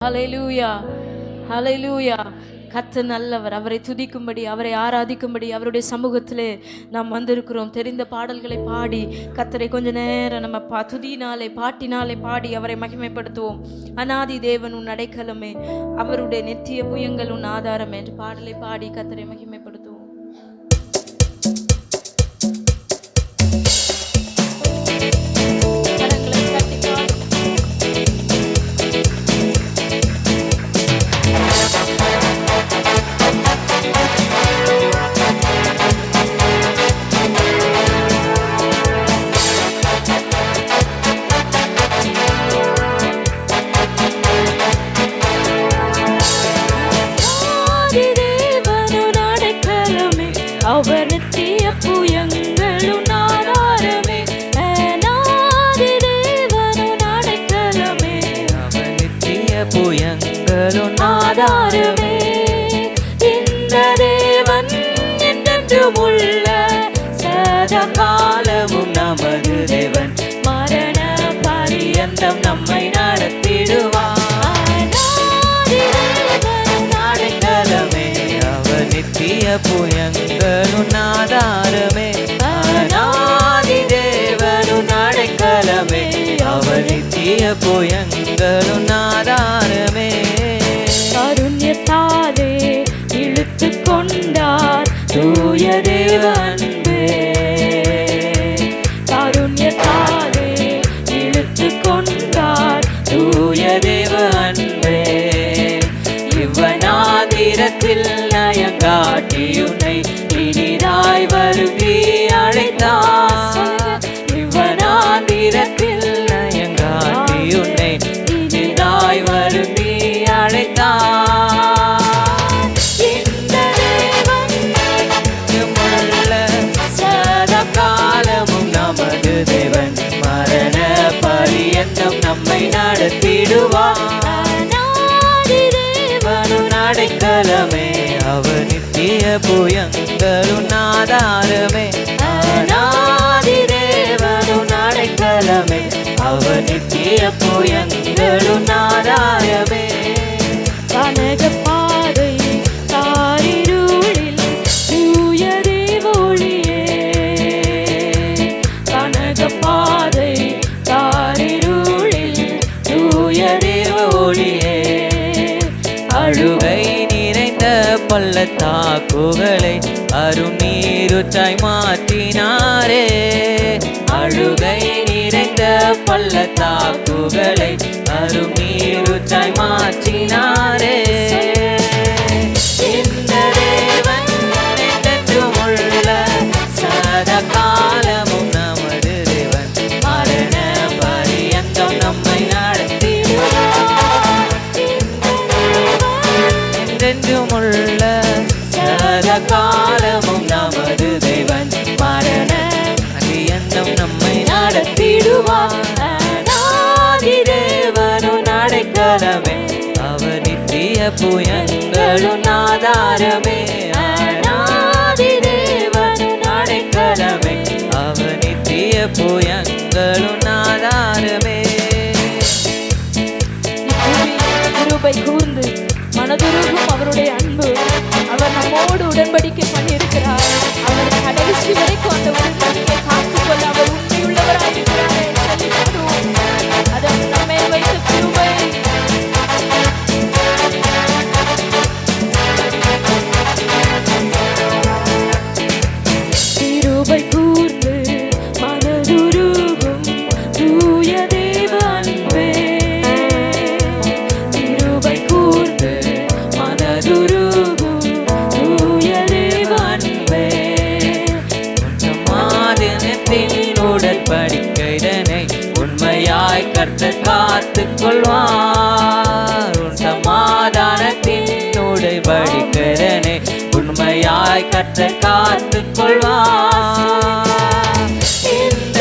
ஹல்லேலூயா, ஹல்லேலூயா. கர்த்தர் நல்லவர். அவரை துதிக்கும்படி, அவரை ஆராதிக்கும்படி அவருடைய சமூகத்திலே நாம் வந்திருக்கிறோம். தெரிந்த பாடல்களை பாடி கர்த்தரை கொஞ்ச நேரம் நம்ம துதியினாலே பாட்டினாலே பாடி அவரை மகிமைப்படுத்துவோம். அநாதி தேவன் உன் அடைக்கலமே, அவருடைய நித்திய புயங்கள் உன் ஆதாரம் என்று பாடலை பாடி கர்த்தரை மகிமைப்படுத்துவோம். அவர் நித்திய புயங்களும் ஆதாரமே, அநாதி தேவனும் அடைக்கலமே, அவர் நித்திய புயங்களும் ஆதாரமே. இந்த தேவன் என்றென்றும் உள்ள சதா காலமும் நமது தேவன், மரண பரியந்தம் நம்மை நடத்திடுவார். நித்திய புயங்களும் ஆதாரமே, அநாதி தேவனும் அடைக்கலமே, அவர் நித்திய புயங்களும் ஆதாரமே. கருண்யத்தாலே இழுத்து கொண்டார் தூய தேவ அன்பே, கருண்யத்தாலே இழுத்து கொண்டார் தூய தேவ அன்பே. இவனாதிரத்தில் நயங்காட்டி உன்னை இனிதாய் வருகி அழைத்தார். இவனாதிரத்தில் நயங்காட்டி உன்னை இனிதாய் வருகி அழைத்தார். இந்த தேவன் உள்ள சதா காலமும் நமது தேவன், மரண பரியந்தம் நம்மை நடத்திடுவார். அடைக்கலமே, அவர் நித்திய புயங்களும் ஆதாரமே, அநாதி தேவனும் அடைக்கலமே, அவர் நித்திய புயங்களும் ஆதாரமே. கனக பாதை தாரிருளில் தூய தேவ ஒளியே, கனக பாதை தாரிருளில் தூய தேவ ஒளியே. அழுகை நிறைந்த பள்ளத்தாக்குகளை அருநீருற்றாய் மாற்றினாரே, அழுகை நிறைந்த பள்ளத்தாக்குகளை அருநீருற்றாய் மாற்றினாரே. இந்த தேவன் என்றென்றும் உள்ள சதா காலமும் நமது தேவன், மரண பரியந்தம் நம்மை நடத்திடுவார். என்றென்றும் உள்ள சதா காலமும் நமது தேவன், மரண பரியந்தம் நம்மை நடத்திடுவார். அநாதி தேவனும் அடைக்கலமே, அவர் நித்திய புயங்களும் ஆதாரமே, அநாதி தேவனும் அடைக்கலமே, அவர் நித்திய புயங்களும் ஆதாரமே. கிருபை கூர்ந்து மனதுருகும் அவருடைய அன்பு, அவர் நம்மோடு உடன்படிக்கை பண்ணியிருக்கிறார். அவர் கடைசி வரைக்கும் அந்த உடன்படிக்கை காத்துக்கொள்ள அவர் உண்மையுள்ளவராயிருக்கிறார். அது நம்மை வைத்த கிருபை. கிருபை கூர்ந்து மனதுருகும் தூய தேவ அன்பே, கிருபை கூர்ந்து மனதுருகும் தூய தேவ அன்பே. சமாதானத்தின் உடன்படிக்கைதனை உண்மையாய் கர்த்தர் காத்துக் கொள்வார். சமாதானத்தின் உடன்படிக்கைதனை உண்மையாய் கர்த்தர் காத்துக் கொள்வார். இந்த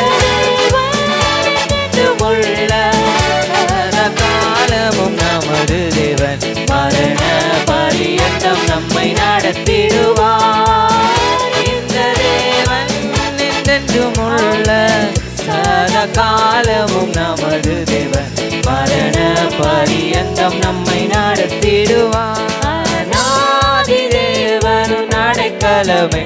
உள்ள காலமும் நமது தேவன், மரண பரியந்தம் நம்மை நடத்திடுவார். இந்த தேவன் என்றென்றும் உள்ள சதா காலமும் நமது தேவன், மரண பரியந்தம் அங்கம் நம்மை நடத்திடுவார். அநாதி தேவனும் அடைக்கலமே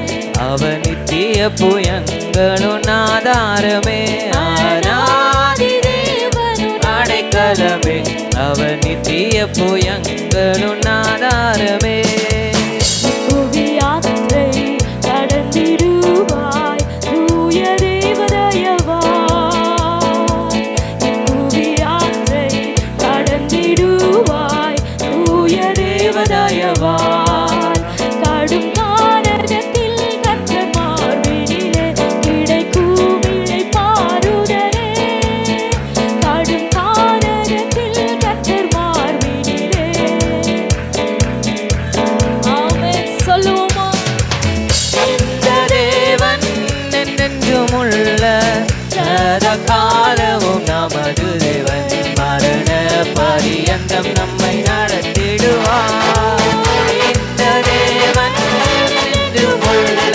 அவர் நித்திய புயங்களும் ஆதாரமே. அநாதி தேவனும் அடைக்கலமே அவர் நித்திய புயங்களும் ஆதாரமே. புவியாற்றை கடந்திடுவாய் தூய தேவதயவாய். புவியாற்றை கடந்திடுவாய் தூய தேவதயவாய். கடும் கானகத்தில் கர்த்தர் மார்பினிலே கிடைக்கும் இளைப்பாறுதலே. கடும் கானகத்தில் கர்த்தர் மார்பினிலே. ஆமென் சொல்லுவோமா? இந்த தேவன் என்றென்றும் உள்ள சதா காலமும் நமது தேவன். மரண பரியந்தம் நம்மை நடத்திடுவார். இந்த தேவன் என்றென்றும் உள்ள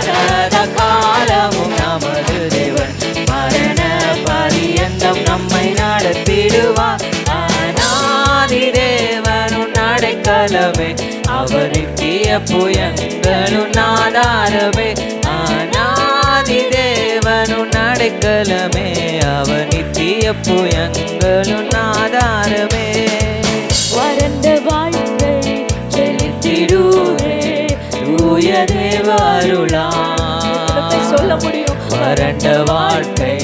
சதா காலமும் நமது தேவன். மரண பரியந்தம் நம்மை நடத்திடுவார். அநாதி தேவனும் அடைக்கலமே அவர் நித்திய புயங்களும் ஆதாரமே. அநாதி தேவனும் அடைக்கலமே அவர் நித்திய புயங்களும் ஆதாரமே. வறண்ட வாழ்க்கை செழித்திடுவே தூய தேவ அருளால். சொல்ல முடியும். வறண்ட வாழ்க்கை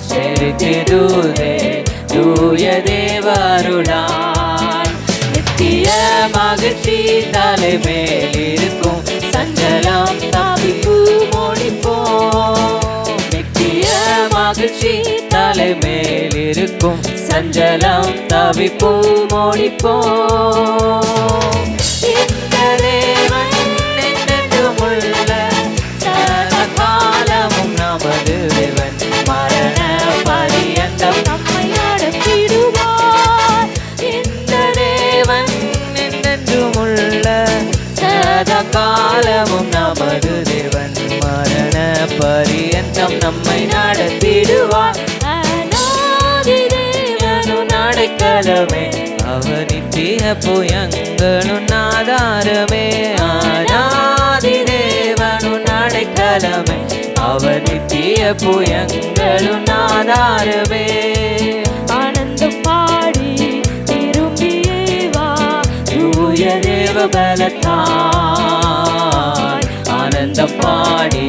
செழித்திடுவே தூய தேவ அருளால். நித்திய மகிழ்ச்சி தலைமேல் இருக்கும் சஞ்சலம் தவிப்பு மொழிப்போம். நித்திய மகிழ்ச்சி தலைமேல் இருக்கும் சஞ்சலம் தவிப்பு மொழிப்போம். இந்த தேவன் என்றென்றும் உள்ள சதா காலமும் நமது தேவன். மரண பரியந்தம் நம்மை நடத்திடுவார். இந்த தேவன் என்றென்றும் உள்ள சதா காலமும் நமது தேவன். மரண பரியந்தம் நம்மை நடத்திடுவார். அநாதி தேவனும் அடைக்கலமே அவர் நித்திய புயங்களும் ஆதாரமே. அநாதி தேவனும் அடைக்கலமே அவர் நித்திய புயங்களும் ஆதாரமே. ஆனந்தம் பாடி திரும்பியே வா தூய தேவ பலத்தால். ஆனந்தம் பாடி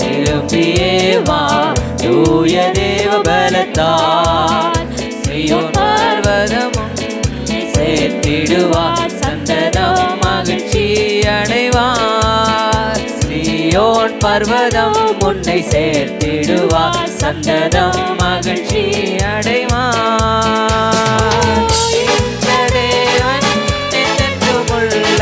திரும்பியே வா தூய தேவ பலத்தால். சீயோன் பர்வதமும் சேர்த்திடுவார் சந்ததம் மகிழ்ச்சி அடைவார். சீயோன் பர்வதம் உன்னை சேர்த்திடுவார் சந்ததம் மகிழ்ச்சி அடைவார். இந்த தேவன் என்றென்றும் உள்ள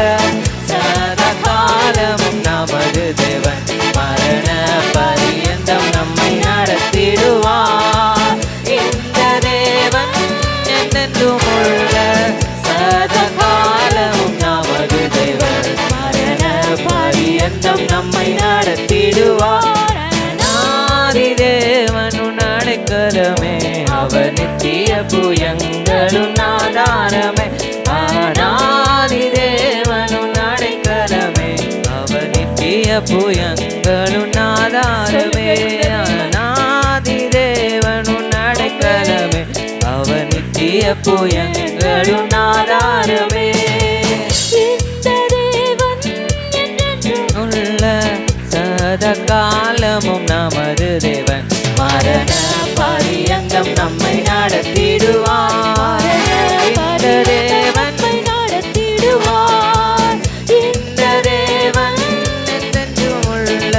சதா காலமும் நமது தேவன். மரண பரியந்தம் நம்மை நடத்திடுவார். இந்த தேவன் என்றென்றும் உள்ள சதா காலமும் நமது தேவன். மரண பரியந்தம் நம்மை நடத்திடுவார். அநாதி தேவனும் அடைக்கலமே அவர் நித்திய புயங்களும் ஆதாரமே. அநாதி தேவனும் அடைக்கலமே அவர் நித்திய புயங்களும் ஆதாரமே. அநாதி தேவனும் அடைக்கலமே அவர் நித்திய புயங்களும் ஆதாரமே. இந்த தேவன் என்றென்றும் உள்ள சதா காலமும் நமது தேவன். மரண பரியந்தம் நம்மை நடத்திடுவார். இந்த தேவன் நடத்திடுவார். இந்த தேவன் என்றென்றும் உள்ள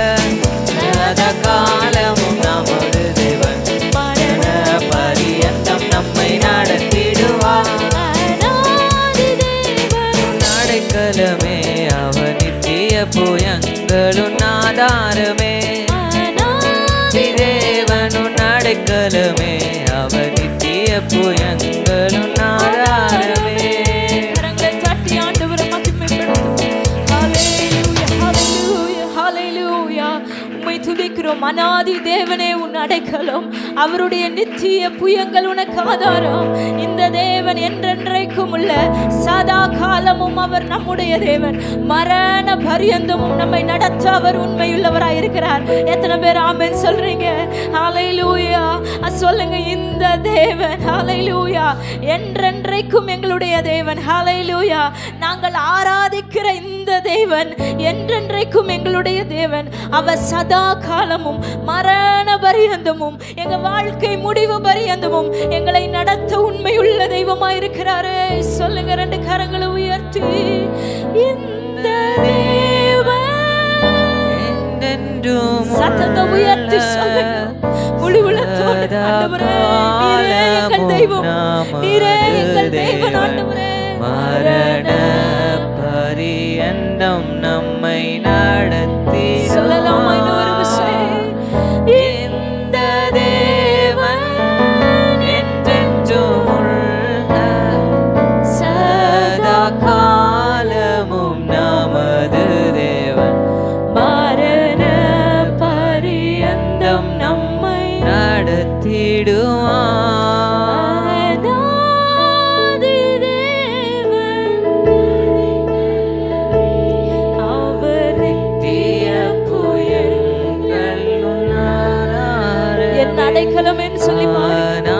சதா காலமும் நமது தேவன். மரண பரியந்தம் நம்மை நடத்திடுவார். அநாதி தேவனும் அடைக்கலமே அவர் நித்திய புயங்களும் ஆதாரமே. அநாதி தேவனும் அடைக்கலமே அவர் நித்திய புயங்களும் ஆதாரமே. கரங்களை தட்டி ஆண்டவரை மகிமைப்படுத்துவோம். ஹalleluya ஹalleluya ஹalleluya. உம்மை துதிக்கிறோம் அடைக்கலம். அநாதி தேவனே உன் அடைக்கலம். அவருடைய நித்திய புயங்கள் உனக்கு ஆதாரம். இந்த தேவன் என்றென்றைக்கும் உள்ள சதா காலமும் அவர் நம்முடைய தேவன். மரண பரியந்தமும் நம்மை நடத்த அவர் உண்மையுள்ளவராயிருக்கிறார். எத்தனை பேர் ஆமென் சொல்றீங்க? ஹல்லேலூயா சொல்லுங்க. இந்த தேவன் ஹல்லேலூயா என்றென்றைக்கும் எங்களுடைய தேவன். ஹல்லேலூயா நாங்கள் ஆராதிக்கிற இந்த தேவன் என்றென்றைக்கும் எங்களுடைய தேவன். அவர் சதா காலமும் மரண பரியந்தமும் எங்க வாழ்க்கை முடிவு பரியந்தமும் எங்களை நடத்த உண்மையுள்ள தெய்வமாயிருக்கிறாரே. சொல்லுங்க ரெண்டு கரங்களை உயர்த்தி. இந்த தேவன் சத்தத்தை உயர்த்தி சொல்லுங்க. முழு உள்ளத்தோடு ஆண்டவரே நீரே எங்கள் தெய்வம், நீரே எங்கள் தெய்வன் ஆண்டவரே. மரண பரியந்தம் நம்மை நடத்தி சொல்லலாமா இன்னொரு விஷயம்? இந்த தேவன் என்றென்றும் உள்ள சதா காலமும் நமது தேவன். மரண பரியந்தம் நம்மை நடத்திடுவான். அநாதி தேவன். அவர் நித்திய புயங்கள் என் அடைக்கலம் என்று சொல்லி பாருங்க.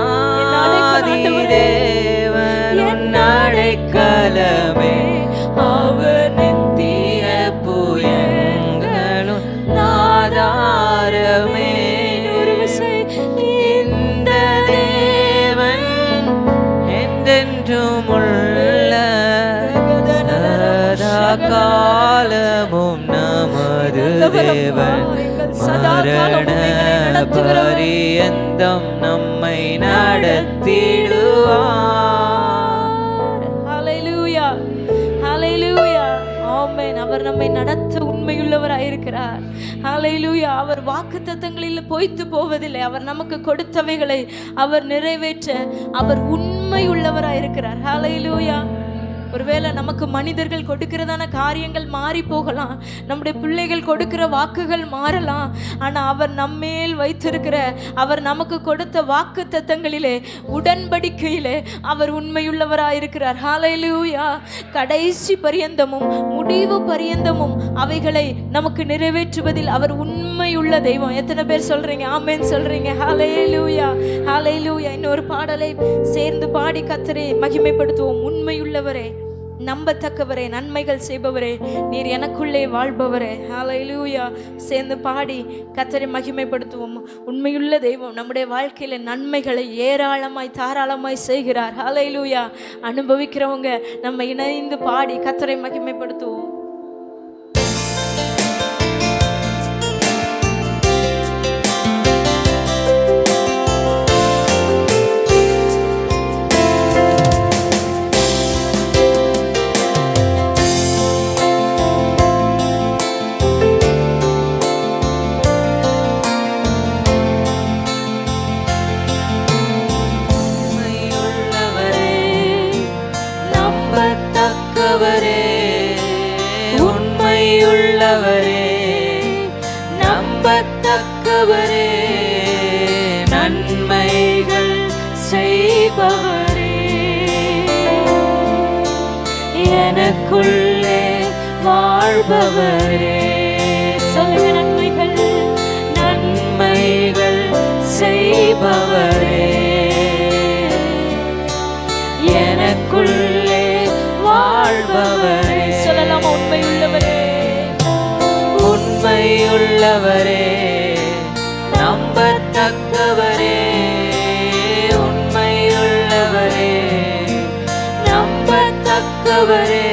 அநாதி தேவன் உன் அடைக்கலமே. அவர் நித்திய புயங்களும் ஆதாரமே. ஒரு விஷயம். இந்த தேவன் என்றென்றும் உள்ள சதா காலமும் நமது தேவன். மரண பரியந்தம் நம்மை நடத்திடுவார். ஹல்லேலூயா ஹல்லேலூயா ஆமென். அவர் நம்மை நடத்த உண்மையுள்ளவராயிருக்கிறார். ஹல்லேலூயா. அவர் வாக்குத்தத்தங்களில் பொய்த்து போவதில்லை. அவர் நமக்கு கொடுத்தவைகளை அவர் நிறைவேற்ற அவர் உண்மையுள்ளவராயிருக்கிறார். ஹல்லேலூயா. ஒருவேளை நமக்கு மனிதர்கள் கொடுக்கிறதான காரியங்கள் மாறி போகலாம், நம்முடைய பிள்ளைகள் கொடுக்கிற வாக்குகள் மாறலாம். ஆனால் அவர் நம்மேல் வைத்திருக்கிற அவர் நமக்கு கொடுத்த வாக்கு தத்தங்களிலே உடன்படிக்கையிலே அவர் உண்மையுள்ளவராயிருக்கிறார். ஹல்லேலூயா. கடைசி பரியந்தமும் முடிவு பரியந்தமும் அவைகளை நமக்கு நிறைவேற்றுவதில் அவர் உண்மையுள்ள தெய்வம். எத்தனை பேர் சொல்றீங்க? ஆமென் சொல்றீங்க? ஹல்லேலூயா ஹல்லேலூயா. இன்னொரு பாடலை சேர்ந்து பாடி கர்த்தரை மகிமைப்படுத்துவோம். உண்மையுள்ளவரே, நம்பத்தக்கவரே, நன்மைகள் செய்பவரே, நீர் எனக்குள்ளே வாழ்பவரே. ஹல்லேலூயா. சேர்ந்து பாடி கர்த்தரை மகிமைப்படுத்துவோம். உண்மையுள்ள தெய்வம் நம்முடைய வாழ்க்கையில நன்மைகளை ஏராளமாய் தாராளமாய் செய்கிறார். ஹல்லேலூயா. அனுபவிக்கிறவங்க நம்ம இணைந்து பாடி கர்த்தரை மகிமைப்படுத்துவோம். உண்மையுள்ளவரே, நம்பத்தக்கவரே, நன்மைகள் செய்பவரே, எனக்குள்ளே வாழ்பவரே. சொல்லுங்க. நன்மைகள் நன்மைகள் செய்பவரே, எனக்குள்ளே வாழ்பவரே. சொல்லலாமா? உண்மையுள்ளவரே, உண்மையுள்ளவரே, நம்பத்தக்கவரே, உண்மையுள்ளவரே, நம்பத்தக்கவரே,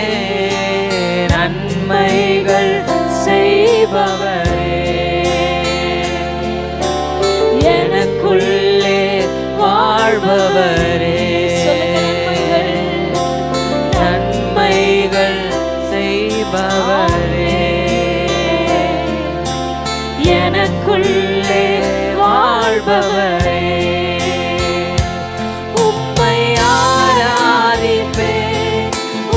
நன்மைகள் செய்பவரே, எனக்குள்ளே வாழ்பவரே. நன்மைகள் செய்பவரே, எனக்குள்ளே வாழ்பவரே. உம்மை ஆராதிப்பேன்,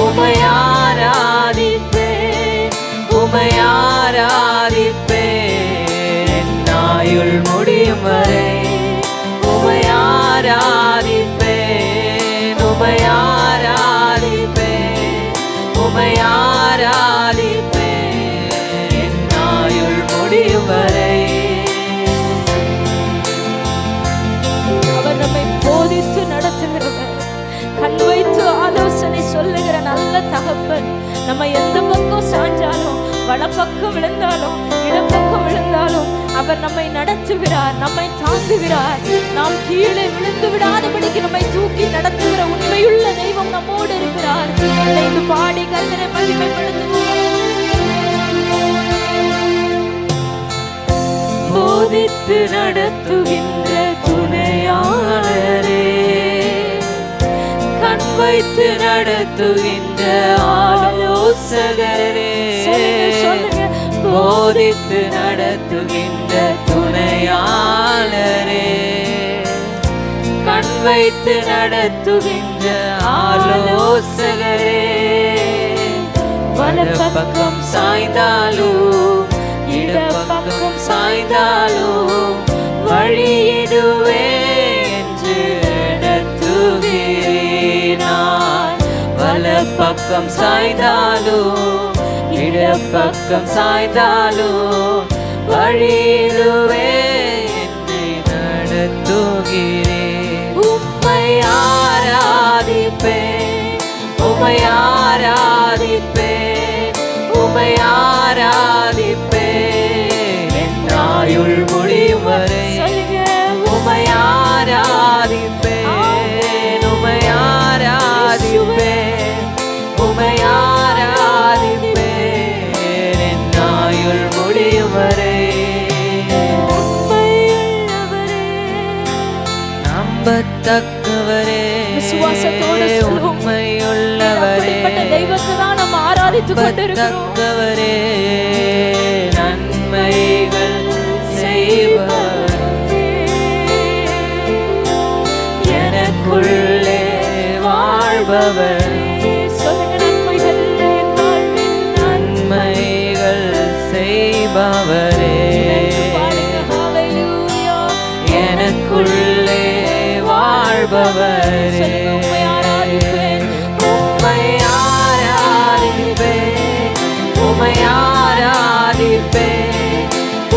உம்மை ஆராதிப்பேன், உம்மை ஆராதிப்பேன். முடியும் வரை உம்மை ஆராதிப்பேன், உம்மை ஆராதிப்பேன், உம்மை ஆராதிப்பேன் என் ஆயுள் முடியும் வரை. அவர் நம்மை போதித்து நடத்துகிறவர், கண் வைத்து ஆலோசனை சொல்லுகிற நல்ல தகப்பன். நம்ம எந்த பக்கம் சாஞ்சாலும், வலப்பக்கம் விழுந்தாலும், இடப்பக்கம் விழுந்தாலும் அவர் நம்மை நடத்துகிறார், நம்மை தாங்குகிறார். நாம் கீழே விழுந்து விடாதபடிக்கு நம்மை தூக்கி நடத்துகிற உண்மையுள்ள தெய்வம் நம்மோடு இருக்கிறார். இந்த பாடி கர்த்தரை மகிமைப்படுத்துவோம். போதித்து நடத்துகின்ற துணையாளரே, கண் வைத்து நடத்துகின்ற ஆலோசகரே, போதித்து நடத்துகின்ற துணையாளரே, கண் வைத்து நடத்துகின்ற ஆலோசகரே, வலப்பக்கம் சாய்ந்தாலும் இடப்பக்கம் சாய்ந்தாலும் வழியிடுவே என்று நடத்துகிறேன். வலப்பக்கம் சாய்ந்தாலும் இடப்பக்கம் சாய்ந்தாலும் வழியிடுவே என்று நடத்துகிறேன். உம்மை ஆராதிப்பேன், உம்மை ஆராதிப்பேன், உம்மை ஆராதிப்பேன் என் ஆயுள் முடியும் வரை. உம்மை ஆராதிப்பேன், உம்மை ஆராதிப்பேன், உம்மை ஆராதிப்பேன் என் ஆயுள் முடியும் வரை. நம்பத்தக்கவரே, விசுவாசத்தோடு உண்மையுள்ளவரே, தெய்வத்தை தான் நம்ம ஆராதித்துக் கொண்டிருக்கிறோம். நன்மைகள் செய்பவரே, எனக்குள்ளே வாழ்பவரே, நன்மைகள் செய்பவரே, எனக்குள்ளே வாழ்பவரே, உம்மை ஆராதிப்பேன், உம்மை ஆராதிப்பேன்,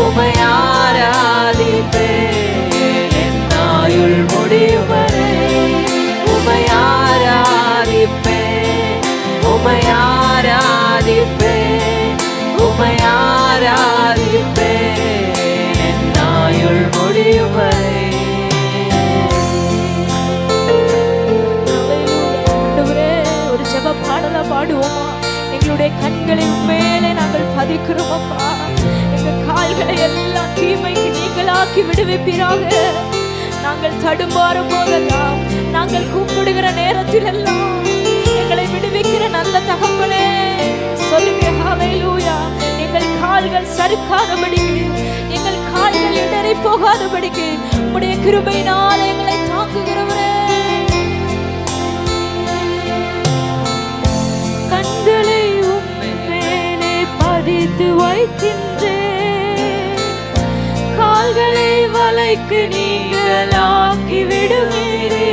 உம்மை ஆராதிப்பேன் என் ஆயுள் முடியும் வரை. உம்மை ஆராதிப்பேன், உம்மை ஆராதிப்பேன், உம்மை ஆராதிப்பேன் என் ஆயுள் முடியும் வரை. ஒரு ஜெப பாடலா பாடுவோமா? எங்களுடைய கண்களை உண்மையிலே நாங்கள் பதிக்கிறோம் அப்பா. எங்க கால்களை எல்லாம் தீமைக்கு நீங்களாக்கி விடுவிப்பீராக. நாங்கள் தடுமாறும் போதெல்லாம், நாங்கள் கூப்பிடுகிற நேரத்தில் எல்லாம் எங்களை விடுவிக்கிற நல்ல தகப்பனே சொல்லுங்க ஹல்லேலூயா. எங்கள் கால்கள் சறுக்காதபடிக்கு, எங்கள் கால்கள் இடறி போகாதபடிக்கு உம்முடைய கிருபையினால் எங்களை தாங்குகிறவரே. கண்களை உம்மேலே பதித்து வைக்கின்றேன், கால்களை வலைக்கு நீங்களாக்கி விடுவீரே.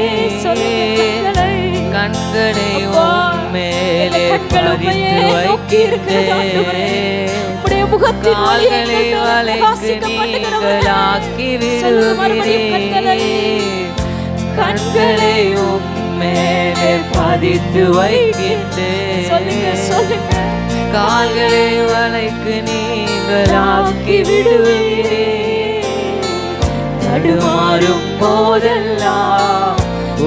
கண்களை உம்மேலே பதித்து வைக்கின்றேன், கால்களை வலைக்கு நீங்களாக்கி விடுவீரே. கண்களை உம்மேலே பதித்து வைக்கின்றேன், கால்களை வலைக்கு நீங்களாக்கி விடுவீரே. தடுமாறும் போதெல்லாம்,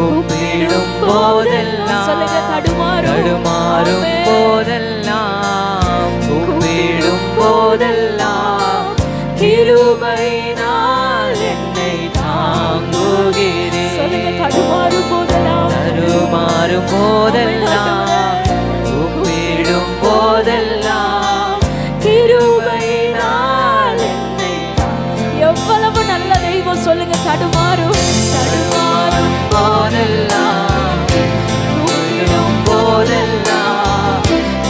ஒப்பிடும் போதெல்லாம், தடுமாறும் போதெல்லாம், ஒப்பிடும் போதெல்லாம் கிருபையினால் என்னை தாங்குகிறேன். தடுமாறும் போதெல்லாம், ஒப்பிடும் போதெல்லாம் கிருபையினால் என்னை. எவ்வளவு நல்ல தெய்வம் சொல்லுங்க. தடுமாறும் போதெல்லாம், ஒப்பிடும் போதெல்லாம்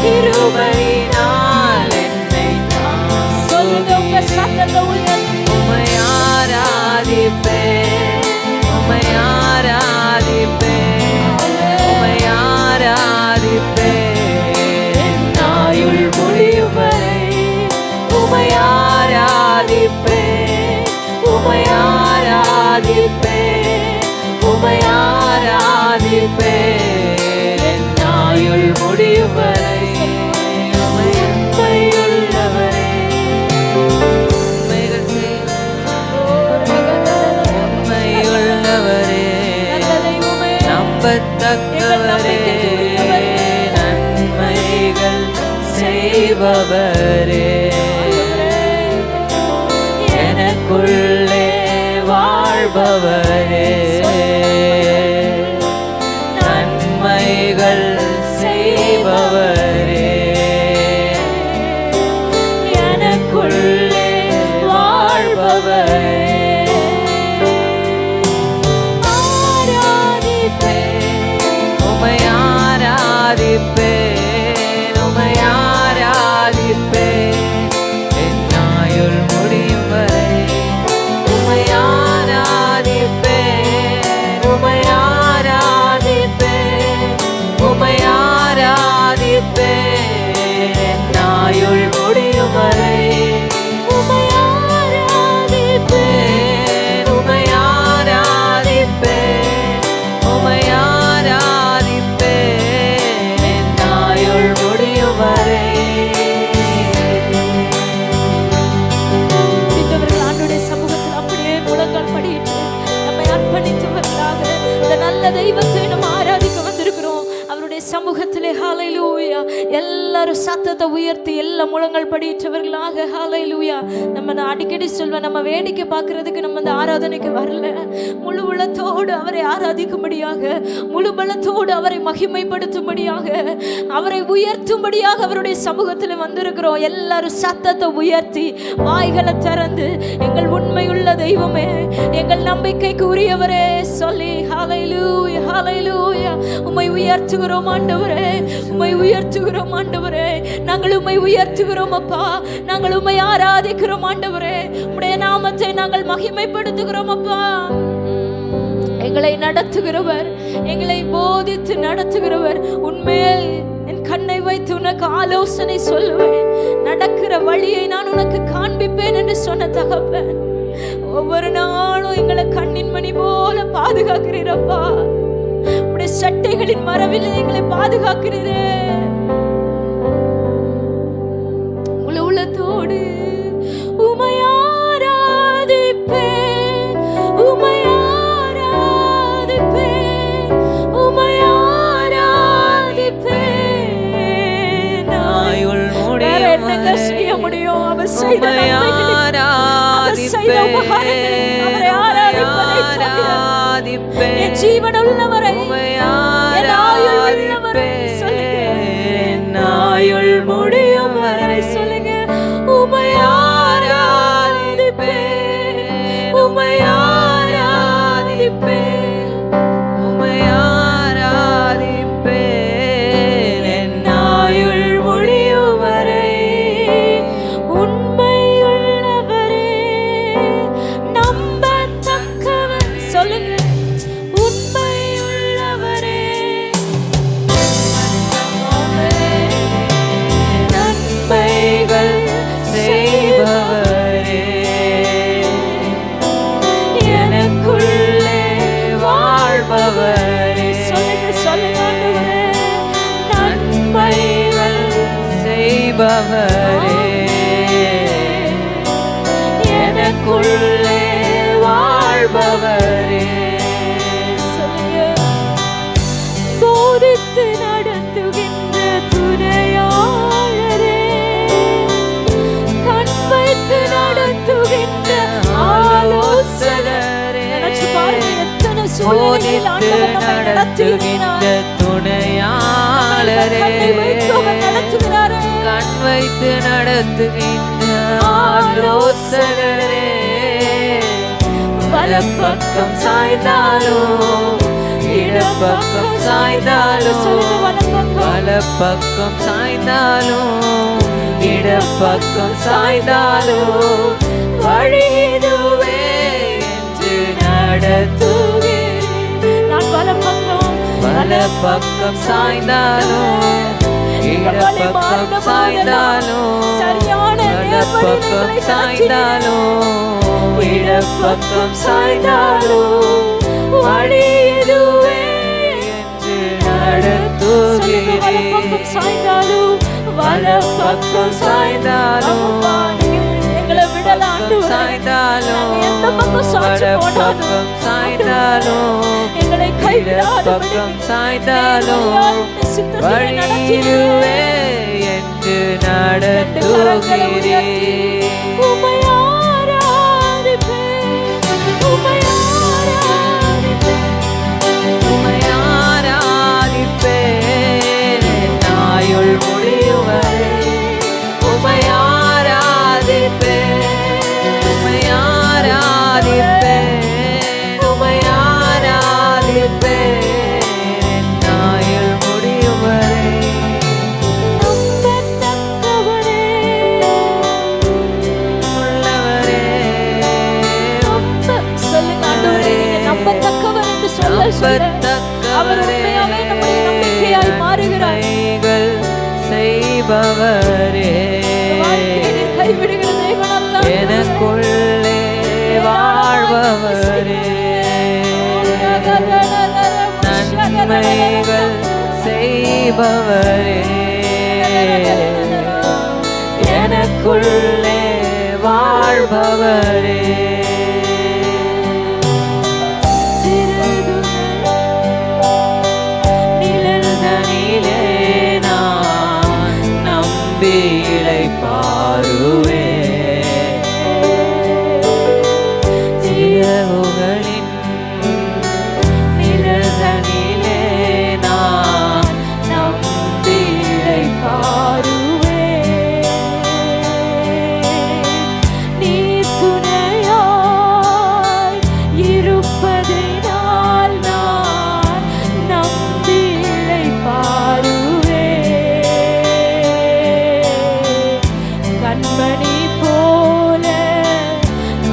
கிருபையினால் என்னை ஆராதிப்பேன் என் ஆயுள் முடியும் வரை. உண்மையுள்ளவரே, உண்மையுள்ளவரே, நம்பத்தக்கவரே, நன்மைகள் செய்பவரே, எனக்குள்ளே வாழ்பவரே, நன்மைகள் செய்பவரே, எனக்குள்ளே வாழ்பவரே. உம்மை ஆராதிப்பேன், உம்மை ஆராதிப்பேன் என் ஆயுள் முடியும் வரை. உம்மை ஆராதிப்பேன், உம்மை ஆராதிப்பேன், உம்மை ஆராதிப்பேன் என் ஆயுள் முடியும் வரை. உம்மை ஆராதிப்பேன், உம்மை ஆராதிப்பேன், உம்மை ஆராதிப்பேன் என் ஆயுள் முடியும் வரை. துதித்தவர்கள் ஆண்டவருடைய சமூகத்தில் அப்படியே முழங்கால் படியிட்டு நம்மை அர்ப்பணித்தவர்களாக இந்த நல்ல தெய்வத்தை நம்ம ஆராதிக்க வந்திருக்கிறோம். அவருடைய சமூகத்திலே ஹalleluya எல்லாரும் சத்தத்தை உயர்த்தி எல்லா முழங்கால் படியிட்டவர்களாக ஹalleluya. நம்ம அடிக்கடி சொல்வேன், நம்ம வேடிக்கை பார்க்கறதுக்கு நம்ம இந்த ஆராதனைக்கு வரல. முழு உள்ளத்தோடு அவரை ஆராதிக்கும்படியாக, முழு பலத்தோடு அவரை மகிமைப்படுத்தும்படியாக, அவரை உயர்த்தும்படியாக அவருடைய சமூகத்தில் வந்திருக்கிறோம். எல்லாரும் சத்தத்தை உயர்த்தி வாய்களை திறந்து எங்கள் உண்மையுள்ள தெய்வமே, எங்கள் நம்பிக்கைக்கு உரியவரே சொல்லி ஹalleluya ஹalleluya உம்மை உயர்த்துகிறோம் ஆண்டவரே, உம்மை உயர்த்துகிறோம் ஆண்டவரே, நாங்கள் உம்மை உயர்த்துகிறோம் அப்பா, நாங்கள் உம்மை ஆராதிக்கிறோம் ஆண்டவரே, உம்முடைய நாமத்தை நாங்கள் மகிமைப்படுத்துகிறோம் அப்பா. எங்களை நடத்துகிறவர், எங்களை போதித்து நடத்துகிறவர், உன்மேல் என் கண்ணை வைத்து உனக்கு ஆலோசனை சொல்லுவேன், நடக்கிற வழியை நான் உனக்கு காண்பிப்பேன் என்று சொன்ன தகப்பன், ஒவ்வொரு நாளும் எங்களை கண்ணின் மணி போல பாதுகாக்கிறீரப்பா. உடைய சட்டைகளின் மரவில் எங்களை பாதுகாக்கிறீரே. முழு உள்ளத்தோடு உம்மை ஆராதிப்பேன், உம்மை ஆராதிப்பேன், உம்மை ஆராதிப்பேன். ஆயுள் வேற முடியும் என்னங்க செய்ய முடியும்? அவர் செய்த உம்மை நன்மைகளை, அவர் செய்த உபகாரங்களை, அவரை ஆராதிப்பதை தவிர என் ஜீவன் உள்ளவரை, என் ஆயுள் உள்ளவரை சொல்லுங்க, என் ஆயுள் முடியும் வரை சொல்லுங்க. உம்மை ஆராதிப்பேன், உம்மை ஆராதிப்பேன், உம்மை ஆராதிப்பேன் என் ஆயுள் முடியும் வரை. உண்மையுள்ளவரே, நம்பத்தக்கவர் சொல்லுங்க. உண்மையுள்ளவரே, நன்மைகள் செய்பவரே, எனக்குள்ளே வாழ்பவரே, சொல்லுங்க சொல்லுங்க ஆண்டவரே. நன்மைகள் செய்பவரே, எனக்குள்ளே வாழ்பவரே, சொல்லுங்க. போதித்து நடத்துகின்ற துணையாளரே, கண் வைத்து நடத்துகின்ற ஆலோசகரே. நினைச்சு பாருங்க, எத்தனை சூழ்நிலையில் ஆண்டவர் நம்மை நடத்துகிறார். துணையாளரே, கண்ணை வைத்து அவர் நடத்துகிறாரே. கண் வைத்து நடத்துகின்ற ஆலோசகரே, வலப்பக்கம் சாய்ந்தாலும் இடப்பக்கம் சாய்ந்தாலும், வலப்பக்கம் சாய்ந்தாலும் இடப்பக்கம் சாய்ந்தாலும், வழி இதுவே என்று நடத்துகிறேன். நான் வலப்பக்கம் சாய்ந்தாலும் இடப்பக்கம் சாய்ந்தாலும், வலப்பக்கம் சாய்ந்தாலும் இடப்பக்கம் சாய்ந்தாலும், வழி இதுவே வலப்பக்கம் சாய்ந்தாலும் வலப்பக்கம் சாய்ந்தாலும் எங்களை விடல ஆண்டவரே, சாய்ந்தாலும் எந்த பக்கம் சாய்ச்சு போனாலும் சாய்ந்தாலும் எங்களை கைவிடாத சாய்ந்தாலும் வழியிலுவே என்று நடத்துகிறேன். உம்மை ஆராதிப்பேன், உம்மை ஆராதிப்பேன், உம்மை ஆராதிப்பேன் என் ஆயுள் முடியும் வரை. உம்மை ஆராதிப்பேன், உம்மை ஆராதிப்பேன், உம்மை ஆராதிப்பேன் என் ஆயுள் முடியும் வரை. நம்பத்தக்கவரே, உள்ளவரே, சொல்லுங்க ஆண்டவரே, நீங்க நம்பத்தக்கவர் என்று சொல்ல சொல்ல அவர் உண்மையாவே நம்முடைய நம்பிக்கையாய் மாறுகிறார். நன்மைகள் செய்பவரே, வாழ்க்கையை நீர் கைவிடுகிற தேவன் அல்ல. எனக்குள்ளே வாழ்பவரே, நன்மைகள் செய்பவரே, எனக்குள்ளே வாழ்பவரே. நிழல்தனிலே நான் நம்பி இளைப்பாறுவேன். இரவுகளின் நிழல்தனிலே நான் நம்பி இளைப்பாறுவேன். நீ துணையாய் இருப்பதினால் நான் நம்பி இளைப்பாறுவேன். கண்மணி போல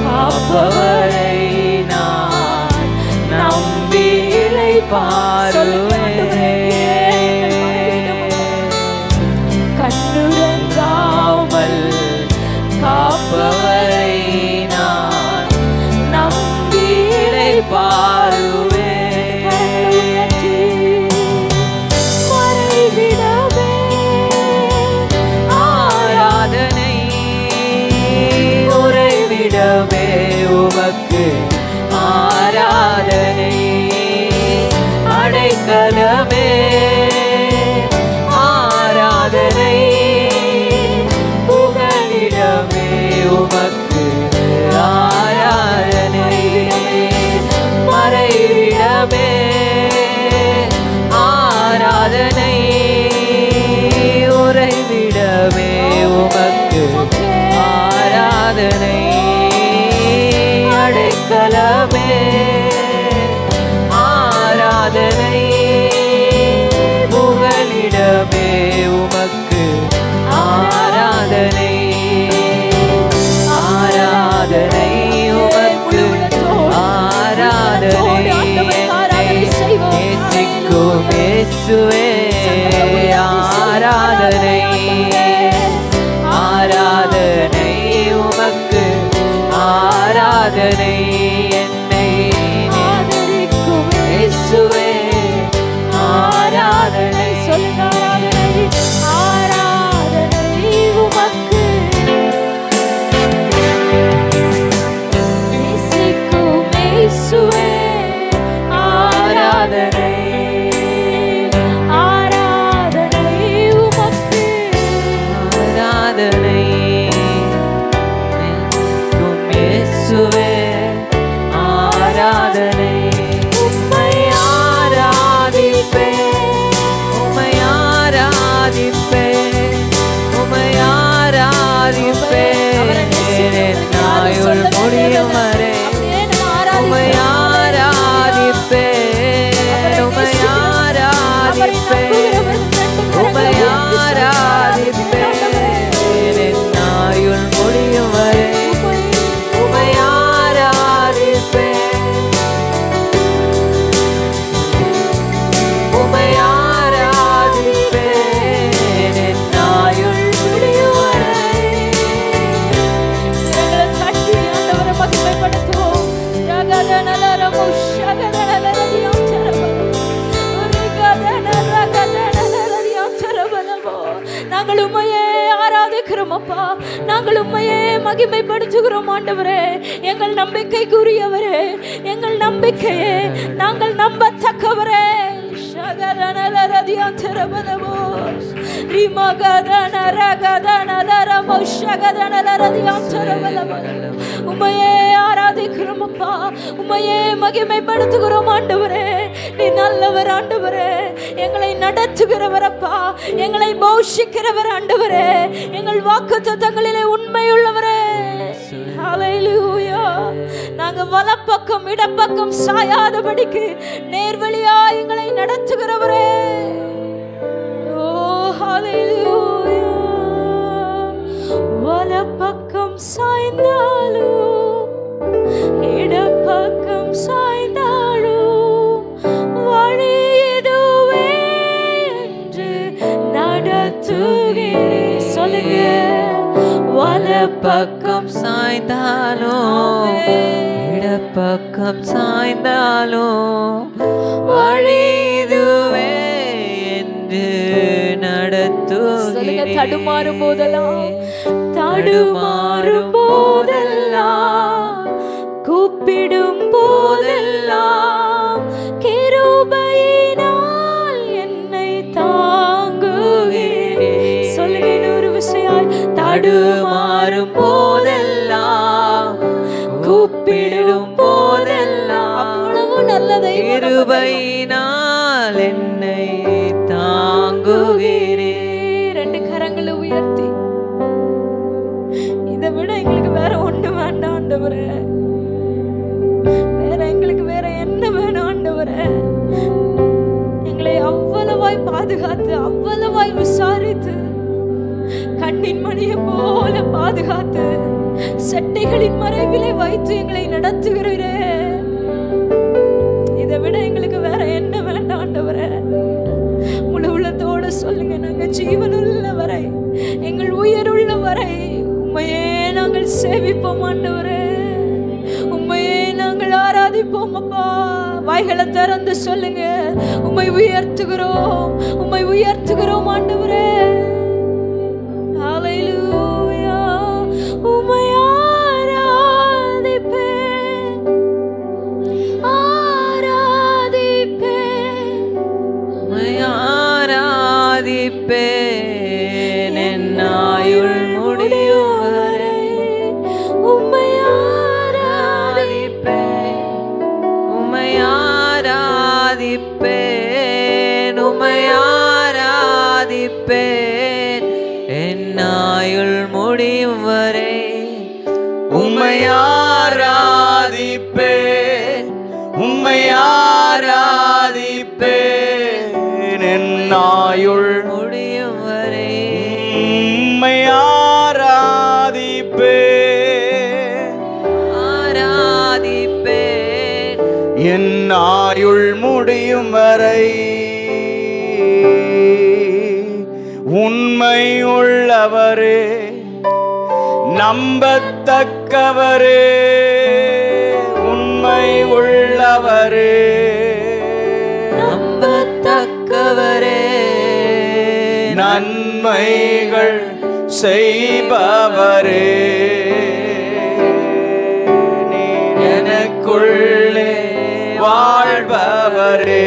காப்பவரை நான் நம்பி இளைப்பாறுவேன். கண்ணுறங்காமல் காப்பவரை நான் நம்பி இளைப்பாறுவேன். மறைவிடவே ஆராதனை உறைவிடமே உமக்கு ஆராதனை. அடைக்கலமே ஆராதனை, புகலிடமே உமக்கு ஆராதனை. மறைவிடமே ஆராதனை, உறைவிடமே உமக்கு ஆராதனை. அடைக்கலமே ஆராதனை, புகலிடமே உமக்கு ஆராதனை. ஆராதனை உமக்கு ஆராதனை. நேசிக்கும் இயேசுவே ஆராதனை. ஆராதனை உமக்கு ஆராதனை. என்னை ஆதரிக்கும் இயேசுவே ஆராதனை. சொல்லுங்க ஆராதனை, ஆராதனை உமக்கு நாங்கள் உம்மையே மகிமைப்படுத்துகிறோம் ஆண்டவரே. எங்கள் நம்பிக்கைக்குரியவரே, எங்கள் நம்பிக்கையே, நாங்கள் நம்பத்தக்கவரே. உம்மையே ஆராதிக்கிறோம் அப்பா, உம்மையே மகிமைப்படுத்துகிறோம் ஆண்டவரே. நீ நல்லவர் ஆண்டவரே, எங்களை நடத்துகிறவர் அப்பா, எங்களை போஷிக்கிறவர் ஆண்டவரே, எங்கள் வாக்குத்தத்தங்களிலே உண்மையுள்ளவரே. ஹல்லேலூயா. நாங்க வலப்பக்கம் இடப்பக்கம் சாயாதபடிக்கு நேர்வழியா எங்களை நடத்துகிறவரே. ஓ ஹல்லேலூயா. வலப்பக்கம் சாய்ந்தாலும் இடப்பக்கம் சாய்ந்தாலும் வழி இதுவே என்று நடத்துகிறேன். சொல்லுங்க. வலப்பக்கம் சாய்ந்தாலும் இடப்பக்கம் சாய்ந்தாலும் வழி இதுவே என்று நடத்துகிறேன். தடுமாறும் போதெல்லாம், தடுமாறும் போதெல்லாம், கூப்பிடும் போதெல்லாம் கிருபையினால் என்னை தாங்குகிறேன். சொல்லுங்க இன்னொரு விஷயம். தடுமாறும் போதெல்லாம், கூப்பிடும் போதெல்லாம், அவ்வளவு நல்லதை கிருபையினால் என்னை தாங்குகிறேன். ரெண்டு கரங்களை உயர்த்தி, இதை விட எங்களுக்கு வேற ஒண்ணு வேண்டாம் ஆண்டவரே. வேற எங்களுக்கு வேற என்ன வேணும் ஆண்டவரே? எங்களை அவ்வளவாய் பாதுகாத்து, அவ்வளவாய் விசாரித்து, கண்ணின் மணியை போல பாதுகாத்து, செட்டைகளின் மறைவிலே வைத்து எங்களை நடத்துகிறீரே. இதை விட எங்களுக்கு வேற என்ன வேண்டாம் ஆண்டவரே? முழு உள்ளத்தோட சொல்லுங்க. நாங்க ஜீவனுள்ள வரை, எங்கள் உயிருள்ள வரை உம்மையே நாங்கள் சேவிப்போம் ஆண்டவரே. உம்மையே நாங்கள் ஆராதிப்போம் அப்பா. வாய்களை திறந்து சொல்லுங்க. உம்மை உயர்த்துகிறோம், உம்மை உயர்த்துகிறோம் ஆண்டவரே. ஹல்லேலூயா. உம்மை ஆராதிப்பேன், ஆராதிப்பேன், உம்மை ஆராதிப்பேன் என் ஆயுள் முடியும் வரை. உம்மை ஆராதிப்பேன், உம்மை ஆராதிப்பேன், உம்மை ஆராதிப்பேன் என் ஆயுள் முடியும் வரை. உம்மை ஆராதிப்பேன், உம்மை ஆராதிப்பேன் என் ஆயுள் முடியும் வரை. உம்மை ஆராதிப்பேன், ஆராதிப்பேன் என் ஆயுள் முடியும் வரை. உண்மை உள்ளவரே, நம்பத்தக்கவரே, உண்மை உள்ளவரே, நம்பத்தக்கவரே, நன்மைகள் செய்பவரே, நீர் எனக்குள்ளே வாழ்பவரே,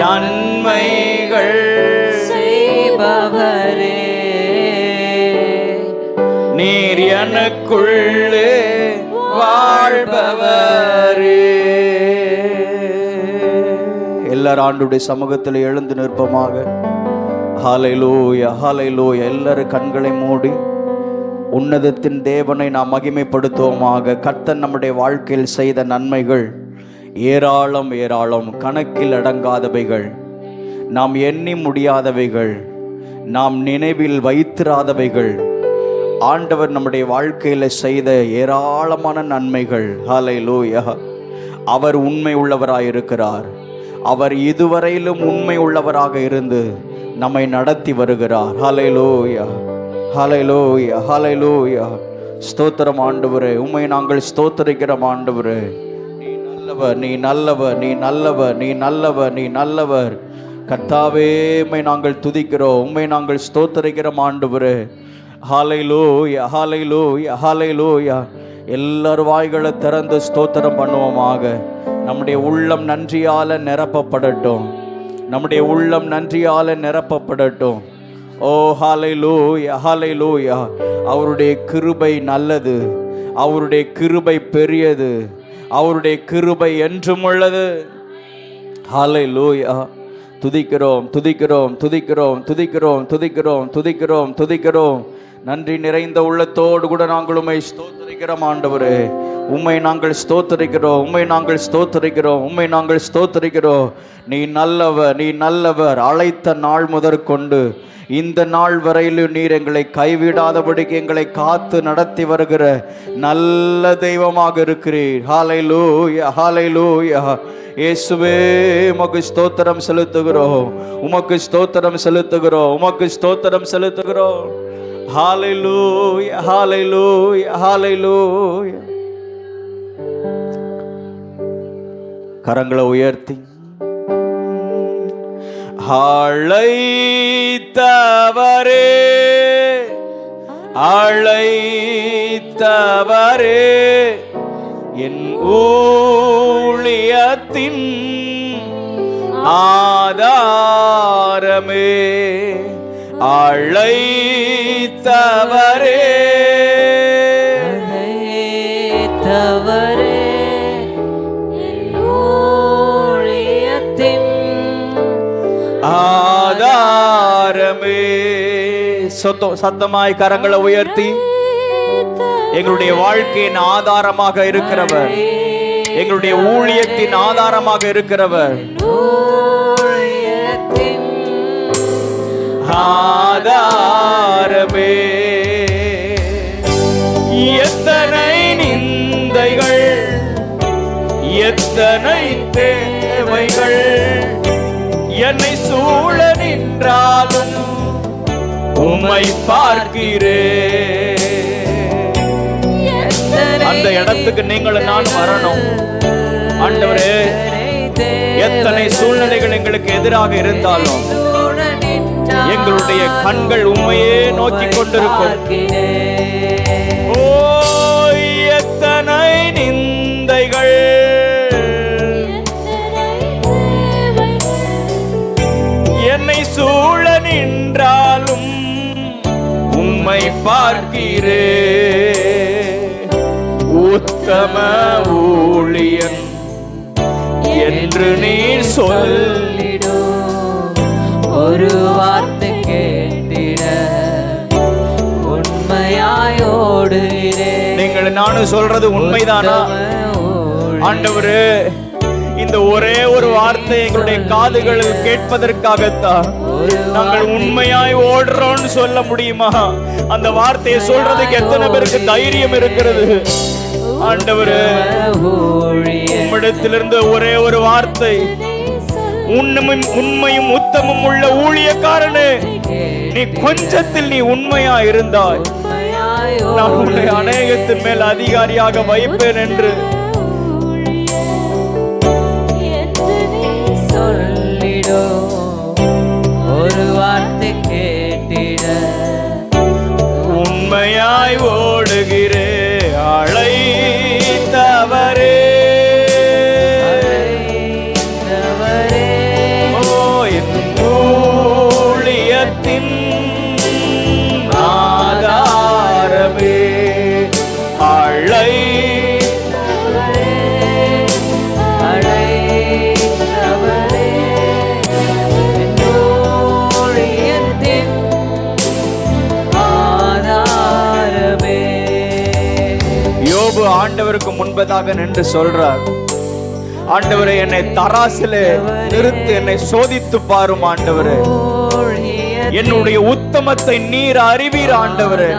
நன்மைகள் செய்பவரே, நீர் எனக்குள்ளே வாழ்பவரே. எல்லாரும் ஆண்டுடைய சமூகத்தில் எழுந்து நிற்பமாக. ஹல்லேலூயா, ஹல்லேலூயா. எல்லாரும் கண்களை மூடி உன்னதத்தின் தேவனை நாம் மகிமைப்படுத்துவோமாக. கர்த்தர் நம்முடைய வாழ்க்கையில் செய்த நன்மைகள் ஏராளம் ஏராளம், கணக்கில் அடங்காதவைகள், நாம் எண்ணி முடியாதவைகள், நாம் நினைவில் வைத்திராதவைகள். ஆண்டவர் நம்முடைய வாழ்க்கையில் செய்த ஏராளமான நன்மைகள். ஹல்லேலூயா. அவர் உண்மை உள்ளவராயிருக்கிறார். அவர் இதுவரையிலும் உண்மை உள்ளவராக இருந்து நம்மை நடத்தி வருகிறார். ஹல்லேலூயா, ஹல்லேலூயா, ஹல்லேலூயா. ஸ்தோத்திரம் ஆண்டவரே, உம்மை நாங்கள் ஸ்தோத்திரிக்கிறோம் ஆண்டவரே. நீ நல்லவர், நீ நல்லவர், நீ நல்லவர், நீ நல்லவர், நீ நல்லவர். கர்த்தாவே உம்மை நாங்கள் துதிக்கிறோம், உம்மை நாங்கள் ஸ்தோத்தரிக்கிறோம் ஆண்டவரே. ஹல்லேலூயா, ஹல்லேலூயா, ஹல்லேலூயா. எல்லார் வாய்களை திறந்து ஸ்தோத்திரம் பண்ணுவோமாக. நம்முடைய உள்ளம் நன்றியால நிரப்பப்படட்டும், நம்முடைய உள்ளம் நன்றியால நிரப்பப்படட்டும். ஓ ஹல்லேலூயா, ஹல்லேலூயா. அவருடைய கிருபை நல்லது, அவருடைய கிருபை பெரியது, அவருடைய கிருபை என்றும் உள்ளது. ஹல்லேலூயா. துதிக்கிறோம், துதிக்கிறோம், துதிக்கிறோம், துதிக்கிறோம், துதிக்கிறோம், துதிக்கிறோம், துதிக்கிறோம். நன்றி நிறைந்த உள்ளத்தோடு கூட நாங்கள் உம்மை ஸ்தோத்திரிக்கிறோம் ஆண்டவரே. உம்மை நாங்கள் ஸ்தோத்திரிக்கிறோம், உம்மை நாங்கள் ஸ்தோத்திரிக்கிறோம், உம்மை நாங்கள் ஸ்தோத்திரிக்கிறோம். நீ நல்லவர், நீ நல்லவர். அழைத்த நாள் முதற்கொண்டு இந்த நாள் வரையிலும் நீர் எங்களை கைவிடாதபடிக்கு எங்களை காத்து நடத்தி வருகிற நல்ல தெய்வமாக இருக்கிறீர். ஹல்லேலூயா, ஹல்லேலூயா. இயேசுவே உமக்கு ஸ்தோத்திரம் செலுத்துகிறோம், உமக்கு ஸ்தோத்திரம் செலுத்துகிறோம், உமக்கு ஸ்தோத்திரம் செலுத்துகிறோம். ஹல்லேலூயா, ஹல்லேலூயா, ஹல்லேலூயா. கரங்களை உயர்த்தி அழைத்தவரே, அழைத்தவரே என் ஊழியத்தின் ஆதாரமே, அழைத்தவரே, அழைத்தவரே என் ஊழியத்தின் ஆதாரமே. சத்தமாய் கரங்களை உயர்த்தி எங்களுடைய வாழ்க்கையின் ஆதாரமாக இருக்கிறவர், எங்களுடைய ஊழியத்தின் ஆதாரமாக இருக்கிறவர். ஆதாரமே. எத்தனை நிந்தைகள், எத்தனை தேவைகள் என்னை சூழ நின்றாலும் உம்மை பார்க்கிறேன். அந்த இடத்துக்கு நீங்களும் நான் வரணும் ஆண்டவரே. எத்தனை சூழ்நிலைகள் எங்களுக்கு எதிராக இருந்தாலும் எங்களுடைய கண்கள் உம்மையே நோக்கி கொண்டிருக்கும். ஓ எத்தனை நிந்தைகள், என்னை சூழ நின்றாலும் உம்மை பார்க்கிறேன். உத்தம ஊழியன் என்று நீர் சொல்லிடும் ஒரு வார்த்தை கேட்டிட உண்மையாய் ஓடுகிறேன். நீங்கள் நானும் சொல்றது உண்மைதானா ஆண்டவரே? இந்த ஒரே ஒரு வார்த்தை எங்களுடைய காதுகளில் கேட்பதற்காகத்தான் நாங்கள் உண்மையாய் ஓடுறோம்னு சொல்ல முடியுமா? அந்த வார்த்தையை சொல்றதுக்கு எத்தனை பேருக்கு தைரியம் இருக்கிறது ஆண்டவரே? உம்மிடத்திலிருந்து ஒரே ஒரு வார்த்தை, உண்மையும் உத்தமும் உள்ள ஊழியக்காரனே, நீ கொஞ்சத்தில் நீ உண்மையா இருந்தாய், நான் உன்னை அநேகத்தின் மேல் அதிகாரியாக வைப்பேன் என்று சொல்லிடோ. ஒரு வார்த்தை கேட்டிட உண்மையாய் ஓடுகிறே. அழைத்தவரே, ஊழியத்தின் ஆதாரமே, யோபு ஆண்டவருக்கு முன்பதாக நின்று சொல்றார், ஆண்டவரே என்னை தராசிலே நிறுத்து, என்னை சோதித்து பாரும் ஆண்டவரே, என்னுடைய உத்தமத்தை நீர் அறிவீர் ஆண்டவரே.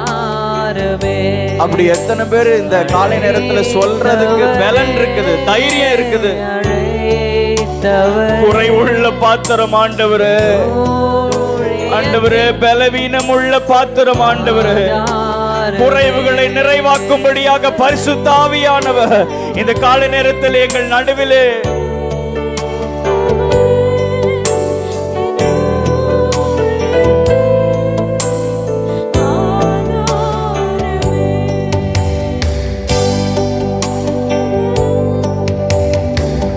அப்படி எத்தனை பேர் இந்த காலை நேரத்துல சொல்றதுக்கு பலன் இருக்குது, தைரியம் இருக்குது? குறை உள்ள பாத்திரம் ஆண்டவரே, ஆண்டவரே பலவீனம் உள்ள பாத்திரம் ஆண்டவரே, குறைவுகளை நிறைவாக்கும்படியாக பரிசுத்த ஆவியானவர் இந்த காலை நேரத்தில் எங்கள் நடுவிலே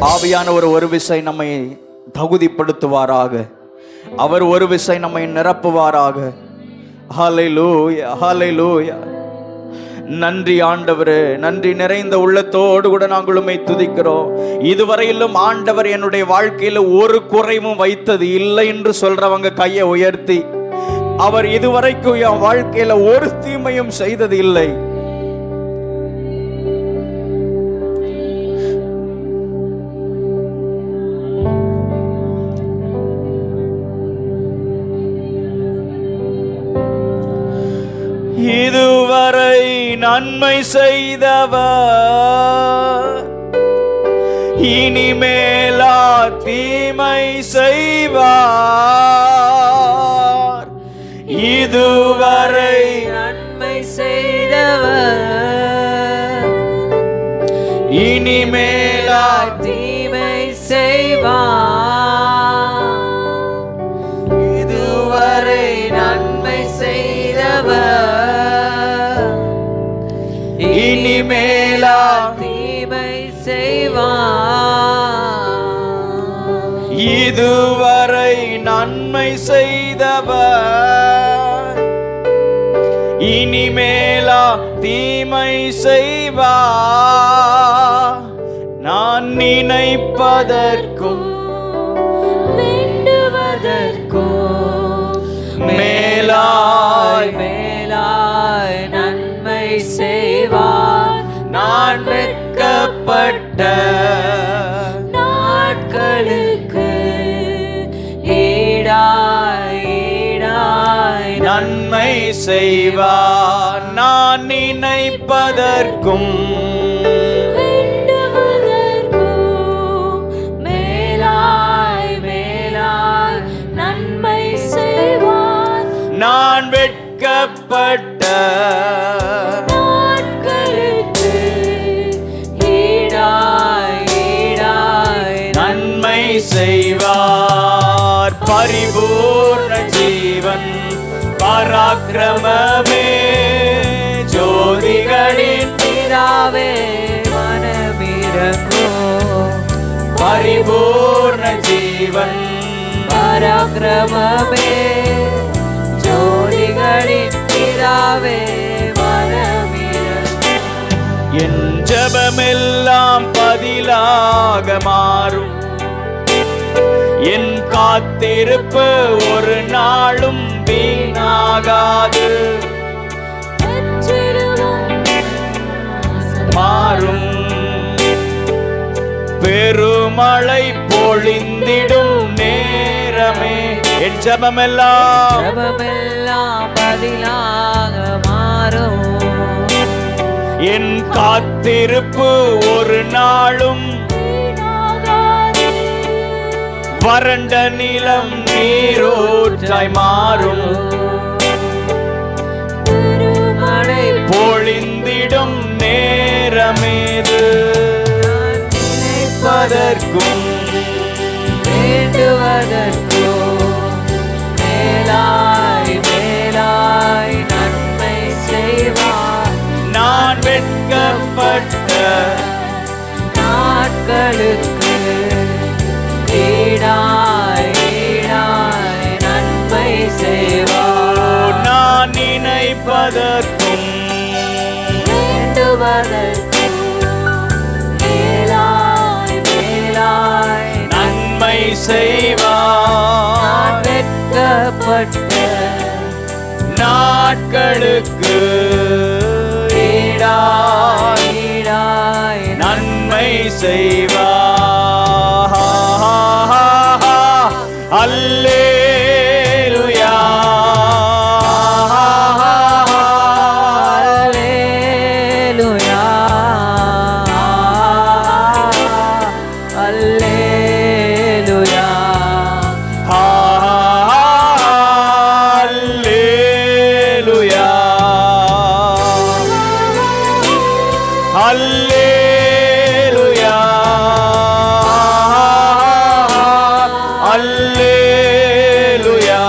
ஆவியானவர் ஒரு விசை நம்மை தகுதிப்படுத்துவாராக. அவர் ஒரு விசை நம்மை நிரப்புவாராக. ஹல்லேலூயா, ஹல்லேலூயா. நன்றி ஆண்டவரே, நன்றி நிறைந்த உள்ளத்தோடு கூட நாங்கள் உம்மை துதிக்கிறோம். இதுவரையிலும் ஆண்டவர் என்னுடைய வாழ்க்கையில ஒரு குறைவும் வைத்தது இல்லை என்று சொல்றவங்க கையை உயர்த்தி, அவர் இதுவரைக்கும் என் வாழ்க்கையில ஒரு தீமையும் செய்தது இல்லை. இதுவரை நன்மை செய்தவர் இனிமேலா தீமை செய்வார். இதுவரை நன்மை செய்தவர் இனிமேலா தீமை செய்வார். இதுவரை நன்மை செய்தவர் இனிமேலா தீமை செய்வார். இதுவரை நன்மை செய்தவர் இனிமேலா தீமை செய்வார். நான் நினைப்பதற்கும் வேண்டுவதற்கும் மேலாய் மேலாய் நன்மை செய்வார். நான் வெட்கப்பட்ட நாட்களுக்கு ஈடாய் ஈடாய் நன்மை செய்வார். நான் நினைப்பதற்கும் வேண்டுவதற்கும் மேலாய் மேலாய் நன்மை செய்வார். நான் வெட்கப்பட்ட நாட்களுக்கு ஈடாய் ஈடாய் நன்மை செய்வார். பரிபூர்ண ஜீவன் பராக்கிரமமே ஜோதிகளின் பிதாவே மனமிரங்கும். பரிபூர்ண ஜீவன் பராக்கிரமமே ஜோதிகளின் பிதாவே மனமிரங்கும். என் ஜெபமெல்லாம் பதிலாக மாறும். என் காத்திருப்பு ஒரு நாளும் வீணாகாது. மாறும் பெருமழை பொழிந்திடும் நேரமே என் ஜெபமெல்லாம் ஜெபமெல்லாம் பதிலாக மாறும். என் காத்திருப்பு ஒரு நாளும் வறண்ட நிலம் நீரோற்றாய் மாறும். பெருமழை பொழிந்திடும் நேரமேது நினைப்பதற்கும் வேண்டுவதற்கும் மேலாய் மேலாய் நன்மை செய்வார். நான் வெட்கப்பட்ட நாட்களுக்கு ஈடாய் ஈடாய் நன்மை செய்வார். நான் நினைப்பதற்கும் வேண்டுவதற்கும் மேலாய் மேலாய் நன்மை நான் செய்வார். வெட்கப்பட்ட நாட்களுக்கு ஈடாய் ஈடாய் நன்மை செய்வார். அல்லேலூயா, அல்லேலூயா, அல்லேலூயா, அல்லேலூயா, அல்லேலூயா, அல்லேலூயா,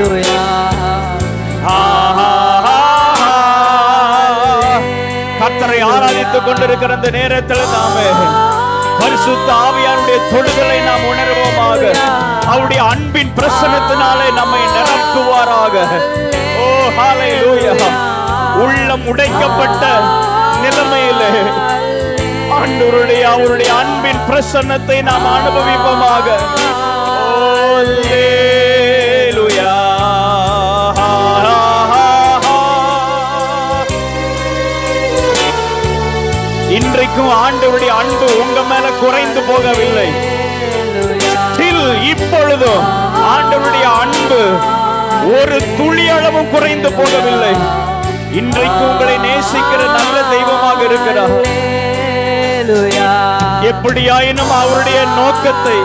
அல்லேலூயா, ஜெபித்துக் கொண்டிருக்கிற அந்த நேரத்தில் நாம பரிசுத்த ஆவியானுடைய தொடுதலை நாம் உணர்வோமாக. அவருடைய அன்பின் பிரசன்னத்தினாலே நம்மை நிரப்புவாராக. ஓ ஹalleluya. உள்ளம் உடைக்கப்பட்ட நிலைமையிலே ஆண்டவருடைய அவருடைய அன்பின் பிரசன்னத்தை நாம் அனுபவிப்போமாக. ஹalleluya. இன்றைக்கும் ஆண்டவருடைய அன்பு உங்க மேல குறைந்து போகவில்லை. இப்பொழுதும் ஆண்டவருடைய அன்பு ஒரு துளி அளவும் குறைந்து போகவில்லை. இன்றைக்கு உங்களை நேசிக்கிற நல்ல தெய்வமாக இருக்கிறார். எப்படியாயினும் அவருடைய நோக்கத்தை,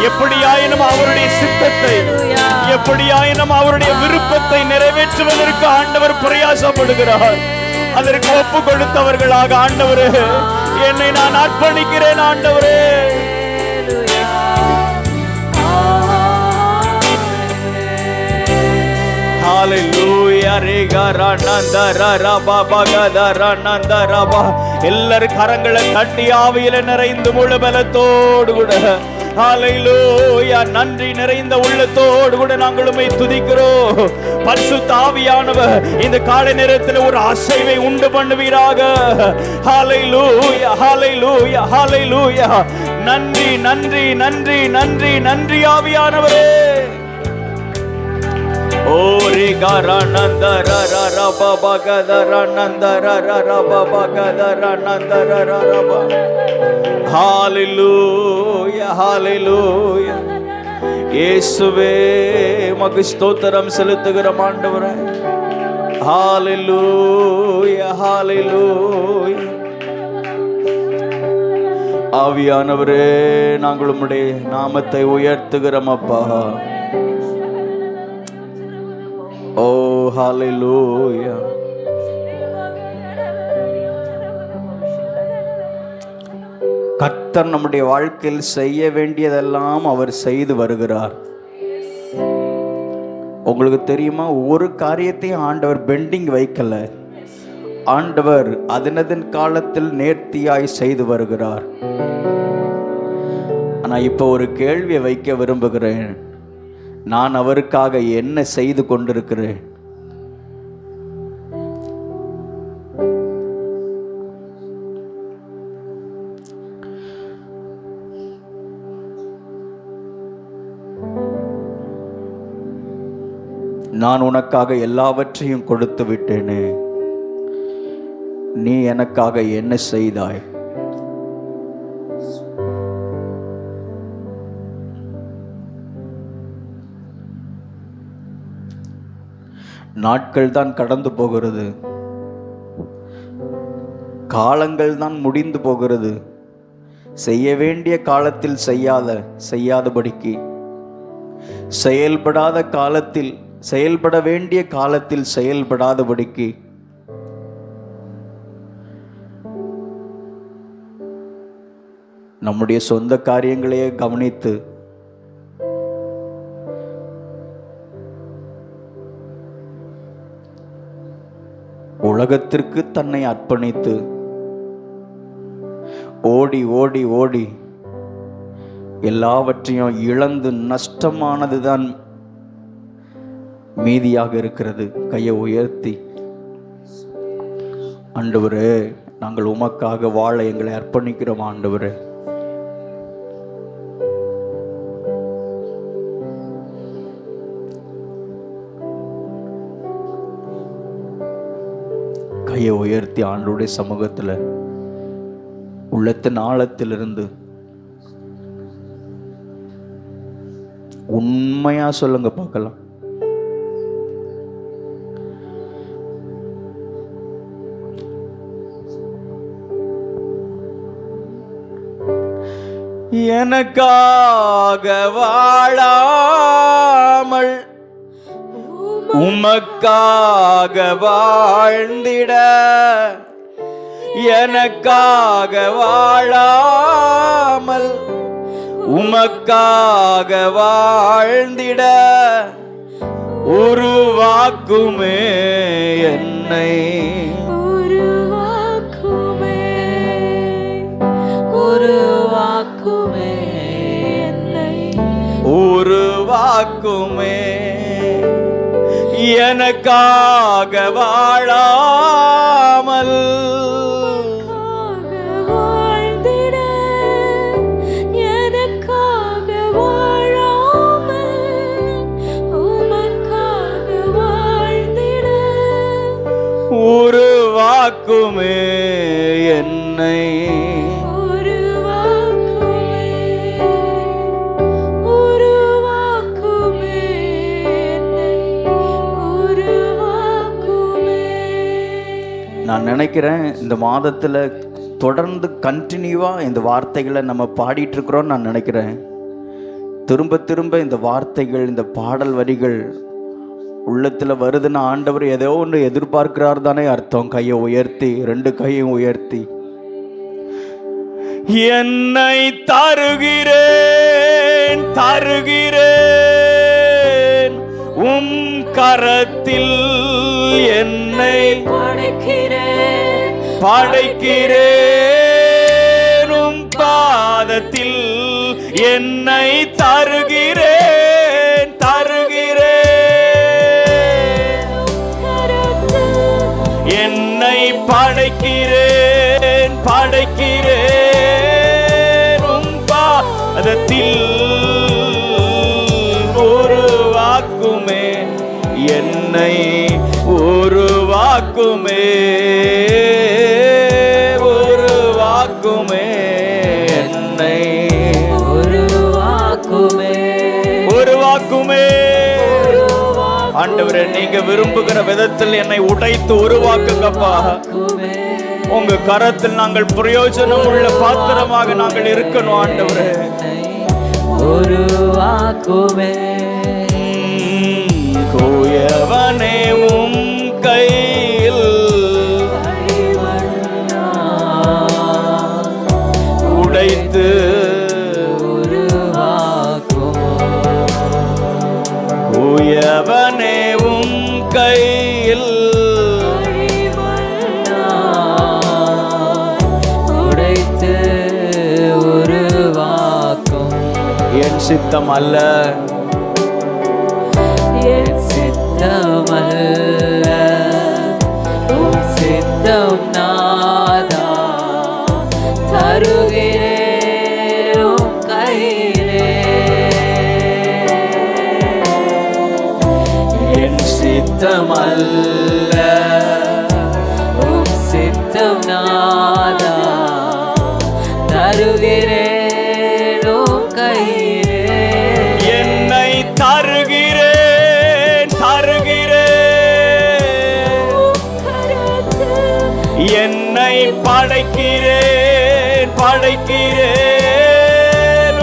எப்படியாயினும் அவருடைய சித்தத்தை, எப்படியாயினும் அவருடைய விருப்பத்தை நிறைவேற்றுவதற்கு ஆண்டவர் பிரயாசப்படுகிறார். அதற்கு ஒப்பு கொடுத்தவர்களாக ஆண்டவரே என்னை நான் அர்ப்பணிக்கிறேன் ஆண்டவரே. எல்லாரும் கரங்களை தட்டி ஆவியில நிறைந்து முழு பலத்தோடு கூட ஹalleluya நன்றி நிறைந்த உள்ளத்தோடு கூட நாங்கள் உம்மை துதிக்கிறோம். பரிசுத்த ஆவியானவர் இந்த காலை நேரத்தில் ஒரு அசைவை உண்டு பண்ணுவீராக. ஹalleluya ஹalleluya ஹalleluya. நன்றி நன்றி நன்றி நன்றி நன்றி ஆவியானவரே. ஓரி கரநந்தர ரபபகதர நந்தர ரபபகதர நந்தர ரப. ஹalleluya ஹalleluya. இயேசுவே உமக்கு ஸ்தோத்திரம் செலுத்துகிறோம் ஆண்டவரே. ஹalleluya ஹalleluya. ஆவியானவரே நாங்கள் உம்முடைய நாமத்தை உயர்த்துகிறோம் அப்பா. ஓ ஹalleluya. கர்த்தர் நம்முடைய வாழ்க்கையில் செய்ய வேண்டியதெல்லாம் அவர் செய்து வருகிறார். உங்களுக்கு தெரியுமா, ஒரு காரியத்தையும் ஆண்டவர் பெண்டிங் வைக்கல. ஆண்டவர் அதனதன் காலத்தில் நேர்த்தியாய் செய்து வருகிறார். ஆனா இப்ப ஒரு கேள்வியை வைக்க விரும்புகிறேன். நான் அவருக்காக என்ன செய்து கொண்டிருக்கிறேன்? நான் உனக்காக எல்லாவற்றையும் கொடுத்து விட்டேனே, நீ எனக்காக என்ன செய்தாய்? நாட்கள் தான் கடந்து போகிறது, காலங்கள் தான் முடிந்து போகிறது. செய்ய வேண்டிய காலத்தில் செய்யாதபடிக்கு, செயல்படாத காலத்தில் செயல்பட வேண்டிய காலத்தில் செயல்படாதபடிக்கு நம்முடைய சொந்த காரியங்களையே கவனித்து உலகத்திற்கு தன்னை அர்ப்பணித்து ஓடி ஓடி ஓடி எல்லாவற்றையும் இழந்து நஷ்டமானதுதான் மீதியாக இருக்கிறது. கையை உயர்த்தி, ஆண்டவரே நாங்கள் உமக்காக வாழ எங்களை அர்ப்பணிக்கிறோம் ஆண்டவரே. கையை உயர்த்தி ஆண்டவருடைய சமூகத்தில் உள்ளத்தின் ஆழத்திலிருந்து உண்மையா சொல்லுங்க பார்க்கலாம். எனக்காக வாழாமல் உமக்காக வாழ்ந்திட, எனக்காக வாழாமல் உமக்காக வாழ்ந்திட உருவாக்குமே என்னை, வாக்குமே எனக்காக வாழாமல் வாழ்ந்திட எனக்காக வாழாமல் உமக்காக வாழ்ந்திட உருவாக்குமே என்னை நான் நினைக்கிறேன் இந்த மாதத்தில் தொடர்ந்து கண்டினியூவாக இந்த வார்த்தைகளை நம்ம பாடிட்டு இருக்கிறோம்னு நான் நினைக்கிறேன். திரும்ப திரும்ப இந்த வார்த்தைகள், இந்த பாடல் வரிகள் உள்ளத்தில் வருதுன்னு ஆண்டவர் ஏதோ ஒன்று எதிர்பார்க்கிறார் தானே அர்த்தம். கையை உயர்த்தி, 2 கையும் உயர்த்தி, என்னை தருகிறேன் தருகிறேன் உம் கரத்தில், என்னை படைக்கிறேன் உம் பாதத்தில், என்னை தருகிறேன் தருகிறேன், என்னை படைக்கிறேன் படைக்கிறேன் உம் பாதத்தில், உருவாக்குமே என்னை உருவாக்குமே உருவாக்குமே என்னை உருவாக்குமே உருவாக்குமே. ஆண்டவரே, நீங்க விரும்புகிற விதத்தில் என்னை உடைத்து உருவாக்குங்கப்பா. உங்க கரத்தில் நாங்கள் பிரயோஜனம் உள்ள பாத்திரமாக நாங்கள் இருக்கணும் ஆண்டவரே. உருவாக்குமே கோயவனே உம் கையில் உடைத்து கோயவனே உம் கையில் உடைத்து உருவாக்கும். என் சித்தம் அல்ல, என் சித்தமல்ல உம் சித்தம் நாதா, தருகிறேன் உம் கையிலே. என் சித்தமல்ல உம் சித்தம் நாதா, தருகிறேன் உம் கையிலே. என்னை தருகிறேன் தருகிறேன், என்னை படைக்கிறேன் படைக்கிறேன்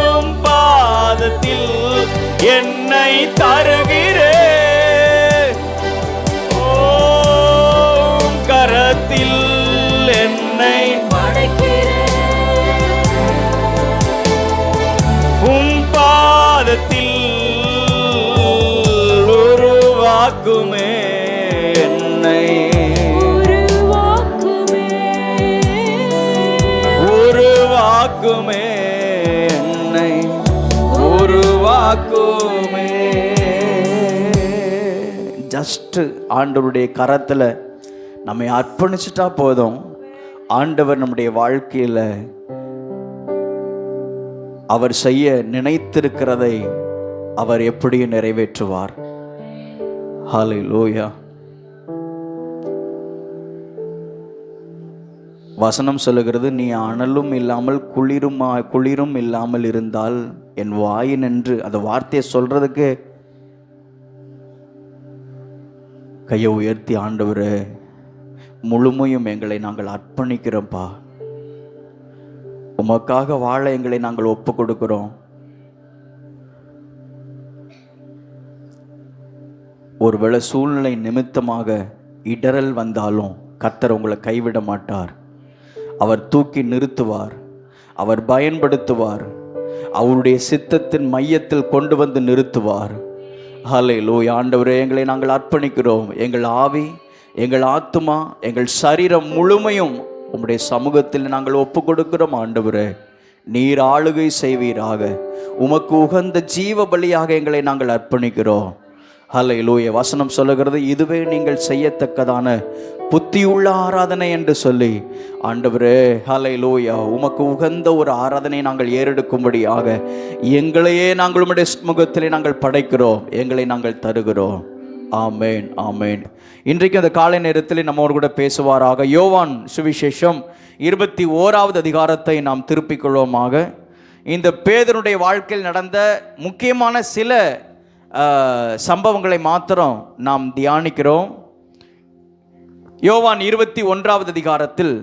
உம் பாதத்தில், என்னை தருகிறேன் ஓம் கரத்தில், என்னை உம் பாதத்தில், உருவாக்குமே என்னை உருவாக்குமே என்னை உருவாக்குமே. ஜஸ்ட் ஆண்டவருடைய கரத்தில் நம்மை அர்ப்பணிச்சுட்டா போதும். ஆண்டவர் நம்முடைய வாழ்க்கையில் அவர் செய்ய நினைத்திருக்கிறதை அவர் எப்படியும் நிறைவேற்றுவார். ஹல்லேலூயா. வசனம் சொல்லுகிறது, நீ அனலும் இல்லாமல் குளிரும் இல்லாமல் இருந்தால் என் வாயினின்று, அந்த வார்த்தையை சொல்றதுக்கு கையை உயர்த்தி, ஆண்டவரே முழுமையும் எங்களை நாங்கள் அர்ப்பணிக்கிறோம்ப்பா, உமக்காக வாழ எங்களை நாங்கள் ஒப்பு கொடுக்கிறோம். ஒருவேளை சூழ்நிலை நிமித்தமாக இடரல் வந்தாலும் கர்த்தர் உங்களை கைவிட மாட்டார். அவர் தூக்கி நிறுத்துவார், அவர் பயன்படுத்துவார், அவருடைய சித்தத்தின் மையத்தில் கொண்டு வந்து நிறுத்துவார். ஹல்லேலூயா. ஆண்டவரே, எங்களை நாங்கள் அர்ப்பணிக்கிறோம். எங்கள் ஆவி, எங்கள் ஆத்துமா, எங்கள் சரீரம் முழுமையும் உம்முடைய சமூகத்தில் நாங்கள் ஒப்பு கொடுக்கிறோம். ஆண்டவரே, நீர் ஆளுகை செய்வீராக. உமக்கு உகந்த ஜீவ பலியாக எங்களை நாங்கள் அர்ப்பணிக்கிறோம். ஹல்லேலூயா. வசனம் சொல்லுகிறது, இதுவே நீங்கள் செய்யத்தக்கதான புத்தியுள்ள ஆராதனை என்று சொல்லி. ஆண்டவரே, ஹல்லேலூயா, உமக்கு உகந்த ஒரு ஆராதனை நாங்கள் ஏறெடுக்கும்படியாக எங்களையே நாங்கள் உம்முடைய முகத்திலே நாங்கள் படைக்கிறோம், எங்களை நாங்கள் தருகிறோம். ஆமேன், ஆமேன். இன்றைக்கு அந்த காலை நேரத்தில் நம்மோடு கூட பேசுவாராக யோவான் சுவிசேஷம் 21வது அதிகாரத்தை நாம் திருப்பிக் கொள்வோமாக. இந்த பேதருடைய வாழ்க்கையில் நடந்த முக்கியமான சில சம்பவங்களை மாத்திரம் நாம் தியானிக்கிறோம். யோவான் 21வது அதிகாரத்தில்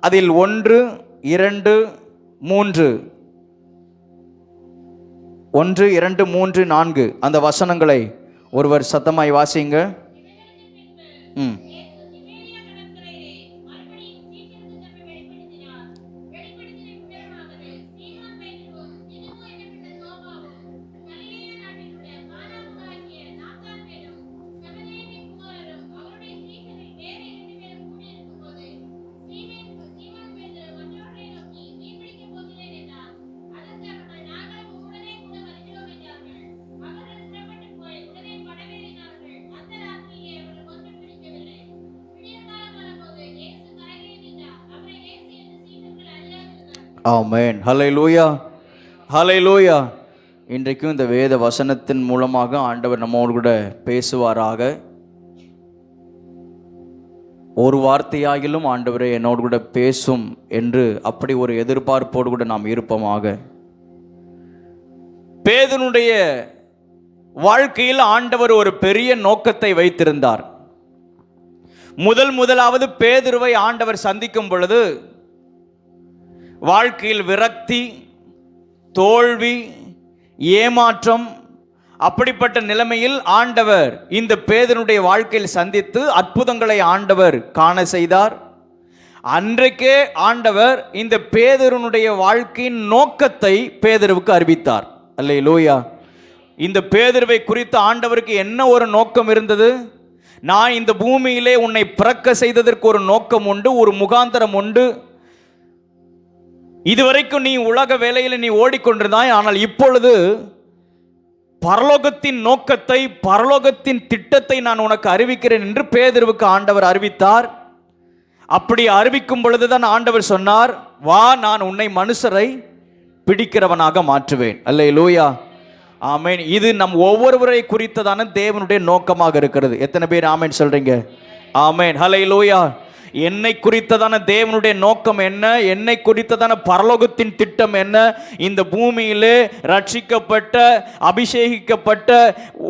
அதில் 1, 2, 3 1, 2, 3, 4 அந்த வசனங்களை ஒருவர் சத்தமாய் வாசிங்க. ஆமென். ஹல்லேலூயா, ஹல்லேலூயா. இன்றைக்கும் இந்த வேத வசனத்தின் மூலமாக ஆண்டவர் நம்மோடு கூட பேசுவாராக. ஒரு வார்த்தையாகிலும் ஆண்டவரே என்னோடு கூட பேசும் என்று அப்படி ஒரு எதிர்பார்ப்போடு கூட நாம் இருப்போமாக. பேதுனுடைய வாழ்க்கையில் ஆண்டவர் ஒரு பெரிய நோக்கத்தை வைத்திருந்தார். முதலாவது பேதுருவை ஆண்டவர் சந்திக்கும் பொழுது வாழ்க்கையில் விரக்தி, தோல்வி, ஏமாற்றம், அப்படிப்பட்ட நிலைமையில் ஆண்டவர் இந்த பேதுருடைய வாழ்க்கையில் சந்தித்து அற்புதங்களை ஆண்டவர் காண செய்தார். அன்றைக்கே ஆண்டவர் இந்த பேதுருனுடைய வாழ்க்கையின் நோக்கத்தை பேதுருவுக்கு அறிவித்தார். அல்லேலூயா. இந்த பேதுருவை குறித்து ஆண்டவருக்கு என்ன ஒரு நோக்கம் இருந்தது? நான் இந்த பூமியிலே உன்னை பிறக்க செய்ததற்கு ஒரு நோக்கம் உண்டு, ஒரு முகாந்தரம் உண்டு. இதுவரைக்கும் நீ உலக வேலையில் நீ ஓடிக்கொண்டிருந்தாய், ஆனால் இப்பொழுது பரலோகத்தின் நோக்கத்தை, பரலோகத்தின் திட்டத்தை நான் உனக்கு அறிவிக்கிறேன் என்று பேதுருவுக்கு ஆண்டவர் அறிவித்தார். அப்படி அறிவிக்கும் பொழுதுதான் ஆண்டவர் சொன்னார், வா, நான் உன்னை மனுஷரை பிடிக்கிறவனாக மாற்றுவேன். அல்லேலூயா, ஆமென். இது நம் ஒவ்வொருவரை குறித்ததான தேவனுடைய நோக்கமாக இருக்கிறது. எத்தனை பேர் ஆமென் சொல்றீங்க? ஆமென், ஹல்லேலூயா. என்னை குறித்ததான தேவனுடைய நோக்கம் என்ன? என்னை குறித்ததான பரலோகத்தின் திட்டம் என்ன? இந்த பூமியிலே ரட்சிக்கப்பட்ட, அபிஷேகிக்கப்பட்ட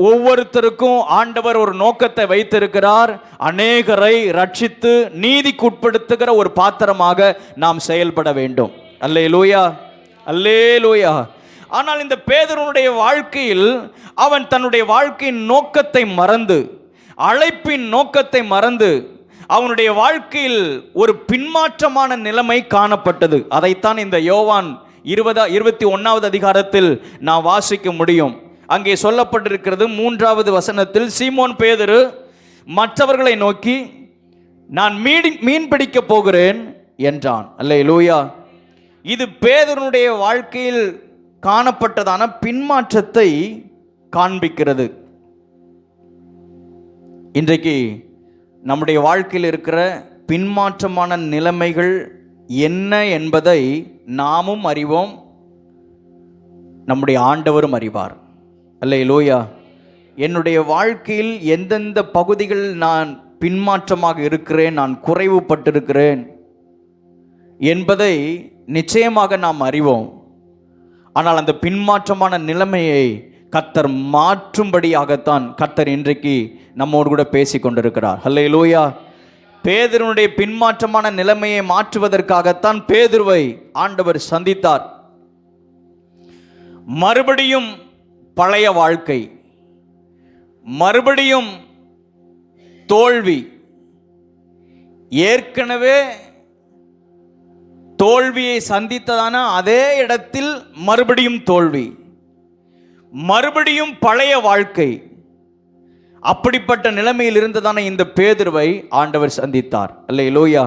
ஒவ்வொருத்தருக்கும் ஆண்டவர் ஒரு நோக்கத்தை வைத்திருக்கிறார். அநேகரை ரட்சித்து நீதிக்குட்படுத்துகிற ஒரு பாத்திரமாக நாம் செயல்பட வேண்டும். அல்லேலூயா, அல்லேலூயா. ஆனால் இந்த பேதுருனுடைய வாழ்க்கையில் அவன் தன்னுடைய வாழ்க்கையின் நோக்கத்தை மறந்து, அழைப்பின் நோக்கத்தை மறந்து, அவனுடைய வாழ்க்கையில் ஒரு பின்மாற்றமான நிலைமை காணப்பட்டது. அதைத்தான் இந்த யோவான் 21வது அதிகாரத்தில் நான் வாசிக்க முடியும். அங்கே சொல்லப்பட்டிருக்கிறது 3வது வசனத்தில், சீமோன் பேதுரு மற்றவர்களை நோக்கி, நான் மீன் பிடிக்க போகிறேன் என்றான். அல்லேலூயா. இது பேதுருனுடைய வாழ்க்கையில் காணப்பட்டதான பின்மாற்றத்தை காண்பிக்கிறது. இன்றைக்கு நம்முடைய வாழ்க்கையில் இருக்கிற பின்மாற்றமான நிலைமைகள் என்ன என்பதை நாமும் அறிவோம், நம்முடைய ஆண்டவரும் அறிவார். அல்லேலூயா. என்னுடைய வாழ்க்கையில் எந்தெந்த பகுதிகள் நான் பின்மாற்றமாக இருக்கிறேன், நான் குறைவுபட்டிருக்கிறேன் என்பதை நிச்சயமாக நாம் அறிவோம். ஆனால் அந்த பின்மாற்றமான நிலைமையை கர்த்தர் மாற்றும்படியாகத்தான் கர்த்தர் இன்றைக்கு நம்மோடு கூட பேசி கொண்டிருக்கிறார். ஹல்லேலூயா. பேதுருனுடைய பின்மாற்றமான நிலைமையை மாற்றுவதற்காகத்தான் பேதுருவை ஆண்டவர் சந்தித்தார். மறுபடியும் பழைய வாழ்க்கை, மறுபடியும் தோல்வி, ஏற்கனவே தோல்வியை சந்தித்ததான அதே இடத்தில் மறுபடியும் தோல்வி, மறுபடியும் பழைய வாழ்க்கை, அப்படிப்பட்ட நிலைமையில் இருந்ததான இந்த பேதுருவை ஆண்டவர் சந்தித்தார். அல்லேலூயா.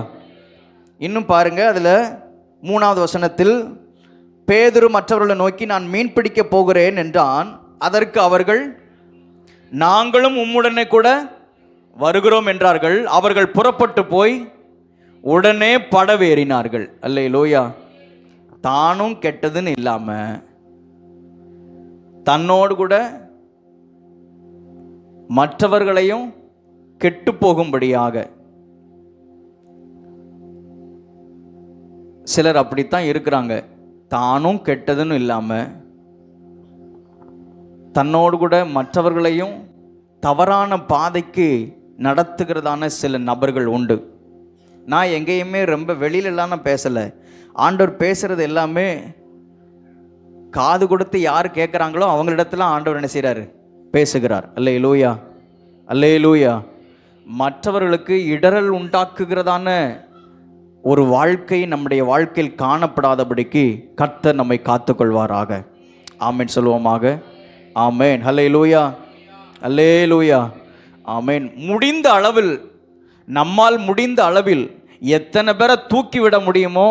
இன்னும் பாருங்க, அதில் 3வது வசனத்தில், பேதுரு மற்றவர்களை நோக்கி, நான் மீன் பிடிக்க போகிறேன் என்றான். அதற்கு அவர்கள், நாங்களும் உம்முடனே கூட வருகிறோம் என்றார்கள். அவர்கள் புறப்பட்டு போய் உடனே படவேறினார்கள். அல்லேலூயா. தானும் கெட்டதுன்னு இல்லாம தன்னோடு கூட மற்றவர்களையும் கெட்டு போகும்படியாக. சிலர் அப்படித்தான் இருக்கிறாங்க. தானும் கெட்டதுன்னு இல்லாம தன்னோடு கூட மற்றவர்களையும் தவறான பாதைக்கு நடத்துகிறதான சில நபர்கள் உண்டு. நான் எங்கேயுமே ரொம்ப வெளியிலலாம் நான் பேசலை. ஆண்டவர் பேசுகிறது எல்லாமே காது கொடுத்து யார் கேட்குறாங்களோ அவங்களிடத்துல ஆண்டவர் என்ன செய்கிறார்? பேசுகிறார். அல்லேலூயா, அல்லேலூயா. மற்றவர்களுக்கு இடரல் உண்டாக்குகிறதான ஒரு வாழ்க்கை நம்முடைய வாழ்க்கையில் காணப்படாதபடிக்கு கர்த்தர் நம்மை காத்துக்கொள்வாராக. ஆமேன் சொல்லுவோமாக. ஆமேன். அல்லேலூயா, அல்லேலூயா, ஆமேன். முடிந்த அளவில், நம்மால் முடிந்த அளவில் எத்தனை பேரை தூக்கிவிட முடியுமோ,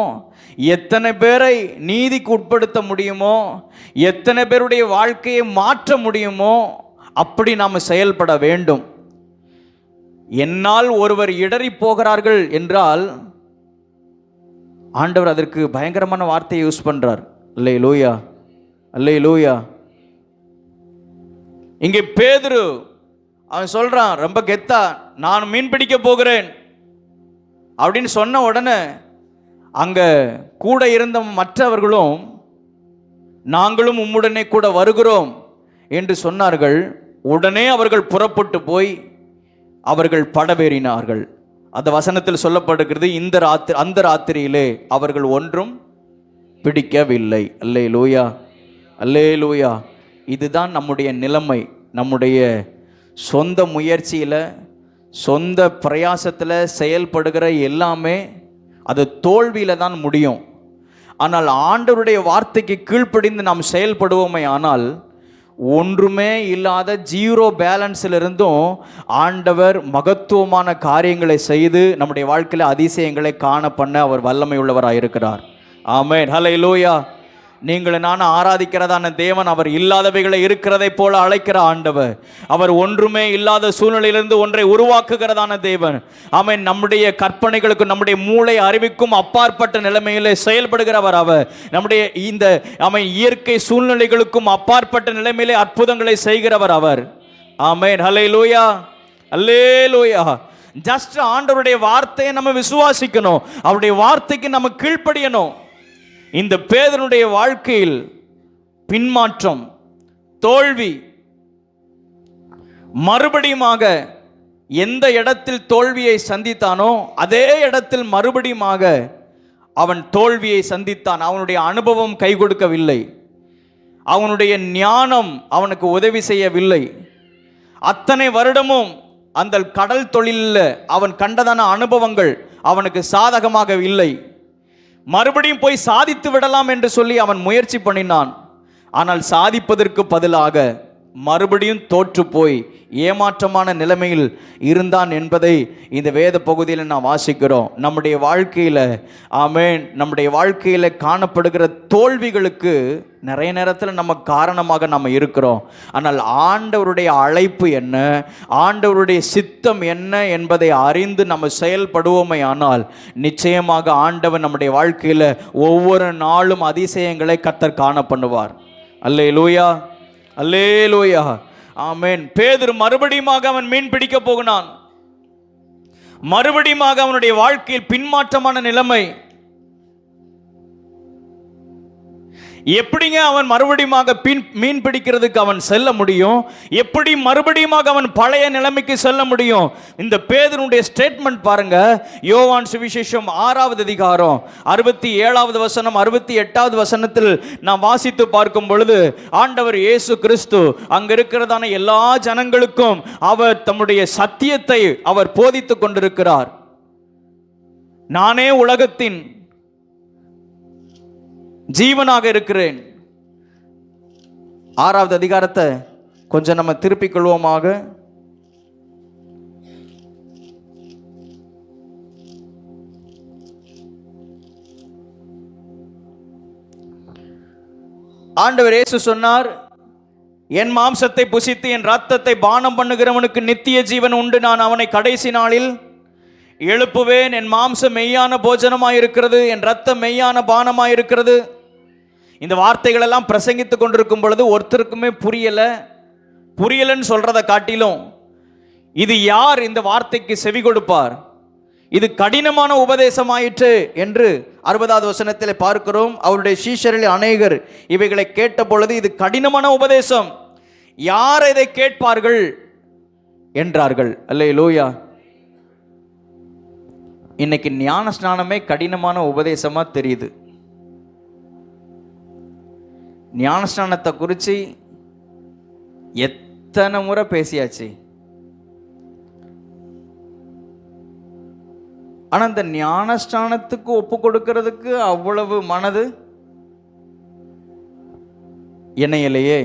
எத்தனை பேரை நீதிக்கு உட்படுத்த முடியுமோ, எத்தனை பேருடைய வாழ்க்கையை மாற்ற முடியுமோ அப்படி நாம் செயல்பட வேண்டும். என்னால் ஒருவர் இடறி போகிறார்கள் என்றால் ஆண்டவர் அதற்கு பயங்கரமான வார்த்தையை யூஸ் பண்றார். அல்லேலூயா, அல்லேலூயா. இங்கே பேதுரு அவன் சொல்றான் ரொம்ப கெத்தா, நான் மீன் பிடிக்க போகிறேன் அப்படின்னு சொன்ன உடனே அங்க கூட இருந்த மற்றவர்களும் நாங்களும் உம்முடனே கூட வருகிறோம் என்று சொன்னார்கள். உடனே அவர்கள் புறப்பட்டு போய் அவர்கள் படவேறினார்கள். அந்த வசனத்தில் சொல்லப்படுகிறது, அந்த ராத்திரியிலே அவர்கள் ஒன்றும் பிடிக்கவில்லை. அல்லேலூயா, அல்லேலூயா. இதுதான் நம்முடைய நிலைமை. நம்முடைய சொந்த முயற்சியில், சொந்த பிரயாசத்தில் செயல்படுகிற எல்லாமே அது தோல்வியில் தான் முடியும். ஆனால் ஆண்டவருடைய வார்த்தைக்கு கீழ்ப்படிந்து நாம் செயல்படுவோமே ஆனால் ஒன்றுமே இல்லாத ஜீரோ பேலன்ஸில் இருந்தும் ஆண்டவர் மகத்துவமான காரியங்களை செய்து நம்முடைய வாழ்க்கையில் அதிசயங்களை காண பண்ண அவர் வல்லமை உள்ளவராக இருக்கிறார். ஆமென். ஹல்லேலூயா. நீங்கள் நானும் ஆராதிக்கிறதான தேவன் அவர் இல்லாதவைகளை இருக்கிறதை போல அழைக்கிற ஆண்டவர். அவர் ஒன்றுமே இல்லாத சூழ்நிலையிலிருந்து ஒன்றை உருவாக்குகிறதான தேவன். ஆமென். நம்முடைய கற்பனைகளுக்கும் நம்முடைய மூளை அறிவுக்கும் அப்பாற்பட்ட நிலைமையிலே செயல்படுகிறவர் அவர். நம்முடைய இந்த இயற்கை சூழ்நிலைகளுக்கும் அப்பாற்பட்ட நிலைமையிலே அற்புதங்களை செய்கிறவர் அவர். ஆமென். ஹல்லேலூயா, அல்லேலூயா. ஜஸ்ட் ஆண்டவருடைய வார்த்தையை நம்ம விசுவாசிக்கணும், அவருடைய வார்த்தைக்கு நம்ம கீழ்ப்படியணும். இந்த பேதனுடைய வாழ்க்கையில் பின்மாற்றம், தோல்வி, மறுபடியுமாக எந்த இடத்தில் தோல்வியை சந்தித்தானோ அதே இடத்தில் மறுபடியுமாக அவன் தோல்வியை சந்தித்தான். அவனுடைய அனுபவம் கை கொடுக்கவில்லை, அவனுடைய ஞானம் அவனுக்கு உதவி செய்யவில்லை. அத்தனை வருடமும் அந்த கடல் தொழிலில் அவன் கண்டதான அனுபவங்கள் அவனுக்கு சாதகமாக இல்லை. மறுபடியும் போய் சாதித்து விடலாம் என்று சொல்லி அவன் முயற்சி பண்ணினான். ஆனால் சாதிப்பதற்கு பதிலாக மறுபடியும் தோற்று போய் ஏமாற்றமான நிலைமையில் இருந்தான் என்பதை இந்த வேத பகுதியில் நாம் வாசிக்கிறோம். நம்முடைய வாழ்க்கையில், ஆமென், நம்முடைய வாழ்க்கையில் காணப்படுகிற தோல்விகளுக்கு நிறைய நேரத்தில் நம்ம காரணமாக நம்ம இருக்கிறோம். ஆனால் ஆண்டவருடைய அழைப்பு என்ன, ஆண்டவருடைய சித்தம் என்ன என்பதை அறிந்து நம்ம செயல்படுவோமே ஆனால் நிச்சயமாக ஆண்டவர் நம்முடைய வாழ்க்கையில் ஒவ்வொரு நாளும் அதிசயங்களை கர்த்தர் காண பண்ணுவார். அல்லேலூயா, அல்லேலூயா, ஆமென். பேதுரு மறுபடியுமாக அவன் மீன் பிடிக்க போகிறான். மறுபடியுமாக அவனுடைய வாழ்க்கையில் பின்மாற்றமான நிலைமை. எப்படிங்க அவன் மறுபடியுமாக மீன் பிடிக்கிறதுக்கு அவன் செல்ல முடியும்? எப்படி மறுபடியுமாக அவன் பழைய நிலைமைக்கு செல்ல முடியும்? இந்த பேதுருடைய ஸ்டேட்மெண்ட் பாருங்க. யோவான் சுவிசேஷம் 6வது அதிகாரம் 67வது வசனம் 68வது வசனத்தில் நாம் வாசித்து பார்க்கும் பொழுது ஆண்டவர் இயேசு கிறிஸ்து அங்க இருக்கிறதான எல்லா ஜனங்களுக்கும் அவர் தம்முடைய சத்தியத்தை அவர் போதித்துக் கொண்டிருக்கிறார். நானே உலகத்தின் ஜீவனாக இருக்கிறேன். 6வது அதிகாரத்தை கொஞ்சம் நம்ம திருப்பிக் கொள்வோமாக. ஆண்டவர் இயேசு சொன்னார், என் மாம்சத்தை புசித்து என் ரத்தத்தை பானம் பண்ணுகிறவனுக்கு நித்திய ஜீவன் உண்டு, நான் அவனை கடைசி நாளில் எழுப்புவேன். என் மாம்சம் மெய்யான போஜனமாயிருக்கிறது, என் ரத்தம் மெய்யான பானமாயிருக்கிறது. இந்த வார்த்தைகள் எல்லாம் பிரசங்கித்து கொண்டிருக்கும் பொழுது ஒருத்தருக்குமே புரியலன்னு சொல்றதை காட்டிலும் இது யார் இந்த வார்த்தைக்கு செவி கொடுப்பார், இது கடினமான உபதேசமாயிற்று என்று 60வது வசனத்தில் பார்க்கிறோம். அவருடைய சீஷரில் அநேகர் இவைகளை கேட்ட பொழுது இது கடினமான உபதேசம், யார் இதை கேட்பார்கள் என்றார்கள். அல்லேலூயா. இன்னைக்கு ஞான ஸ்நானமே கடினமான உபதேசமா தெரியுது. ஞான ஸ்நானத்தை குறித்து எத்தனை முறை பேசியாச்சு. ஆனா இந்த ஞானஸ்தானத்துக்கு ஒப்பு கொடுக்கிறதுக்கு அவ்வளவு மனது என்னையிலேயே.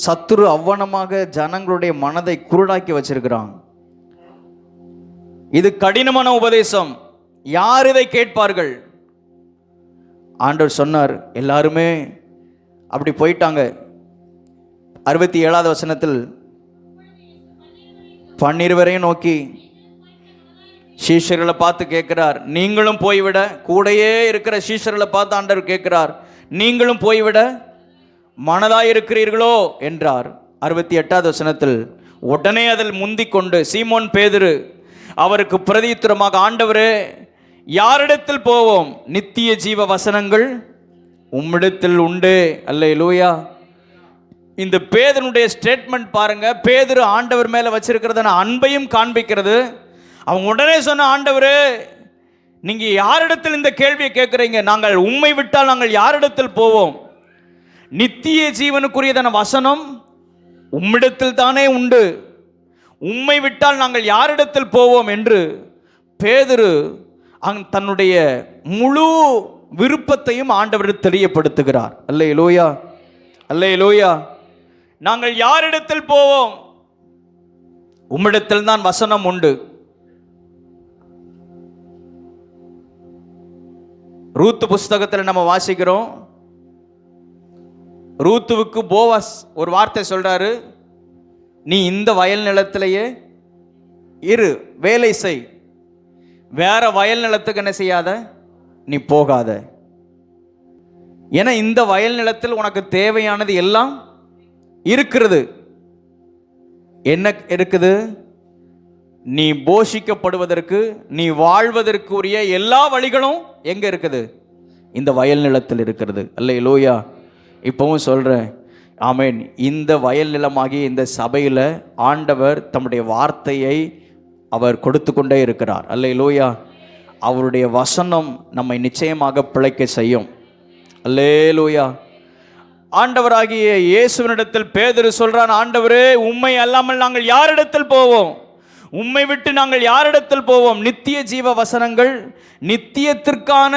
சத்துரு அவ்வனமாக ஜனங்களுடைய மனதை குருடாக்கி வச்சிருக்கிறான். இது கடினமான உபதேசம், யார் இதை கேட்பார்கள்? ஆண்டவர் சொன்னார், எல்லாருமே அப்படி போயிட்டாங்க. 67வது வசனத்தில் 12 நோக்கி சீஷர்களை பார்த்து கேட்கிறார், நீங்களும் போய்விட, கூடையே இருக்கிற சீஷர்களை பார்த்து ஆண்டவர் கேட்கிறார், நீங்களும் போய்விட மனதாயிருக்கிறீர்களோ என்றார். 68வது வசனத்தில் உடனே அதில் முந்திக் கொண்டு சீமோன் பேதுரு அவருக்கு பிரதியுத்தரமாக, ஆண்டவரே யாரிடத்தில் போவோம், நித்திய ஜீவ வசனங்கள் உம்மிடத்தில் உண்டு. அல்லேலூயா. இந்த பேதுருடைய ஸ்டேட்மெண்ட் பாருங்க, பேதுரு ஆண்டவர் மேல வச்சிருக்கிறதான அன்பையும் காண்பிக்கிறது. அவங்க உடனே சொன்ன, ஆண்டவரே நீங்க யாரிடத்தில் இந்த கேள்வியை கேட்குறீங்க, நாங்கள் உம்மை விட்டால் நாங்கள் யாரிடத்தில் போவோம், நித்திய ஜீவனுக்குரியதான வசனம் உம்மிடத்தில் தானே உண்டு, உம்மை விட்டால் நாங்கள் யாரிடத்தில் போவோம் என்று பேதுரு தன்னுடைய முழு விருப்பத்தையும் ஆண்டவரிடம் தெரியப்படுத்துகிறார். அல்லேலூயா, அல்லேலூயா. நாங்கள் யாரிடத்தில் போவோம், உம்மிடத்தில் தான் வசனம் உண்டு. ரூத்து புஸ்தகத்தில் நம்ம வாசிக்கிறோம், ரூத்துவுக்கு போவாஸ் ஒரு வார்த்தை சொல்றாரு, நீ இந்த வயல் நிலத்திலேயே இரு, வேலை செய், வேற வயல் நிலத்துக்கு என்ன செய்யாத, நீ போகாத, ஏன்னா இந்த வயல் நிலத்தில் உனக்கு தேவையானது எல்லாம் இருக்கிறது. என்ன இருக்குது, நீ போஷிக்கப்படுவதற்கு, நீ வாழ்வதற்குரிய எல்லா வழிகளும் எங்க இருக்குது, இந்த வயல் நிலத்தில் இருக்கிறது. அல்லேலூயா. இப்பவும் சொல்றேன், ஆமென். இந்த வயல் நிலமாகிய இந்த சபையில் ஆண்டவர் தம்முடைய வார்த்தையை அவர் கொடுத்து கொண்டே இருக்கிறார். அல்லேலூயா. அவருடைய வசனம் நம்மை நிச்சயமாக பிழைக்க செய்யும். அல்லேலூயா. ஆண்டவராகிய இயேசுவினிடத்தில் பேதுரு சொல்றான், ஆண்டவரே உம்மை அல்லாமல் நாங்கள் யாரிடத்தில் போவோம், உம்மை விட்டு நாங்கள் யாரிடத்தில் போவோம், நித்திய ஜீவ வசனங்கள், நித்தியத்திற்கான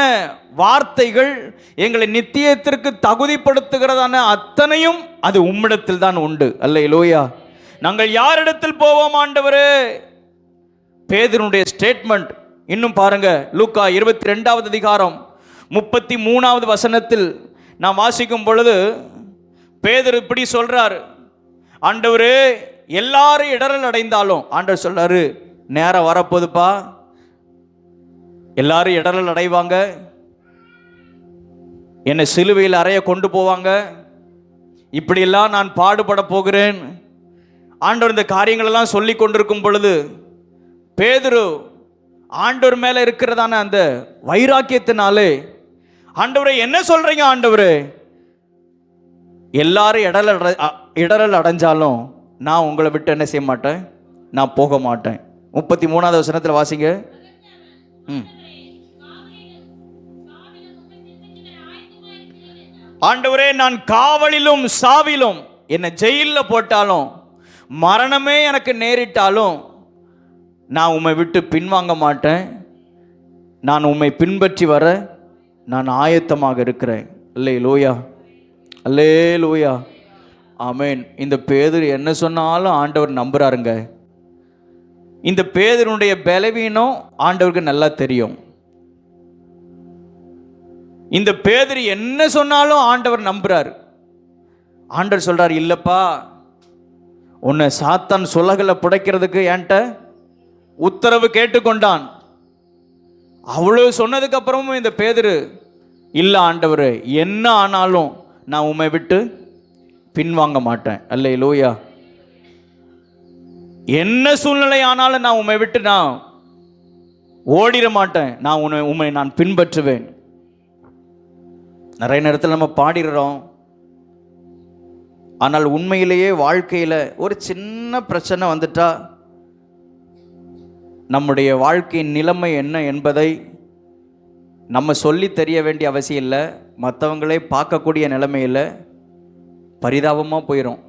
வார்த்தைகள், எங்களை நித்தியத்திற்கு தகுதிப்படுத்துகிறதான அத்தனையும் அது உம்மிடத்தில் தான் உண்டு. அல்லேலூயா. நாங்கள் யாரிடத்தில் போவோம் ஆண்டவரே? பேதுருடைய ஸ்டேட்மெண்ட் இன்னும் பாருங்க, லூக்கா 22வது அதிகாரம் 33வது வசனத்தில் நான் வாசிக்கும் பொழுது பேதுரு இப்படி சொல்றார், ஆண்டவரே எல்லாரும் இடரல் அடைந்தாலும், ஆண்டவர் சொல்றாரு, நேரம் வரப்போதுப்பா, எல்லாரும் இடரல் அடைவாங்க, என்னை சிலுவையில் அறைய கொண்டு போவாங்க, இப்படியெல்லாம் நான் பாடுபட போகிறேன். ஆண்டவர் இந்த காரியங்களெல்லாம் சொல்லி கொண்டிருக்கும் பொழுது பேதுரு ஆண்டவர் மேல இருக்கிறதான அந்த வைராக்கியத்தினாலே, ஆண்டவரே என்ன சொல்றீங்க ஆண்டவரே, எல்லாரும் இடரல் அடைஞ்சாலும் நான் உங்களை விட்டு என்ன செய்ய மாட்டேன், நான் போக மாட்டேன். 33வது வசனத்தில் வாசிங்க. ஆண்டவரே நான் காவலிலும் சாவிலும், என்னை ஜெயிலில் போட்டாலும், மரணமே எனக்கு நேரிட்டாலும் நான் உம்மை விட்டு பின்வாங்க மாட்டேன், நான் உம்மை பின்பற்றி வர நான் ஆயத்தமாக இருக்கிறேன். அல்லேலூயா, அல்லேலூயா, ஆமென். இந்த பேதுரு என்ன சொன்னாலும் ஆண்டவர் நம்புறாருங்க. இந்த பேதுருடைய பலவீனம் ஆண்டவருக்கு நல்லா தெரியும். இந்த பேதுரு என்ன சொன்னாலும் ஆண்டவர் நம்புறாரு. ஆண்டவர் சொல்றாரு, இல்லப்பா, உன்னை சாத்தான் சுலகல புடைக்கிறதுக்கு என்கிட்ட உத்தரவு கேட்டுக்கொண்டான். அவ்வளவு சொன்னதுக்கு அப்புறமும் இந்த பேதுரு, இல்ல ஆண்டவர், என்ன ஆனாலும் நான் உம்மை விட்டு பின்வாங்க மாட்டேன். அல்லேலூயா. என்ன சூழ்நிலை ஆனாலும் நான் உம்மை விட்டு நான் ஓடிட மாட்டேன். நான் உம்மை நான் பின்பற்றுவேன். நிறைய நேரத்தில் நம்ம பாடிடுறோம், ஆனால் உண்மையிலேயே வாழ்க்கையில் ஒரு சின்ன பிரச்சனை வந்துட்டா நம்முடைய வாழ்க்கையின் நிலைமை என்ன என்பதை நம்ம சொல்லி தெரிய வேண்டிய அவசியம் இல்லை. மற்றவங்களே பார்க்கக்கூடிய நிலைமையில் பரிதாபமாக போயிடும்.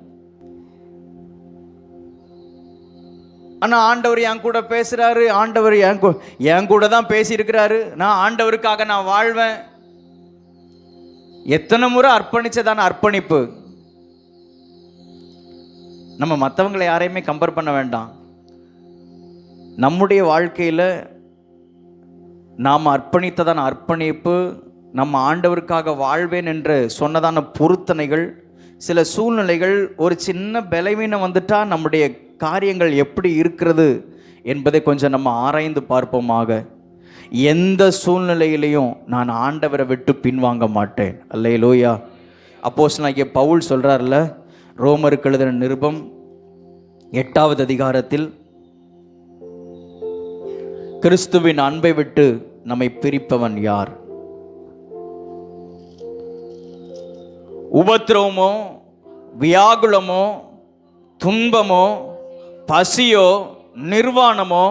ஆனால் ஆண்டவர் என் கூட பேசுகிறாரு, ஆண்டவர் என் கூட தான் பேசியிருக்கிறாரு, நான் ஆண்டவருக்காக நான் வாழ்வேன். எத்தனை முறை அர்ப்பணிச்சதான அர்ப்பணிப்பு. நம்ம மற்றவங்களை யாரையுமே கம்பேர் பண்ண வேண்டாம். நம்முடைய வாழ்க்கையில் நாம் அர்ப்பணித்ததான அர்ப்பணிப்பு, நம்ம ஆண்டவருக்காக வாழ்வேன் என்று சொன்னதான பொருத்தனைகள், சில சூழ்நிலைகள், ஒரு சின்ன பலவீனம் வந்துட்டா நம்முடைய காரியங்கள் எப்படி இருக்கிறது என்பதை கொஞ்சம் நம்ம ஆராய்ந்து பார்ப்போமாக. எந்த சூழ்நிலையிலையும் நான் ஆண்டவரை விட்டு பின்வாங்க மாட்டேன். அல்லேலூயா. அப்போஸ்தலனாகிய பவுல் சொல்றார்ல, ரோமருக்கு எழுதின நிருபம் 8வது அதிகாரத்தில், கிறிஸ்துவின் அன்பை விட்டு நம்மை பிரிப்பவன் யார்? உபத்திரவமோ, வியாகுலமோ, துன்பமோ, பசியோ, நிர்வாணமோ,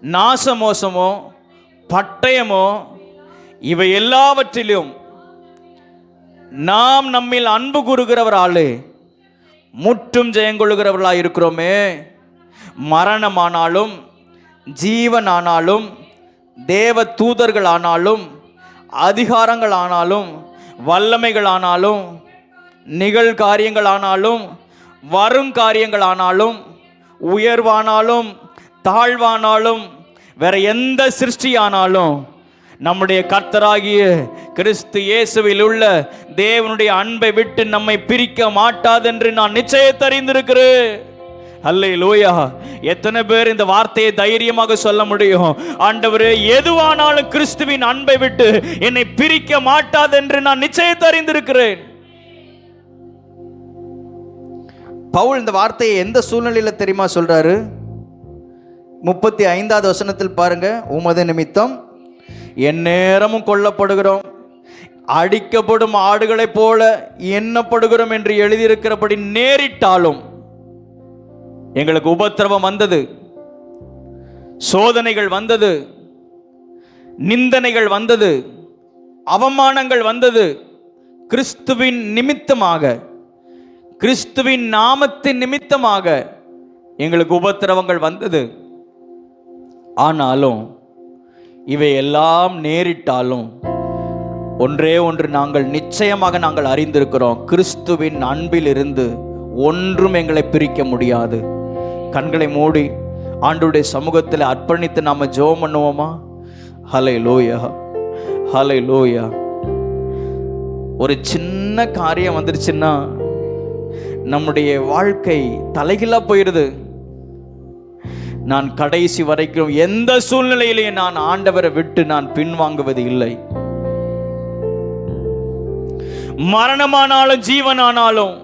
நாசமோசமோ, பட்டயமோ, இவை எல்லாவற்றிலும் நாம் நம்மில் அன்பு கூறுகிறவராலே முற்றும் ஜெயங்கொள்ளுகிறவர்களாக இருக்கிறோமே. மரணமானாலும், ஜீவனானாலும், தேவ தூதர்கள் ஆனாலும், அதிகாரங்கள் ஆனாலும், வல்லமைகள் ஆனாலும், நிகழ்காரியங்கள் ஆனாலும், வருங்காரியங்கள் ஆனாலும், உயர்வானாலும், தாழ்வானாலும், வேற எந்த சிருஷ்டியானாலும் நம்முடைய கர்த்தராகிய கிறிஸ்து இயேசுவில் உள்ள தேவனுடைய அன்பை விட்டு நம்மை பிரிக்க மாட்டாதென்று நான் நிச்சயத்தை அறிந்திருக்கிறேன். அல்லேலூயா. எத்தனை பேர் இந்த வார்த்தையை தைரியமாக சொல்ல முடியும்? ஆண்டவரே, எதுவானாலும் கிறிஸ்துவின் அன்பை விட்டு என்னை பிரிக்க மாட்டாதென்று நான் நிச்சயத்தை அறிந்திருக்கிறேன். பவுல் இந்த வார்த்தையை எந்த சூழ்நிலையில தெரியுமா சொல்றாரு? 35வது வசனத்தில் பாருங்க. உமது நிமித்தம் எந்நேரமும் கொல்லப்படுகிறோம், அடிக்கப்படும் ஆடுகளைப் போல எண்ணப்படுகிறோம் என்று எழுதியிருக்கிறபடி நேரிட்டாலும் எங்களுக்கு உபத்திரவம் வந்தது, சோதனைகள் வந்தது, நிந்தனைகள் வந்தது, அவமானங்கள் வந்தது. கிறிஸ்துவின் நிமித்தமாக, கிறிஸ்துவின் நாமத்தின் நிமித்தமாக எங்களுக்கு உபத்திரவங்கள் வந்தது. ஆனாலும் இவை எல்லாம் நேரிட்டாலும் ஒன்றே ஒன்று நாங்கள் நிச்சயமாக நாங்கள் அறிந்திருக்கிறோம், கிறிஸ்துவின் அன்பிலிருந்து ஒன்றும் எங்களை பிரிக்க முடியாது. கண்களை மூடி ஆண்டவருடைய சமூகத்தில் அர்ப்பணித்து நாம ஜெபம் பண்ணுவோமா? ஹல்லேலூயா, ஹல்லேலூயா. ஒரு சின்ன காரியம் வந்துருச்சுன்னா நம்முடைய வாழ்க்கை தலைகீழா போயிடுது. நான் கடைசி வரைக்கும் எந்த சூழ்நிலையிலேயே நான் ஆண்டவரை விட்டு நான் பின்வாங்குவது இல்லை. மரணமானாலும், ஜீவனானாலும்,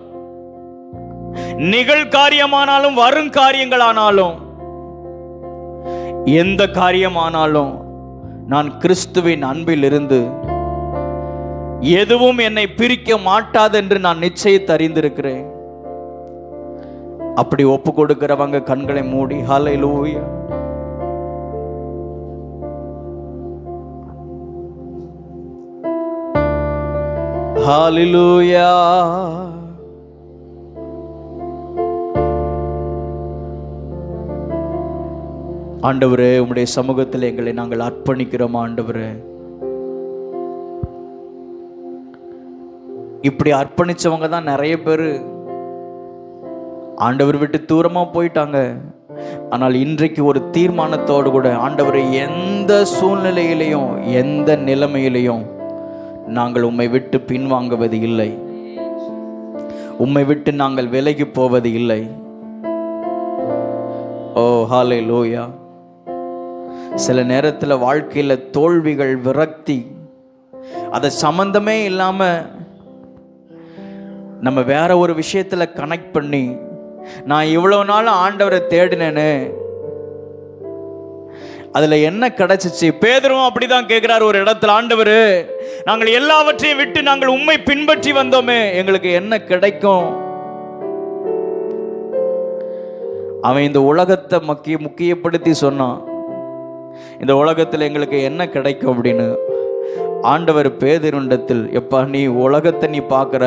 நிகழ்காரியமானாலும், வருங்காரியங்களானாலும், எந்த காரியமானாலும் நான் கிறிஸ்துவின் அன்பில் இருந்து எதுவும் என்னை பிரிக்க மாட்டாது என்று நான் நிச்சயத்தை அறிந்திருக்கிறேன். அப்படி ஒப்பு கொடுக்கிறவங்க கண்களை மூடி ஹல்லேலூயா. ஹல்லேலூயா. ஆண்டவரே, உம்முடைய சமூகத்தில் எங்களை நாங்கள் அர்ப்பணிக்கிறோம். ஆண்டவரே, இப்படி அர்ப்பணிச்சவங்க தான் நிறைய பேர் ஆண்டவர் விட்டு தூரமா போயிட்டாங்க. ஆனால் இன்றைக்கு ஒரு தீர்மானத்தோடு கூட, ஆண்டவரை, எந்த சூழ்நிலையிலையும் எந்த நிலைமையிலையும் நாங்கள் உம்மை விட்டு பின்வாங்குவது இல்லை, உம்மை விட்டு நாங்கள் விலகி போவது இல்லை. ஓ ஹல்லேலூயா. சில நேரத்தில் வாழ்க்கையில் தோல்விகள், விரக்தி, அதை சம்பந்தமே இல்லாம நம்ம வேற ஒரு விஷயத்துல கனெக்ட் பண்ணி, நான் இவ்வளவு நாள் ஆண்டவரை தேடினேன்னு, அதுல என்ன கிடைச்சிச்சு? பேதுருவும் அப்படிதான் கேட்கிறார் ஒரு இடத்துல, ஆண்டவரு, நாங்கள் எல்லாவற்றையும் விட்டு நாங்கள் உம்மை பின்பற்றி வந்தோமே, எங்களுக்கு என்ன கிடைக்கும்? அவன் இந்த உலகத்தை முக்கியப்படுத்தி சொன்னான், இந்த உலகத்தில் எங்களுக்கு என்ன கிடைக்கும் அப்படின்னு. ஆண்டவர் பேதுருவிடத்தில், எப்பா, நீ உலகத்தை நீ பார்க்குற,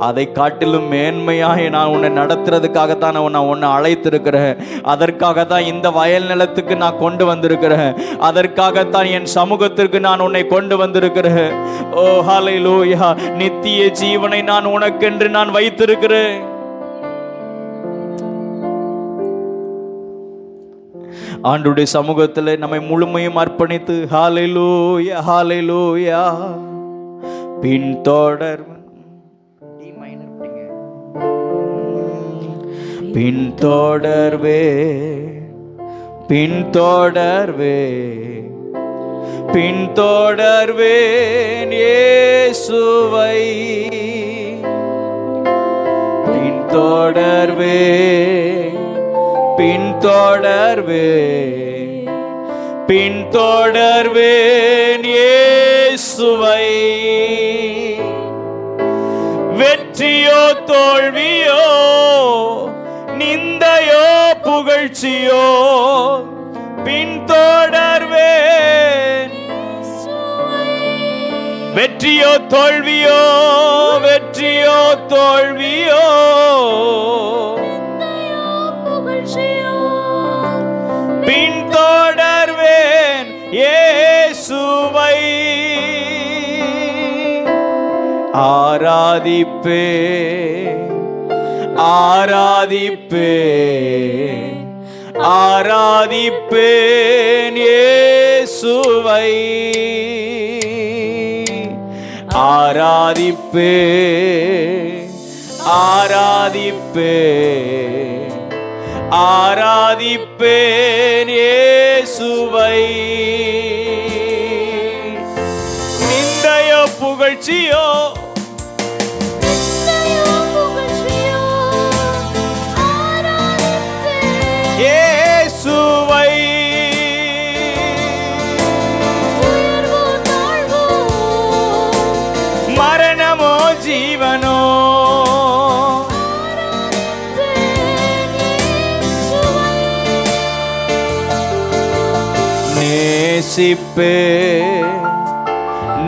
அதை காட்டிலும் மேன்மையாக நான் உன்னை நடத்துறதுக்காகத்தான் நான் உன்னை அழைத்திருக்கிறேன், அதற்காகத்தான் இந்த வயல் நிலத்துக்கு நான் கொண்டு வந்திருக்கிறேன், அதற்காகத்தான் என் சமூகத்திற்கு நான் உன்னை கொண்டு வந்திருக்கிறேன். ஓ ஹல்லேலூயா. நித்திய ஜீவனை நான் உனக்கென்று நான் வைத்திருக்கிறேன். ஆண்டுடைய சமூகத்தில் நம்மை முழுமையும் அர்ப்பணித்து ஹல்லேலூயா ஹல்லேலூயா பின்தொடர் பின்தொடர்வே பின்தொடர்வே பின்தொடர்வேன் இயேசுவை பின்தொடர்வே பின்தொடர்வே பின்தொடர்வேன் இயேசுவை. வெற்றியோ தோல்வியோ, நிந்தையோ புகழ்ச்சியோ, பின்தொடர்வேன். வெற்றியோ தோல்வியோ, வெற்றியோ தோல்வியோ, பின்தொடர்வேன் இயேசுவை. ஆராதிப்பே ஆராதிப்பே ஆராதிப்பேன் இயேசுவை. ஆராதிப்பே ஆராதிப்பே ஆராதிப்பேன் இயேசுவை. நிந்தையோ புகழ்ச்சியோ, இயேசுவை. மரணமோ ஜீவனோ, நேசிப்பே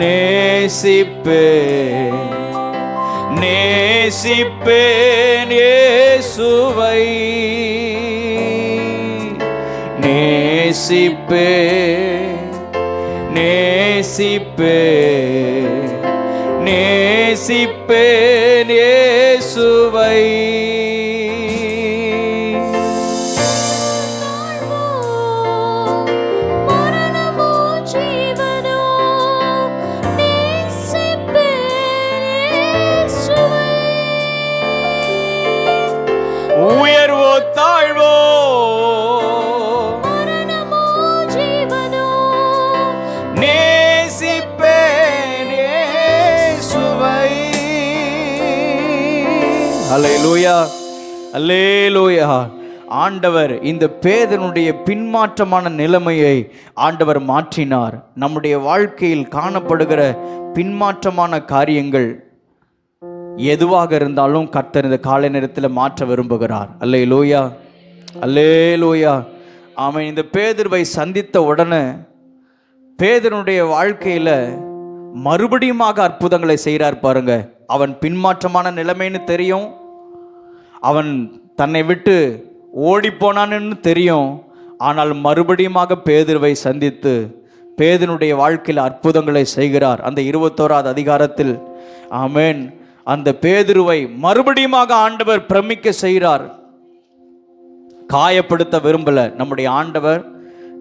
நேசிப்பே நேசிப்பேன் இயேசுவை. நேசிப்பே நேசிப்பே நேசிப்பேன் இயேசுவை. உயர்வோ தாழ்வோ, நேசிப்பேன் இயேசுவை. அல்லேலூயா அல்லேலூயா. ஆண்டவர் இந்த பேதனுடைய பின்மாற்றமான நிலைமையை ஆண்டவர் மாற்றினார். நம்முடைய வாழ்க்கையில் காணப்படுகிற பின்மாற்றமான காரியங்கள் எதுவாக இருந்தாலும் கர்த்தர் இந்த காலை நேரத்தில் மாற்ற விரும்புகிறார். அல்லேலூயா அல்லேலூயா. ஆமென். இந்த பேதுருவை சந்தித்த உடனே பேதுருடைய வாழ்க்கையில் மறுபடியுமாக அற்புதங்களை செய்கிறார் பாருங்க. அவன் பின்மாற்றமான நிலைமைன்னு தெரியும், அவன் தன்னை விட்டு ஓடி போனான்னு தெரியும். ஆனால் மறுபடியுமாக பேதுருவை சந்தித்து பேதுருடைய வாழ்க்கையில் அற்புதங்களை செய்கிறார். அந்த 21வது அதிகாரத்தில் ஆமென், அந்த பேதுருவை மறுபடியுமாக ஆண்டவர் பிரமிக்க செய்கிறார். காயப்படுத்த விரும்பல. நம்முடைய ஆண்டவர்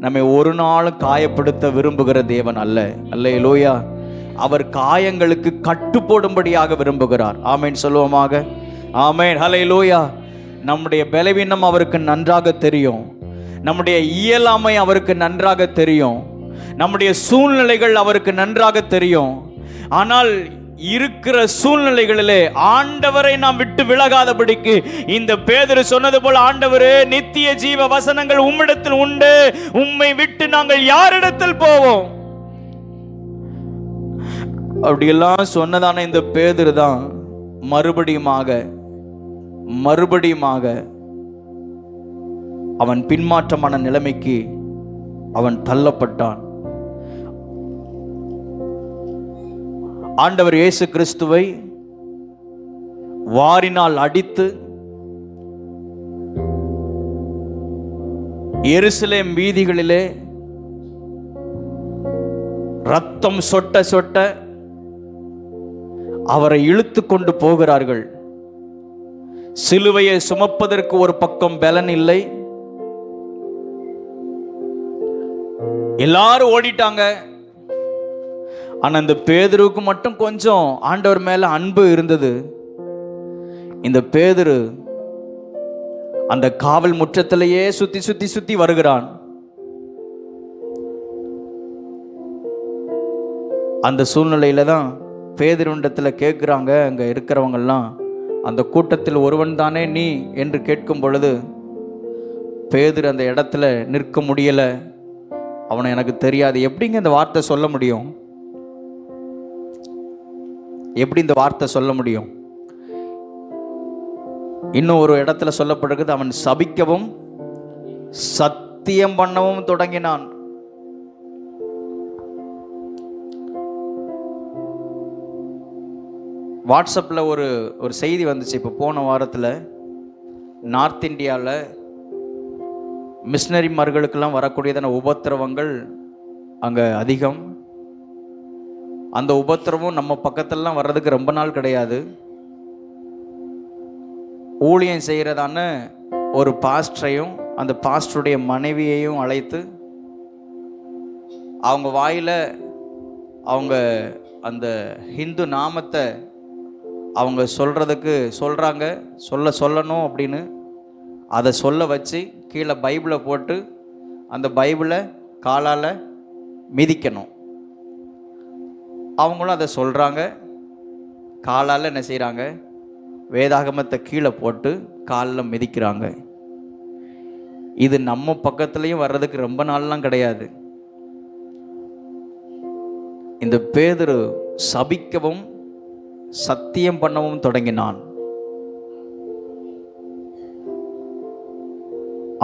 நம்மை ஒரு நாளும் காயப்படுத்த விரும்புகிற தேவன் அல்ல. அல்லேலூயா. அவர் காயங்களுக்கு கட்டு போடும்படியாக விரும்புகிறார். ஆமேன் சொல்லுவோமாக. ஆமேன். ஹல்லேலூயா. நம்முடைய பலவீனம் அவருக்கு நன்றாக தெரியும். நம்முடைய இயலாமை அவருக்கு நன்றாக தெரியும். நம்முடைய சூழ்நிலைகள் அவருக்கு நன்றாக தெரியும். ஆனால் இருக்கிற சூழ்நிலைகளிலே ஆண்டவரை நாம் விட்டு விலகாதபடிக்கு இந்த பேதுரு சொன்னது போல, ஆண்டவரே, நித்திய ஜீவ வசனங்கள் உம்மிடத்தில் உண்டு, உம்மை விட்டு நாங்கள் யாரிடத்தில் போவோம்? அப்படியெல்லாம் சொன்னதான இந்த பேதுரு தான் மறுபடியுமாக அவன் பின்மாற்றமான நிலைமைக்கு அவன் தள்ளப்பட்டான். ஆண்டவர் இயேசு கிறிஸ்துவை வாரினால் அடித்து எருசலேம் வீதிகளிலே ரத்தம் சொட்ட சொட்ட அவரை இழுத்து கொண்டு போகிறார்கள். சிலுவையை சுமப்பதற்கு ஒரு பக்கம் பலன் இல்லை. எல்லாரும் ஓடிட்டாங்க. ஆனா இந்த பேதுருவுக்கு மட்டும் கொஞ்சம் ஆண்டவர் மேல அன்பு இருந்தது. இந்த பேதுரு அந்த காவல் முற்றத்திலேயே சுத்தி சுத்தி சுத்தி வருகிறான். அந்த சூழ்நிலையில தான் பேதுருவிடத்துல கேட்கிறாங்க அங்க இருக்கிறவங்கெல்லாம், அந்த கூட்டத்தில் ஒருவன் தானே நீ என்று கேட்கும் பொழுது பேதுரு அந்த இடத்துல நிற்க முடியல. அவனை எனக்கு தெரியாது. எப்படிங்க இந்த வார்த்தை சொல்ல முடியும்? எப்படி இந்த வார்த்தை சொல்ல முடியும்? இன்னும் ஒரு இடத்துல சொல்லப்படுகிறது, அவன் சபிக்கவும் சத்தியம் பண்ணவும் தொடங்கினான். வாட்ஸ்அப்பில் ஒரு செய்தி வந்துச்சு. இப்போ போன வாரத்தில் நார்த் இந்தியாவில் மிஷினரிமார்களுக்கெல்லாம் வரக்கூடியதான உபத்திரவங்கள் அங்கே அதிகம். அந்த உபத்திரவம் நம்ம பக்கத்திலலாம் வர்றதுக்கு ரொம்ப நாள் கிடையாது. ஊழியம் செய்கிறதான ஒரு பாஸ்டரையும் அந்த பாஸ்டருடைய மனைவியையும் அழைத்து அவங்க வாயில் அவங்க அந்த ஹிந்து நாமத்தை அவங்க சொல்லணும் அப்படின்னு அதை சொல்ல வச்சு கீழே பைபிளை போட்டு அந்த பைபிளை காலால் மிதிக்கணும். அவங்களும் அதை சொல்கிறாங்க. காலால் என்ன செய்கிறாங்க? வேதாகமத்தை கீழே போட்டு காலில் மிதிக்கிறாங்க. இது நம்ம பக்கத்துலேயும் வர்றதுக்கு ரொம்ப நாள்லாம் கிடையாது. இந்த பேதுரு சபிக்கவும் சத்தியம் பண்ணவும் தொடங்கினான்.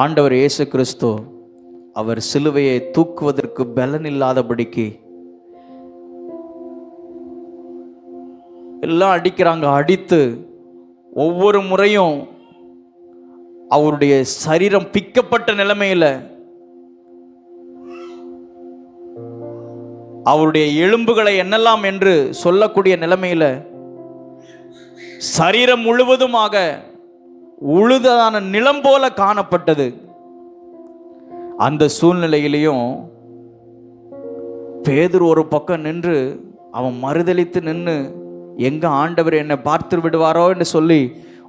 ஆண்டவர் இயேசு கிறிஸ்து அவர் சிலுவையை தூக்குவதற்கு பலன் இல்லாதபடிக்கு எல்லாம் அடிக்கிறாங்க. அடித்து ஒவ்வொரு முறையும் அவருடைய சரீரம் பிக்கப்பட்ட நிலைமையில, அவருடைய எலும்புகளை என்னெல்லாம் என்று சொல்லக்கூடிய நிலைமையில சரீரம் முழுவதுமாக உழுதான நிலம் போல காணப்பட்டது. அந்த சூழ்நிலையிலையும் பேதுரு ஒரு பக்கம் நின்று அவன் மறுதலித்து நின்று, எங்க ஆண்டவர் என்னை பார்த்து விடுவாரோ என்று சொல்லி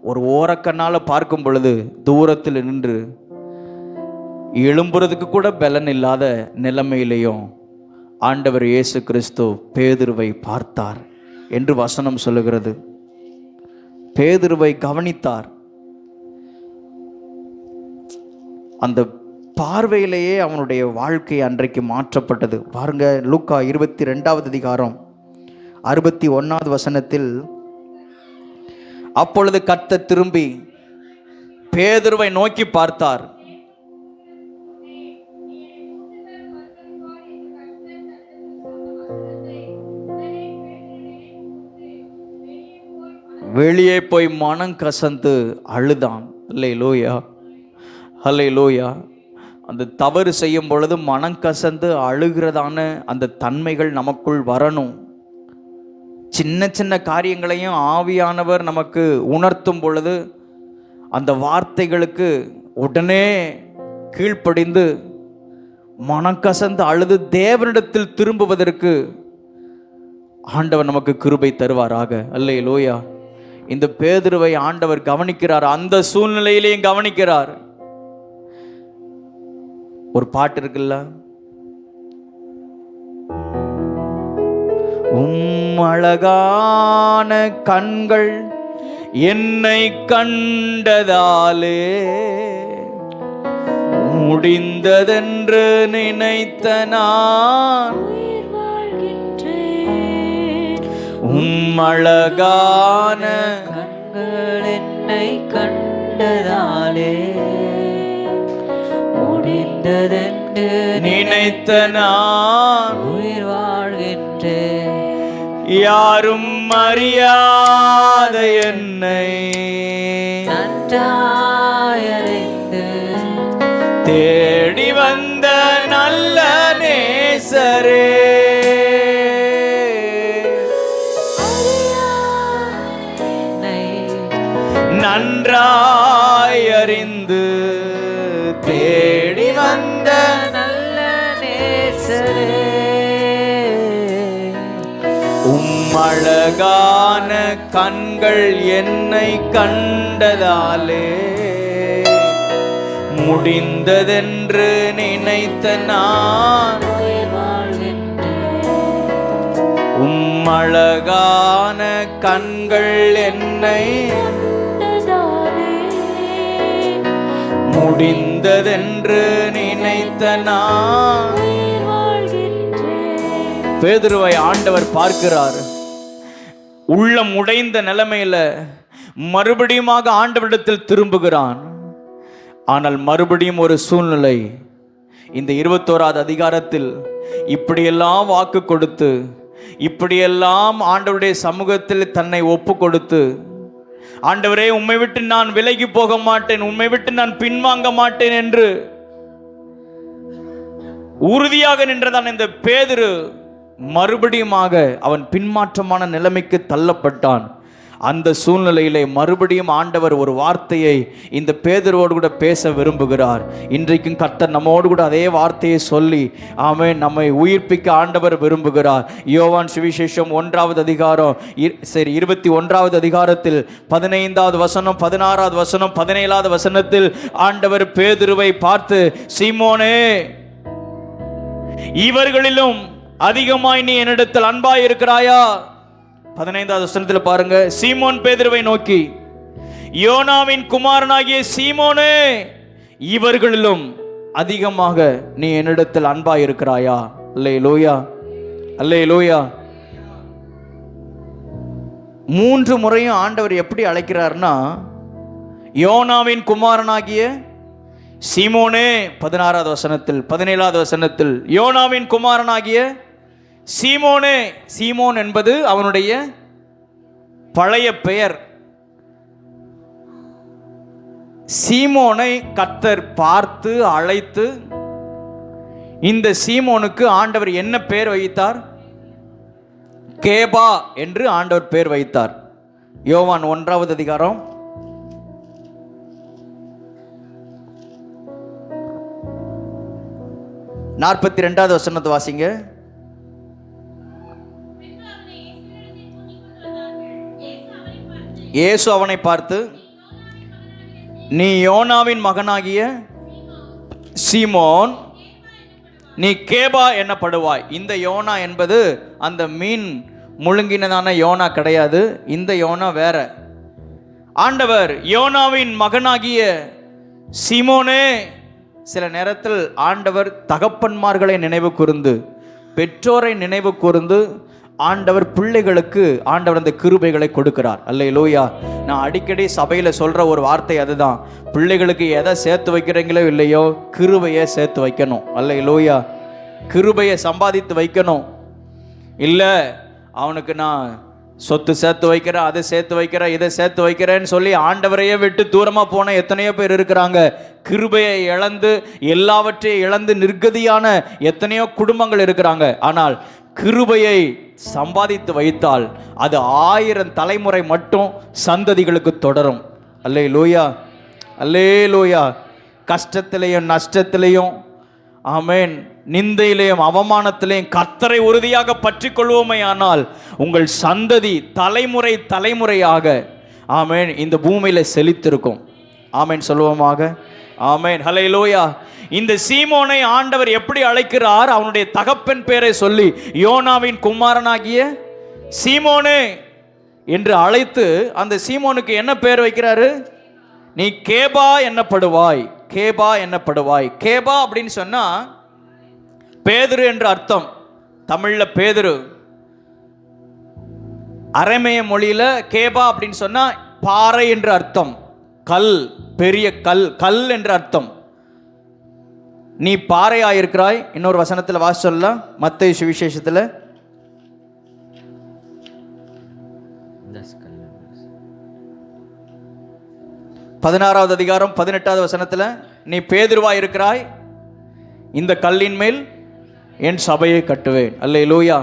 ஒரு ஓரக்கண்ணால பார்க்கும் பொழுது தூரத்தில் நின்று எழும்புறதுக்கு கூட பலன் இல்லாத நிலைமையிலையும் ஆண்டவர் இயேசு கிறிஸ்து பேதுருவை பார்த்தார் என்று வசனம் சொல்லுகிறது. பேதுருவை கவனித்தார். அந்த பார்வையிலேயே அவனுடைய வாழ்க்கை அன்றைக்கு மாற்றப்பட்டது. பாருங்க, லூக்கா 22வது அதிகாரம் 61வது வசனத்தில், அப்பொழுது கர்த்தர் திரும்பி பேதுருவை நோக்கி பார்த்தார். வெளியே போய் மனம் கசந்து அழுதான். அல்லேலூயா, அல்லேலூயா. அந்த தவறு செய்யும் பொழுது மனம் கசந்து அழுகிறதான அந்த தன்மைகள் நமக்குள் வரணும். சின்ன சின்ன காரியங்களையும் ஆவியானவர் நமக்கு உணர்த்தும் பொழுது அந்த வார்த்தைகளுக்கு உடனே கீழ்ப்படிந்து மனக்கசந்து அழுது தேவனிடத்தில் திரும்புவதற்கு ஆண்டவர் நமக்கு கிருபை தருவாராக. அல்லேலூயா. இந்த பேதுருவை ஆண்டவர் கவனிக்கிறார், அந்த சூழ்நிலையிலேயும் கவனிக்கிறார். ஒரு பாட்டு இருக்குல்ல, அழகான கண்கள் என்னை கண்டதாலே முடிந்ததென்று நினைத்த நான் அழகான கண்கள் என்னை கண்டதாலே முடிந்ததென்று நினைத்த நான் உயிர் வாழ்கின்றேன். யாரும் அறியாத என்னை நன்றாயறிந்து தேடி வந்த நல்ல நேசரே, நன்றாய் அறிந்து தேடி வந்த நல்ல நேசரே, அழகான கண்கள் என்னை கண்டதாலே முடிந்ததென்று நினைத்த நான் அழகான கண்கள் என்னை முடிந்ததென்று நினைத்த நான். பேதுருவை ஆண்டவர் பார்க்கிறார். உள்ளம் உடைந்த நிலைமையில மறுபடியுமாக ஆண்டவரிடத்தில் திரும்புகிறான். ஆனால் மறுபடியும் ஒரு சூழ்நிலை. இந்த 21வது அதிகாரத்தில் இப்படியெல்லாம் வாக்கு கொடுத்து, இப்படியெல்லாம் ஆண்டவருடைய சமூகத்தில் தன்னை ஒப்பு கொடுத்து, ஆண்டவரே உம்மை விட்டு நான் விலகி போக மாட்டேன், உம்மை விட்டு நான் பின்வாங்க மாட்டேன் என்று உறுதியாக நின்றதான் இந்த பேதுரு மறுபடியுமாக அவன் பின்மாற்றமான நிலைமைக்கு தள்ளப்பட்டான். அந்த சூழ்நிலையிலே மறுபடியும் ஆண்டவர் ஒரு வார்த்தையை இந்த பேதுருவோடு கூட பேச விரும்புகிறார். இன்றைக்கும் கர்த்தர் நம்மோடு கூட அதே வார்த்தையை சொல்லி ஆமென் நம்மை உயிர்ப்பிக்க ஆண்டவர் விரும்புகிறார். யோவான் சுவிசேஷம் 1வது அதிகாரம் 21வது அதிகாரத்தில் 15வது வசனம், 16வது வசனம், 17வது வசனத்தில் ஆண்டவர் பேதுருவை பார்த்து, சீமோனே, இவர்களிலும் அதிகமாய் நீ என்னிடத்தில் அன்பாய் இருக்கிறாயா? 15வது வசனத்தில் பாருங்க, சீமோன் பேதுருவை நோக்கி, யோனாவின் குமாரனாகிய சீமோனே, இவர்களிலும் அதிகமாக நீ என்னிடத்தில் அன்பாய் இருக்கிறாயா? அல்லேலூயா, அல்லேலூயா. 3 முறையும் ஆண்டவர் எப்படி அழைக்கிறார்னா, யோனாவின் குமாரனாகிய சீமோனே 16வது வசனத்தில், 17வது வசனத்தில் யோனாவின் குமாரனாகிய சீமோனே. சீமோன் என்பது அவனுடைய பழைய பெயர். சீமோனை கர்த்தர் பார்த்து அழைத்து இந்த சீமோனுக்கு ஆண்டவர் என்ன பெயர் வைத்தார்? கேபா என்று ஆண்டவர் பெயர் வைத்தார். யோவான் 1வது அதிகாரம் 42வது வசனத்தை வாசிங்க. இயேசு அவனை பார்த்து, நீ யோனாவின் மகனாகிய சீமோன், நீ கேபா என்னப்படுவாய். இந்த யோனா என்பது அந்த மீன் முழுங்கினதான யோனா கிடையாது. இந்த யோனா வேற. ஆண்டவர் யோனாவின் மகனாகிய சீமோனே. சில நேரத்தில் ஆண்டவர் தகப்பன்மார்களை நினைவு கூர்ந்து, பெற்றோரை நினைவு கூர்ந்து ஆண்டவர் பிள்ளைகளுக்கு ஆண்டவர் அந்த கிருபைகளை கொடுக்கிறார். அல்லேலூயா. நான் அடிக்கடி சபையில் சொல்கிற ஒரு வார்த்தை அதுதான். பிள்ளைகளுக்கு எதை சேர்த்து வைக்கிறீங்களோ இல்லையோ, கிருபையை சேர்த்து வைக்கணும். அல்லேலூயா. கிருபையை சம்பாதித்து வைக்கணும். இல்லை அவனுக்கு நான் சொத்து சேர்த்து வைக்கிறேன், அதை சேர்த்து வைக்கிறேன், இதை சேர்த்து வைக்கிறேன்னு சொல்லி ஆண்டவரையே விட்டு தூரமாக போன எத்தனையோ பேர் இருக்கிறாங்க. கிருபையை இழந்து, எல்லாவற்றையும் இழந்து நிர்கதியான எத்தனையோ குடும்பங்கள் இருக்கிறாங்க. ஆனால் கிருபையை சம்பாதித்து வைத்தால் அது 1000 தலைமுறை மட்டும் சந்ததிகளுக்கு தொடரும். அல்லேலூயா, அல்லேலூயா. கஷ்டத்திலையும் நஷ்டத்திலையும், ஆமென், நிந்தையிலையும் அவமானத்திலையும் கர்த்தரை உறுதியாக பற்றி கொள்வோமே ஆனால் உங்கள் சந்ததி தலைமுறை தலைமுறையாக, ஆமென், இந்த பூமியில செழித்திருக்கும். ஆமென் சொல்லுவோமாக. ஆமென், ஹல்லேலூயா. இந்த சீமோனை ஆண்டவர் எப்படி அழைக்கிறார்? அவனுடைய தகப்பன் பேரை சொல்லி யோனாவின் குமாரனாகிய சீமோனே என்று அழைத்து அந்த சீமோனுக்கு என்ன பேர் வைக்கிறாரு? நீ கேபா என்னப்படுவாய், கேபா என்னப்படுவாய். கேபா அப்படின்னு சொன்னா பேதுரு என்று அர்த்தம். தமிழ்ல பேதுரு. அரமேய மொழியில கேபா அப்படின்னு சொன்னா பாறை என்று அர்த்தம். கல், பெரிய கல், கல் என்று அர்த்தம். நீ பாறையாயிருக்கிறாய். இன்னொரு வசனத்தில் வாசி சொல்லலாம், மத்தேயு சுவிசேஷத்தில் 16வது அதிகாரம் 18வது வசனத்தில், நீ பேதுருவாய் இருக்கிறாய், இந்த கல்லின் மேல் என் சபையை கட்டுவேன். அல்லேலூயா.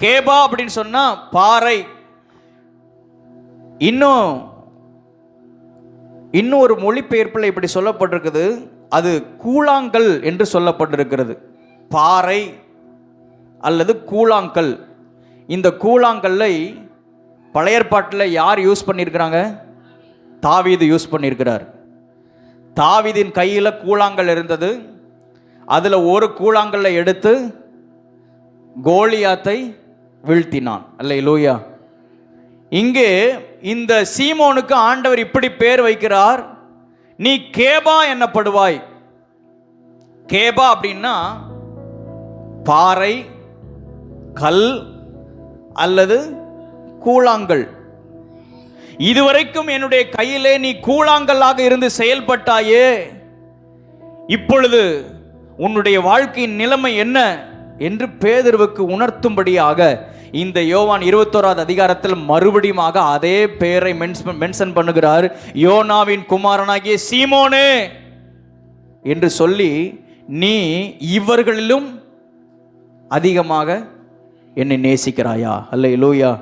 கேபா அப்படின்னு சொன்னா பாறை. இன்னும் ஒரு மொழிபெயர்ப்பில் இப்படி சொல்லப்பட்டிருக்குது, அது கூழாங்கல் என்று சொல்லப்பட்டிருக்கிறது. பாறை அல்லது கூழாங்கல். இந்த கூழாங்கல்லை பழைய ஏற்பாட்டில் யார் யூஸ் பண்ணியிருக்கிறாங்க? தாவீது யூஸ் பண்ணியிருக்கிறார். தாவீதின் கையில் கூழாங்கல் இருந்தது. அதில் ஒரு கூழாங்கல்லை எடுத்து கோலியாத்தை வீழ்த்தினான். அல்லேலூயா. இங்கே இந்த சீமோனுக்கு ஆண்டவர் இப்படி பேர் வைக்கிறார், நீ கேபா என்னப்படுவாய். கேபா அப்படின்னா பாறை, கல் அல்லது கூழாங்கல். இதுவரைக்கும் என்னுடைய கையிலே நீ கூழாங்கல்லாக இருந்து செயல்பட்டாயே, இப்பொழுது உன்னுடைய வாழ்க்கையின் நிலைமை என்ன என்று பேதுருவுக்கு உணர்த்தும்படியாக இந்த யோவான் 21வது அதிகாரத்தில் மறுபடியும் அதே பெயரை மென்ஷன் பண்ணுகிறார். யோனாவின் குமாரனாகிய சீமோனே என்று சொல்லி, நீ இவர்களிலும் அதிகமாக என்னை நேசிக்கிறாயா? அல்லேலூயா.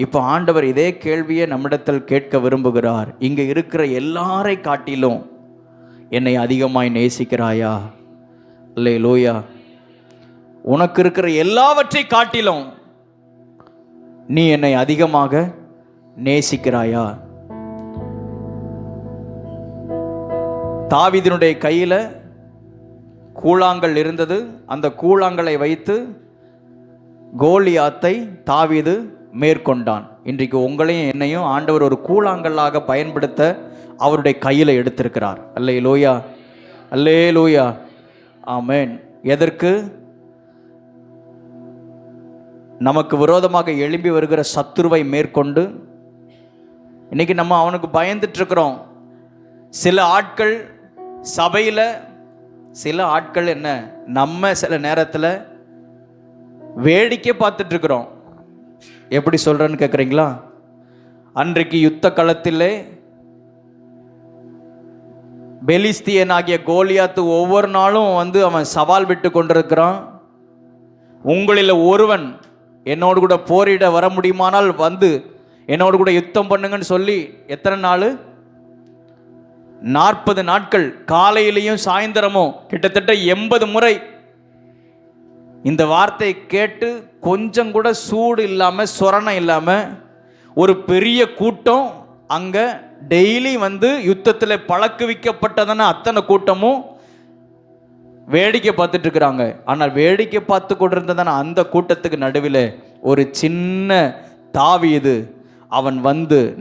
இப்போ ஆண்டவர் இதே கேள்வியை நம்மிடத்தில் கேட்க விரும்புகிறார். இங்கே இருக்கிற எல்லாரை காட்டிலும் என்னை அதிகமாய் நேசிக்கிறாயா? அல்லேலூயா. உனக்கு இருக்கிற எல்லாவற்றை காட்டிலும் நீ என்னை அதிகமாக நேசிக்கிறாயா? தாவீதினுடைய கையில கூழாங்கல் இருந்தது. அந்த கூழாங்கலை வைத்து கோலியாத்தை தாவீது மேற்கொண்டான். இன்றைக்கு உங்களையும் என்னையும் ஆண்டவர் ஒரு கூழாங்கல்லாக பயன்படுத்த அவருடைய கையில் எடுத்திருக்கிறார். அல்லேலூயா, அல்லேலூயா, ஆமென். எதற்கு? நமக்கு விரோதமாக எழும்பி வருகிற சத்துருவை மேற்கொண்டு இன்னைக்கு நம்ம அவனுக்கு பயந்துட்டு இருக்கிறோம். சில ஆட்கள் சபையில், சில ஆட்கள் என்ன, நம்ம சில நேரத்தில் வேடிக்கை பார்த்துட்டு இருக்கிறோம். எப்படி சொல்றேன்னு கேட்குறீங்களா? அன்றைக்கு யுத்த களத்திலே பெலிஸ்தியனாகிய கோலியாத்து ஒவ்வொரு நாளும் அவன் சவால் விட்டு கொண்டிருக்கிறான். உங்களில் ஒருவன் என்னோடு கூட போரிட வர முடியுமானால் என்னோடு கூட யுத்தம் பண்ணுங்கன்னு சொல்லி எத்தனை நாள்? 40 நாட்கள், காலையிலையும் சாயந்தரமும் கிட்டத்தட்ட 80 முறை இந்த வார்த்தை கேட்டு கொஞ்சம் கூட சூடு இல்லாமல், சொரணம் இல்லாமல் ஒரு பெரிய கூட்டம் அங்கே டெய்லி யுத்தத்தில் பழக்குவிக்கப்பட்டதான அத்தனை கூட்டமும் வேடிக்கை பார்த்துட்டு இருக்கிறாங்க. ஆனால் வேடிக்கை பார்த்து கொண்டிருந்ததான அந்த கூட்டத்துக்கு நடுவில் ஒரு சின்ன தாவீது அவன்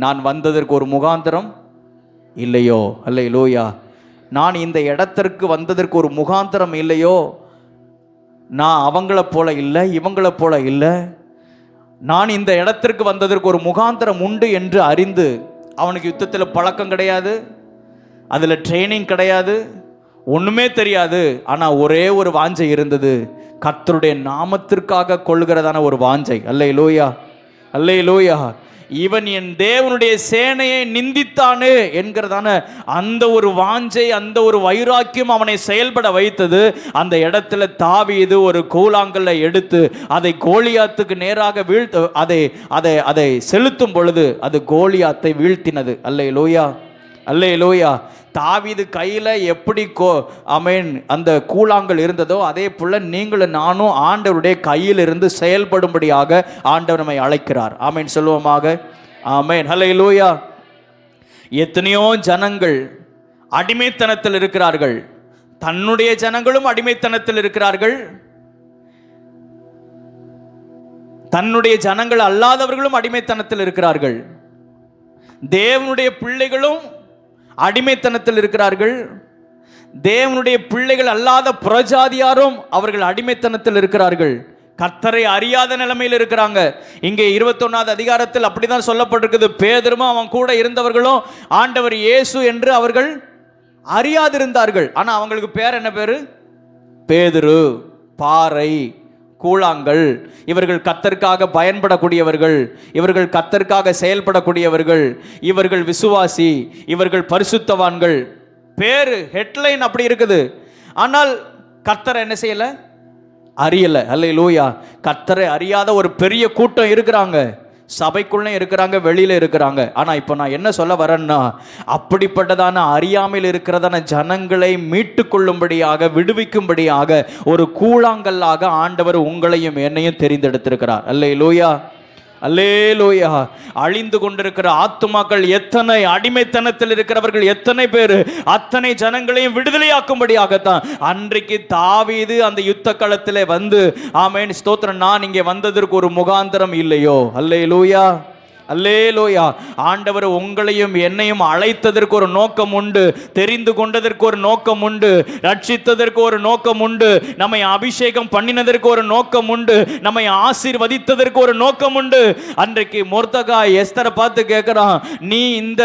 நான் வந்ததற்கு ஒரு முகாந்திரம் இல்லையோ? அல்லேலூயா. நான் இந்த இடத்திற்கு வந்ததற்கு ஒரு முகாந்திரம் இல்லையோ? நான் அவங்கள போல இல்லை, இவங்கள போல இல்லை, நான் இந்த இடத்திற்கு வந்ததற்கு ஒரு முகாந்திரம் உண்டு என்று அறிந்து, அவனுக்கு யுத்தத்தில் பழக்கம் கிடையாது, அதில் ட்ரைனிங் கிடையாது, ஒன்றுமே தெரியாது. ஆனால் ஒரே ஒரு வாஞ்சை இருந்தது, கர்த்தருடைய நாமத்திற்காக கொள்கிறதான ஒரு வாஞ்சை. அல்லேலூயா, அல்லேலூயா. இவன் என் தேவனுடைய சேனையை நிந்தித்தானே என்கிறதான அந்த ஒரு வாஞ்சை, அந்த ஒரு வைராக்கியம் அவனை செயல்பட வைத்தது. அந்த இடத்துல தாவீது ஒரு கூழாங்கல்லை எடுத்து அதை கோலியாத்துக்கு நேராக அதை செலுத்தும் பொழுது அது கோலியாத்தை வீழ்த்தினது. அல்லேலூயா. அல்லேலூயா. தாவீது கையில் எப்படி அந்த கூழாங்கல் இருந்ததோ அதே போல் நீங்களும் நானும் ஆண்டவருடைய கையில் இருந்து செயல்படும்படியாக ஆண்டவர் நம்மை அழைக்கிறார். ஆமேன் சொல்லுவோமாக. ஆமேன். அல்லேலூயா. எத்தனையோ ஜனங்கள் அடிமைத்தனத்தில் இருக்கிறார்கள். தன்னுடைய ஜனங்களும் அடிமைத்தனத்தில் இருக்கிறார்கள். தன்னுடைய ஜனங்கள் அல்லாதவர்களும் அடிமைத்தனத்தில் இருக்கிறார்கள். தேவனுடைய பிள்ளைகளும் அடிமைத்தனத்தில் இருக்கிறார்கள். தேவனுடைய பிள்ளைகள் அல்லாத புறஜாதியாரும் அவர்கள் அடிமைத்தனத்தில் இருக்கிறார்கள். கர்த்தரை அறியாத நிலைமையில் இருக்கிறாங்க. இங்கே 21வது அதிகாரத்தில் அப்படிதான் சொல்லப்பட்டிருக்குது. பேதுருவும் அவன் கூட இருந்தவர்களும் ஆண்டவர் இயேசு என்று அவர்கள் அறியாதிருந்தார்கள். ஆனால் அவங்களுக்கு பேர் என்ன பேரு? பேதுரு, பாறை, கூழாங்கல். இவர்கள் கர்த்தருக்காக பயன்படக்கூடியவர்கள், இவர்கள் கர்த்தருக்காக செயல்படக்கூடியவர்கள், இவர்கள் விசுவாசி, இவர்கள் பரிசுத்தவான்கள். பேரு ஹெட்லைன் அப்படி இருக்குது. ஆனால் கர்த்தரை என்ன செய்யல? அறியல. அல்லேலூயா. கர்த்தரை அறியாத ஒரு பெரிய கூட்டம் இருக்கிறாங்க. சபைக்குள்ளே இருக்கிறாங்க, வெளியில இருக்கிறாங்க. ஆனா இப்போ நான் என்ன சொல்ல வரேன்னா, அப்படிப்பட்டதான அறியாமையில் இருக்கிறதான ஜனங்களை மீட்டு கொள்ளும்படியாக, விடுவிக்கும்படியாக ஒரு கூழாங்கல்லாக ஆண்டவர் உங்களையும் என்னையும் தெரிந்தெடுத்திருக்கிறார். அல்லேலூயா, அல்லேலூயா. அழிந்து கொண்டிருக்கிற ஆத்துமாக்கள் எத்தனை, அடிமைத்தனத்தில் இருக்கிறவர்கள் எத்தனை பேர், அத்தனை ஜனங்களையும் விடுதலையாக்கும்படியாகத்தான் அன்றைக்கு தாவீது அந்த யுத்த களத்திலே வந்து, ஆமென் ஸ்தோத்திரம், நான் இங்கே வந்ததற்கு ஒரு முகாந்திரம் இல்லையோ? அல்லேலூயா, அல்லேலூயா. ஆண்டவர் உங்களையும் என்னையும் அழைத்ததற்கு ஒரு நோக்கம் உண்டு, தெரிந்து கொண்டதற்கு ஒரு நோக்கம் உண்டு, ரட்சித்ததற்கு ஒரு நோக்கம் உண்டு, நம்மை அபிஷேகம் பண்ணினதற்கு ஒரு நோக்கம் உண்டு, நம்மை ஆசீர்வதித்ததற்கு ஒரு நோக்கம் உண்டு. அன்றைக்கு மொர்தெகாய் எஸ்தரை பார்த்து கேட்கிறான், நீ இந்த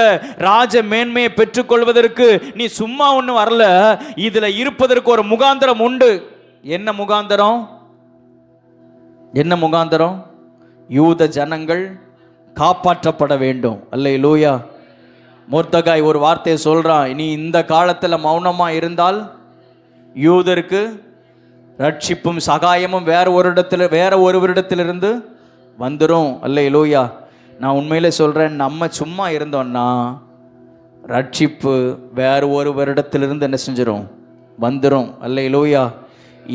ராஜ மேன்மையை பெற்றுக்கொள்வதற்கு நீ சும்மா ஒன்றும் வரல, இதுல இருப்பதற்கு ஒரு முகாந்திரம் உண்டு. என்ன முகாந்திரம்? என்ன முகாந்திரம்? யூத ஜனங்கள் காப்பாற்றப்பட வேண்டும். அல்லேலூயா. மொர்தெகாய் ஒரு வார்த்தையை சொல்றான், நீ இந்த காலத்தில் மௌனமா இருந்தால் யூதருக்கு ரட்சிப்பும் சகாயமும் வேற ஒருவரிடத்திலிருந்து வந்துடும். அல்லேலூயா. நான் உண்மையிலே சொல்றேன், நம்ம சும்மா இருந்தோம்னா ரட்சிப்பு வேற ஒருவரிடத்திலிருந்து என்ன செஞ்சிடும்? வந்துடும். அல்லேலூயா.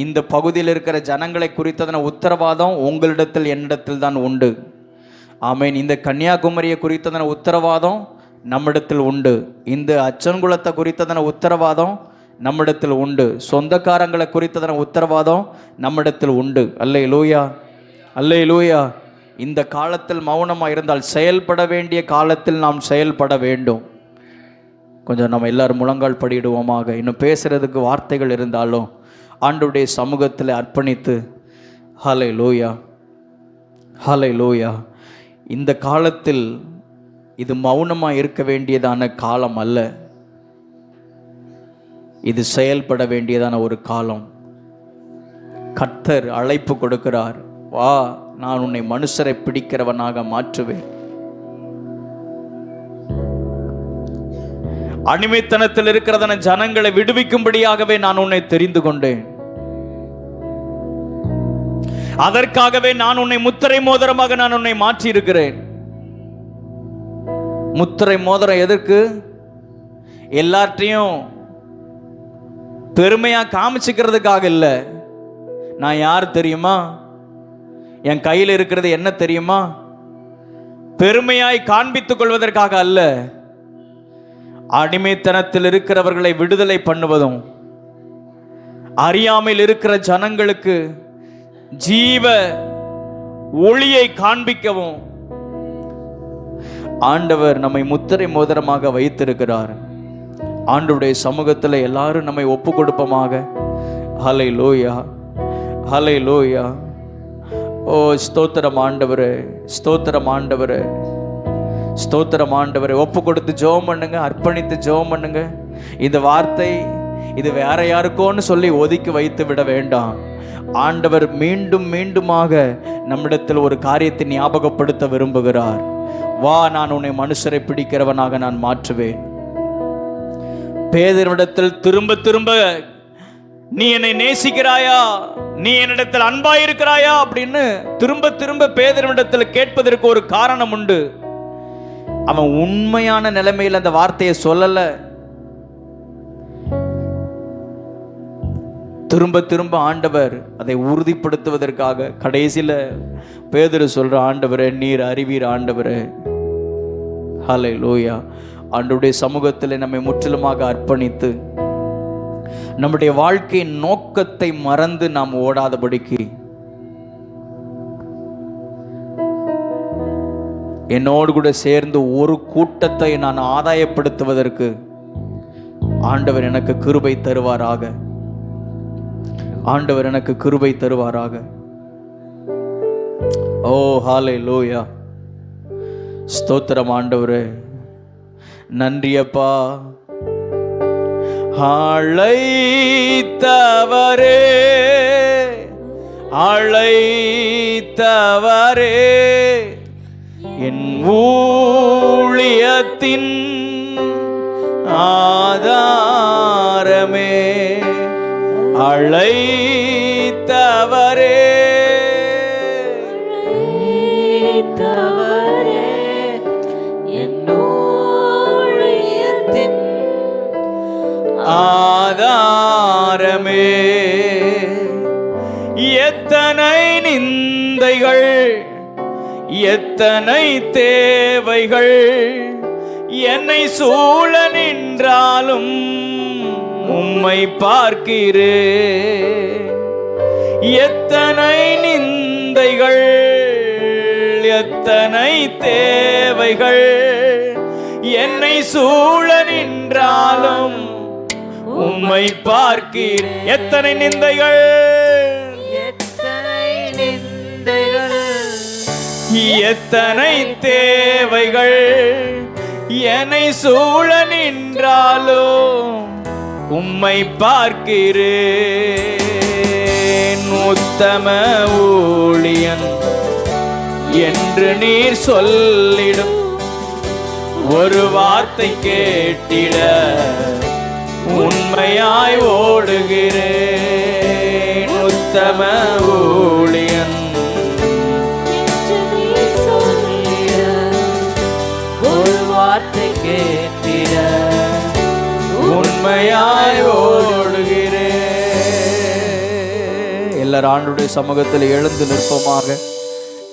இந்த பகுதியில் இருக்கிற ஜனங்களை குறித்ததான உத்தரவாதம் உங்களிடத்தில் என்னிடத்தில் தான் உண்டு. ஆமேன். இந்த கன்னியாகுமரியை குறித்ததான உத்தரவாதம் நம்மிடத்தில் உண்டு. இந்த அச்சன்குளத்தை குறித்ததான உத்தரவாதம் நம்மிடத்தில் உண்டு. சொந்தக்காரங்களை குறித்ததான உத்தரவாதம் நம்மிடத்தில் உண்டு. அல்லேலூயா, அல்லேலூயா. இந்த காலத்தில் மௌனமாக இருந்தால் செயல்பட வேண்டிய காலத்தில் நாம் செயல்பட வேண்டும். கொஞ்சம் நம்ம எல்லாரும் முழங்கால் படியிடுவோமாக. இன்னும் பேசுகிறதுக்கு வார்த்தைகள் இருந்தாலும் ஆண்டவருடைய சமூகத்தில் அர்ப்பணித்து, ஹல்லேலூயா, ஹல்லேலூயா. இந்த காலத்தில் இது மௌனமாக இருக்க வேண்டியதான காலம் அல்ல, இது செயல்பட வேண்டியதான ஒரு காலம். கர்த்தர் அழைப்பு கொடுக்கிறார், வா, நான் உன்னை மனுஷரை பிடிக்கிறவனாக மாற்றுவேன். அடிமைத்தனத்தில் இருக்கிறதான ஜனங்களை விடுவிக்கும்படியாகவே நான் உன்னை தெரிந்து கொண்டேன். அதற்காகவே நான் உன்னை முத்திரை மோதிரமாக நான் உன்னை மாற்றி இருக்கிறேன். முத்திரை மோதிரம் எதற்கு? எல்லாற்றையும் பெருமையா காமிச்சுக்கிறதுக்காக இல்லை. நான் யார் தெரியுமா? என் கையில் இருக்கிறது என்ன தெரியுமா? பெருமையாய் காண்பித்துக் கொள்வதற்காக அல்ல. அடிமைத்தனத்தில் இருக்கிறவர்களை விடுதலை பண்ணுவதும், அறியாமையில் இருக்கிற ஜனங்களுக்கு ஜீவ ஒளியை காண்பிக்கவும் ஆண்டவர் நம்மை முத்திரை மோதிரமாக வைத்திருக்கிறார். ஆண்டவருடைய சமூகத்தில் எல்லாரும் நம்மை ஒப்பு கொடுப்போமாக. ஹல்லேலூயா, ஹல்லேலூயா. ஓ ஸ்தோத்திரம் ஆண்டவரே, ஸ்தோத்திரம் ஆண்டவரே, ஸ்தோத்திரம் ஆண்டவரே. ஒப்பு கொடுத்து ஜெபம் பண்ணுங்க, அர்ப்பணித்து ஜெபம் பண்ணுங்க. இந்த வார்த்தை இது வேற யாருக்கோன்னு சொல்லி ஒதுக்கி வைத்து விட வேண்டாம். ஆண்டவர் மீண்டும் மீண்டுமாக நம்மிடத்தில் ஒரு காரியத்தை ஞாபகப்படுத்த விரும்புகிறார். வா, நான் உன்னை மனுஷரை பிடிக்கிறவனாக நான் மாற்றுவேன். பேதுருவிடத்தில் திரும்ப திரும்ப நீ என்னை நேசிக்கிறாயா, நீ என்னிடத்தில் அன்பாயிருக்கிறாயா அப்படின்னு திரும்ப திரும்ப பேதுருவிடத்தில் கேட்பதற்கு ஒரு காரணம் உண்டு. அவன் உண்மையான நிலைமையில் அந்த வார்த்தையை சொல்லல. திரும்ப திரும்ப ஆண்டவர் அதை உறுதிப்படுத்துவதற்காக கடைசியில பேதுரு சொல்ற, ஆண்டவரே நீர் அறிவீர் ஆண்டவரே. ஹல்லேலூயா. ஆண்டவருடைய சமூகத்தில் நம்மை முற்றிலுமாக அர்ப்பணித்து நம்முடைய வாழ்க்கையின் நோக்கத்தை மறந்து நாம் ஓடாதபடிக்கு என்னோடு கூட சேர்ந்து ஒரு கூட்டத்தை நான் ஆதாயப்படுத்துவதற்கு ஆண்டவர் எனக்கு கிருபை தருவாராக. ஆண்டவர் எனக்கு கிருபை தருவாராக. ஓ ஹல்லேலூயா. ஸ்தோத்திரம் ஆண்டவரே. நன்றி அப்பா. அழைத்தவரே அழைத்தவரே என் ஊழியத்தின் ஆதாரமே, அழைத்தவரே ஆதாரமே. எத்தனை நிந்தைகள், எத்தனை தேவைகள் என்னை சூழ நின்றாலும் உம்மை பார்க்கிறேன். எத்தனை நிந்தைகள், எத்தனை தேவைகள் என்னை சூழ நின்றாலும் உம்மை பார்க்கிறேன். எத்தனை நிந்தைகள், எத்தனை தேவைகள் என்னை சூழ நின்றாலும் உம்மை பார்க்கிறேன். உத்தம ஊழியன் என்று நீர் சொல்லிடும் ஒரு வார்த்தை கேட்டிட உண்மையாய் ஓடுகிறேன். உத்தம ஊழியன் ஒரு வார்த்தை கேட்டிட உண்மையாய் ஓடுகிறேன். எல்லாரும் ஆண்டவருடைய சமூகத்தில் எழுந்து நிற்போமாக.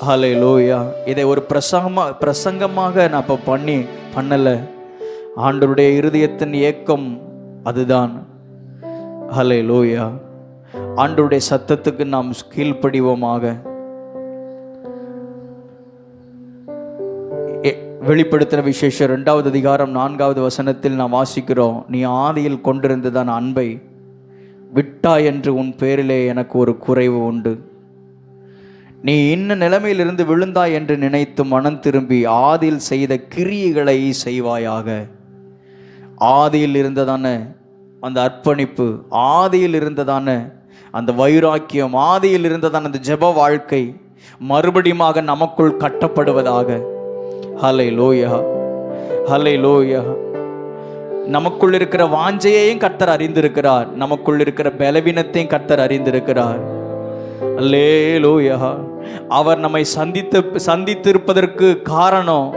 ஹல்லேலூயா. இதை ஒரு பிரசங்கமாக நான் இப்போ பண்ணல. ஆண்டவருடைய இருதயத்தின் ஏக்கம் அதுதான். ஹல்லேலூயா. ஆண்டவருடைய சத்தத்துக்கு நாம் கீழ்ப்படிவோமாக. வெளிப்படுத்தின விசேஷம் 2வது அதிகாரம் 4வது வசனத்தில் நாம் வாசிக்கிறோம், நீ ஆதியில் கொண்டிருந்ததான் அன்பை விட்டாய் என்று உன் பேரிலே எனக்கு ஒரு குறைவு உண்டு. நீ இன்ன நிலைமையிலிருந்து விழுந்தாய் என்று நினைத்து மனம் திரும்பி ஆதியில் செய்த கிரியைகளை செய்வாயாக. ஆதியில் இருந்ததான அந்த அர்ப்பணிப்பு, ஆதியில் இருந்ததான அந்த வைராக்கியம், ஆதியில் இருந்ததான அந்த ஜெப வாழ்க்கை மறுபடியுமாக நமக்குள் கட்டப்படுவதாக. ஹல்லேலூயா, ஹல்லேலூயா. நமக்குள் இருக்கிற வாஞ்சையையும் கர்த்தர் அறிந்திருக்கிறார், நமக்குள் இருக்கிற பலவீனத்தையும் கர்த்தர் அறிந்திருக்கிறார். அல்லேலூயா. அவர் நம்மை சந்தித்திருப்பதற்கு காரணம்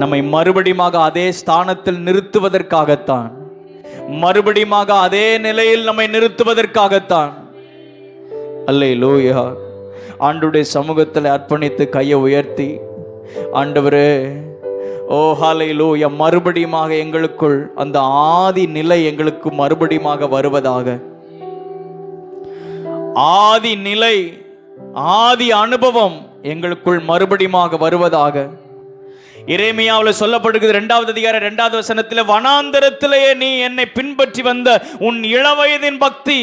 நம்மை மறுபடியுமாக அதே ஸ்தானத்தில் நிறுத்துவதற்காகத்தான், மறுபடியுமாக அதே நிலையில் நம்மை நிறுத்துவதற்காகத்தான். அல்லேலூயா. ஆண்டவருடைய சமூகத்தில் அர்ப்பணித்து கையை உயர்த்தி, ஆண்டவரே, ஓ ஹல்லேலூயா, மறுபடியுமாக எங்களுக்குள் அந்த ஆதி நிலை எங்களுக்கு மறுபடியுமாக வருவதாக. ஆதி நிலை, ஆதி அனுபவம் எங்களுக்குள் மறுபடியுமாக வருவதாக. எரேமியாவில் சொல்லப்படுகிறது 2வது அதிகாரம் 2வது வசனத்தில், வனாந்தரத்திலேயே நீ என்னை பின்பற்றி வந்த உன் இளவயதின் பக்தி,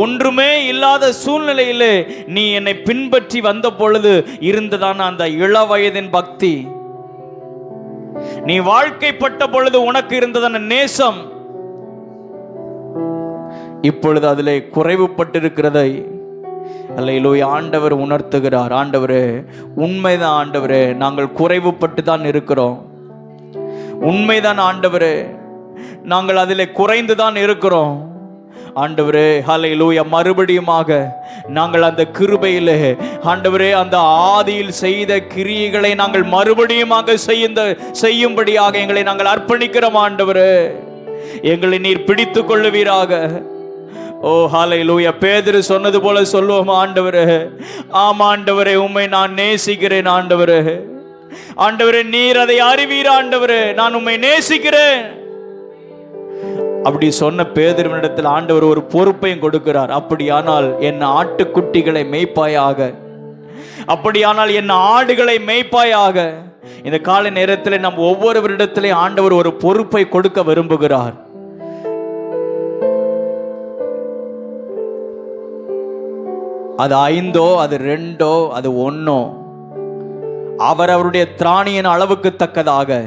ஒன்றுமே இல்லாத சூழ்நிலையிலே நீ என்னை பின்பற்றி வந்த பொழுது இருந்ததான அந்த இளவயதின் பக்தி, நீ வாழ்க்கைப்பட்ட பொழுது உனக்கு இருந்ததான நேசம் இப்பொழுது அதிலே குறைவுபட்டிருக்கிறதை அல்லேலூயா ஆண்டவர் உணர்த்துகிறார். ஆண்டவரே, உண்மைதான் ஆண்டவரே, நாங்கள் குறைவுபட்டு தான் இருக்கிறோம். உண்மைதான் ஆண்டவரே, நாங்கள் அதிலே குறைந்து தான் இருக்கிறோம். ஆண்டவரே ஹல்லேலூயா, மறுபடியுமாக நாங்கள் அந்த கிருபையிலே ஆண்டவரே அந்த ஆதியில் செய்த கிரியைகளை நாங்கள் மறுபடியுமாக செய்யும்படியாக எங்களை நாங்கள் அர்ப்பணிக்கிறோம். ஆண்டவரே, எங்களை நீர் பிடித்து கொள்ளுவீராக. ஓ ஹல்லேலூயா, பேதுரு சொன்னது போல சொல்லுவோம் ஆண்டவரே, ஆமா ஆண்டவரே, உம்மை நான் நேசிக்கிறேன் ஆண்டவரே. ஆண்டவரே, நீர் அதை அறிவீர் ஆண்டவரே, நான் உம்மை நேசிக்கிறேன். அப்படி சொன்ன பேதுருவினிடத்தில் ஆண்டவர் ஒரு பொறுப்பையும் கொடுக்கிறார். அப்படியானால் என் ஆட்டுக்குட்டிகளை மேய்ப்பாயாக, அப்படியானால் என் ஆடுகளை மேய்ப்பாயாக. இந்த காலை நேரத்தில் நம் ஒவ்வொருவரிடத்திலே ஆண்டவர் ஒரு பொறுப்பை கொடுக்க விரும்புகிறார். அது 5, அது 2, அது 1, அவருடைய திராணியின் அளவுக்கு தக்கதாக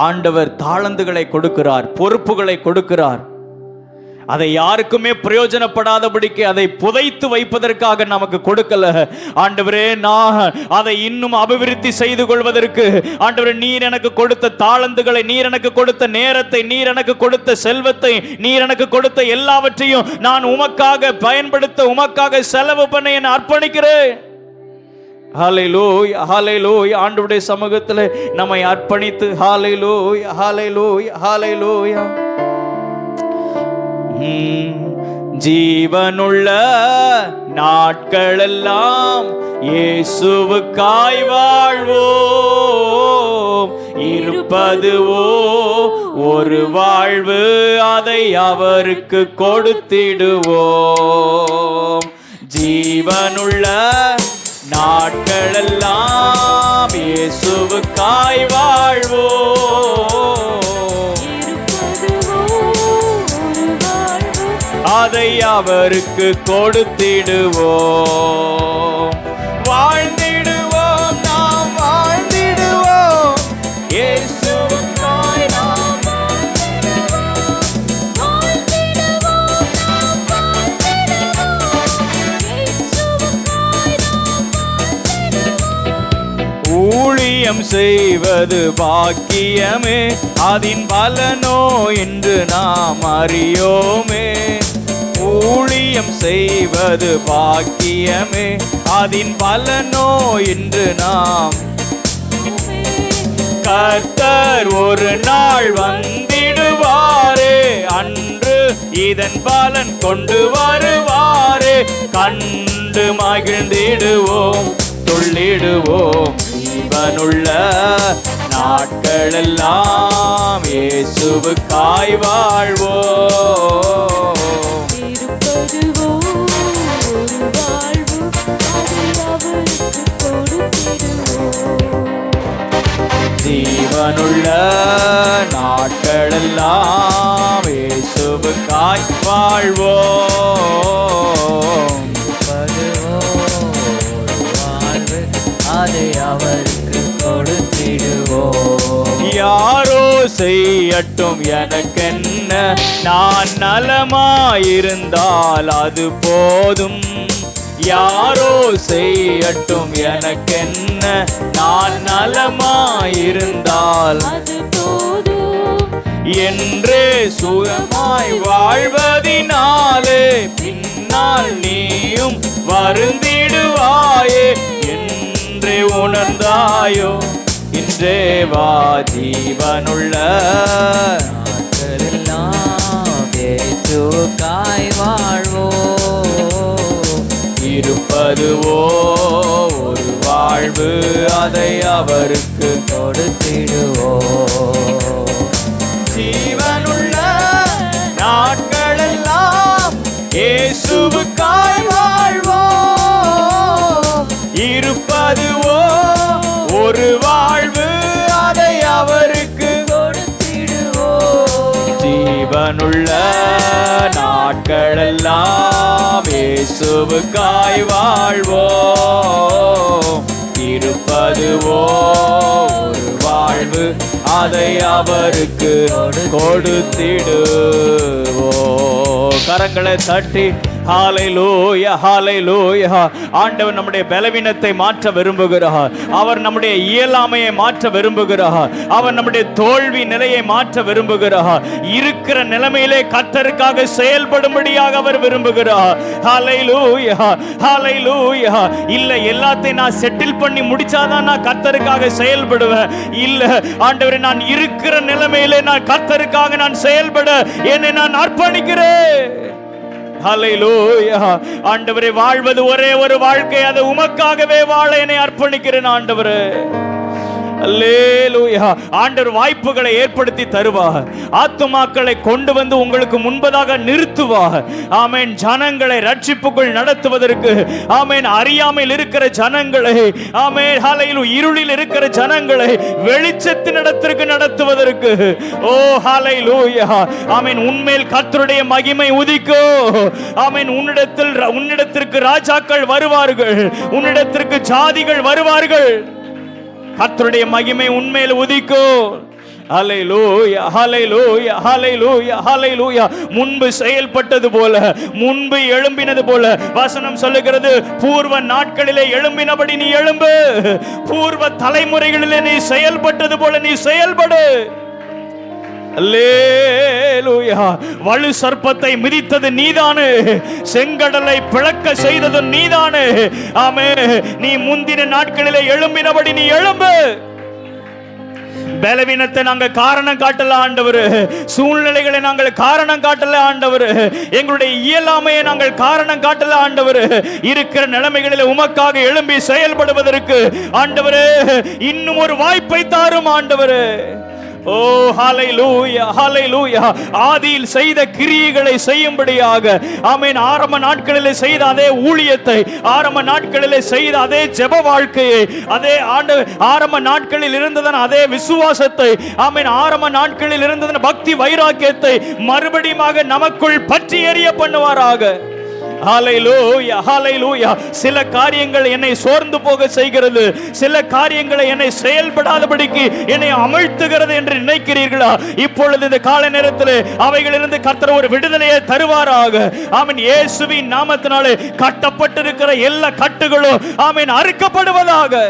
ஆண்டவர் தாளந்துகளை கொடுக்கிறார், பொறுப்புகளை கொடுக்கிறார். அதை யாருக்குமே பிரயோஜனப்படாதபடிக்கு அதை புதைத்து வைப்பதற்காக நமக்கு கொடுக்கல ஆண்டவரே. நான் அதை இன்னும் அபிவிருத்தி செய்து கொள்வதற்கு ஆண்டவரே, நீர் எனக்கு கொடுத்த தாளந்துகளை, நீர் எனக்கு கொடுத்த நேரத்தை, நீர் எனக்கு கொடுத்த செல்வத்தை, நீர் எனக்கு கொடுத்த எல்லாவற்றையும் நான் உமக்காக பயன்படுத்த, உமக்காக செலவு பண்ண என்னை அர்ப்பணிக்கிறேன். ஹல்லேலூயா, ஹல்லேலூயா. ஆண்டவருடைய சமூகத்தில் நம்மை அர்ப்பணித்து ஹல்லேலூயா, ஹல்லேலூயா, ஹல்லேலூயா. ஜீவனுள்ள நாட்களெல்லாம் இயேசுவுக்காய் வாழ்வோம். இருப்பதுவோ ஒரு வாழ்வு, அதை அவருக்கு கொடுத்திடுவோம். ஜீவனுள்ள நாட்களெல்லாம் இயேசுவுக்காய் வாழ்வோம். அதை அவருக்கு கொடுத்திடுவோம். வாழ்ந்திடுவோம், நாம் வாழ்ந்திடுவோம். இயேசுவுக்காய் நாம் ஊழியம் செய்வது பாக்கியமே, அதின் பலனோ என்று நாம் அறியோமே. ஊழியம் செய்வது பாக்கியமே, அதின் பலனோ என்று நாம். கர்த்தர் ஒரு நாள் வந்திடுவாரே, அன்று இதன் பலன் கொண்டு வருவாரே. கண்டு மகிழ்ந்திடுவோம், துள்ளிடுவோம். ஜீவனுள்ள நாட்களெல்லாம் இயேசுவுக்காய் வாழ்வோம். ஜீவனுள்ள நாட்களெல்லாம் இயேசுவுக்காய் வாழ்வோம். அதை அவருக்கு கொடுத்திடுவோம். யாரோ செய்யட்டும் எனக்கென்ன, நான் நலமாயிருந்தால் அது போதும். யாரோ செய்யட்டும் எனக்கென்ன, நான் நலமாயிருந்தால் அது போதும் என்றே சுகமாய் வாழ்வதினாலே பின்னால் நீயும் வருந்திடுவாயே என்றே உணர்ந்தாயோ. இன்றே வா, ஜீவனுள்ள நாட்களெல்லாம் இயேசுவுக்காய் வாழ்வோம். இருப்பதுவோ ஒரு வாழ்வு, அதை அவருக்கு கொடுத்திடுவோம். ஜீவனுள்ள நாட்களெல்லாம் இயேசுவுக்காய் வாழ்வோம். இருப்பதுவோ ஒரு வாழ்வு, அதை அவருக்கு கொடுத்திடுவோம். ஜீவனுள்ள நாட்களெல்லாம் இயேசுவுக்காய் வாழ்வோம். இருப்பதுவோ ஒரு வாழ்வு, அதை அவருக்கு கொடுத்திடுவோம். கரங்களை தட்டி ஹalleluya ஹalleluya. ஆண்டவர் நம்முடைய பலவீனத்தை மாற்ற விரும்புகிறார். அவர் நம்முடைய இயலாமையை மாற்ற விரும்புகிறார். அவர் நம்முடைய தோல்வி நிலையை மாற்ற விரும்புகிறார். இருக்கிற நிலைமையிலே கர்த்தருக்காக செயல்படும்படியாக அவர் விரும்புகிறார். ஹalleluya ஹalleluya. இல்ல எல்லாத்தையும் நான் செட்டில் பண்ணி முடிச்சாதான் நான் கர்த்தருக்காக செயல்படுவேன். இல்ல ஆண்டவரே, நான் இருக்கிற நிலைமையிலே நான் கர்த்தருக்காக நான் செயல்பட என்னை நான் அர்ப்பணிக்கிறேன். ஹalleluya. ஆண்டவரே, வாழ்வது ஒரே ஒரு வாழ்க்கை, அது உமக்காகவே வாழ என்னை அர்ப்பணிக்கிறேன் ஆண்டவரே. அல்லேலூயா. ஆண்டவர் வாய்ப்புகளை ஏற்படுத்தி தருவார். ஆத்துமாக்களை கொண்டு வந்து உங்களுக்கு முன்பதாக நிறுத்துவார். ஆமென். ஜனங்களை ரட்சிப்புக்குள் நடத்துவதற்கு, ஆமென், அறியாமையில் இருக்கிற ஜனங்களை, ஆமென், ஹalleluya, இருளில் இருக்கிற ஜனங்களை வெளிச்சத்தின் இடத்திற்கு நடத்துவதற்கு, ஓ ஹalleluya, ஆமென், உன்மேல் கர்த்தருடைய மகிமை உதிக்கோ. ஆமென். உன்னிடத்திற்கு ராஜாக்கள் வருவார்கள், உன்னிடத்திற்கு ஜாதிகள் வருவார்கள். கர்த்தருடைய மகிமை உன்மேல் உதிக்கோ. ஹalleluya ஹalleluya ஹalleluya ஹalleluya. முன்பு செயல்பட்டது போல, முன்பு எழும்பினது போல வசனம் சொல்லுகிறது, பூர்வ நாட்களிலே எழும்பினபடி நீ எழும்பு. பூர்வ தலைமுறைகளிலே நீ செயல்பட்டது போல நீ செயல்படு. அல்லேலூயா. வலு சர்ப்பத்தை மிதித்தது நீதானே, செங்கடலை பிளக்க செய்தது நீதானே. ஆமென். நீ முந்தின நாட்களிலே எழும்பினபடி நீ எழும்பு. பலவீனத்தை நாங்கள் காரணம் காட்டல ஆண்டவர், சூழ்நிலைகளை நாங்கள் காரணம் காட்டல ஆண்டவர், எங்களுடைய இயலாமையை நாங்கள் காரணம் காட்டல ஆண்டவர். இருக்கிற நிலைமைகளில் உமக்காக எழும்பி செயல்படுவதற்கு ஆண்டவரே இன்னும் ஒரு வாய்ப்பை தாரும் ஆண்டவரே. ஓ ஹalleluya ஹalleluya. ஆதியில் செய்த கிரியைகளை செய்யும்படியாக, ஆமென், ஆரம்ப நாட்களிலே செய்த அதே ஊழியத்தை, ஆரம்ப நாட்களிலே செய்த அதே ஜெப வாழ்க்கையை, அதே ஆரம்ப நாட்களில் இருந்ததன் அதே விசுவாசத்தை, ஆமென், ஆரம்ப நாட்களில் இருந்ததன் பக்தி வைராக்கியத்தை மறுபடியும் நமக்குள் பற்றி எரிய பண்ணுவாராக. ஹalleluya ஹalleluya. சில காரியங்கள் என்னை சோர்ந்து போக செய்கிறது, சில காரியங்களை என்னை செயல்படாதபடிக்கு என்னை அமிழ்த்துகிறது என்று நினைக்கிறீர்களா? இப்பொழுது இந்த காலை நேரத்தில் அவைகளிலிருந்து கர்த்தர் ஒரு விடுதலையை தருவாராக. ஆமென். இயேசுவின் நாமத்தினாலே கட்டப்பட்டிருக்கிற எல்லா கட்டுகளும், ஆமென், அறுக்கப்படுவதாக.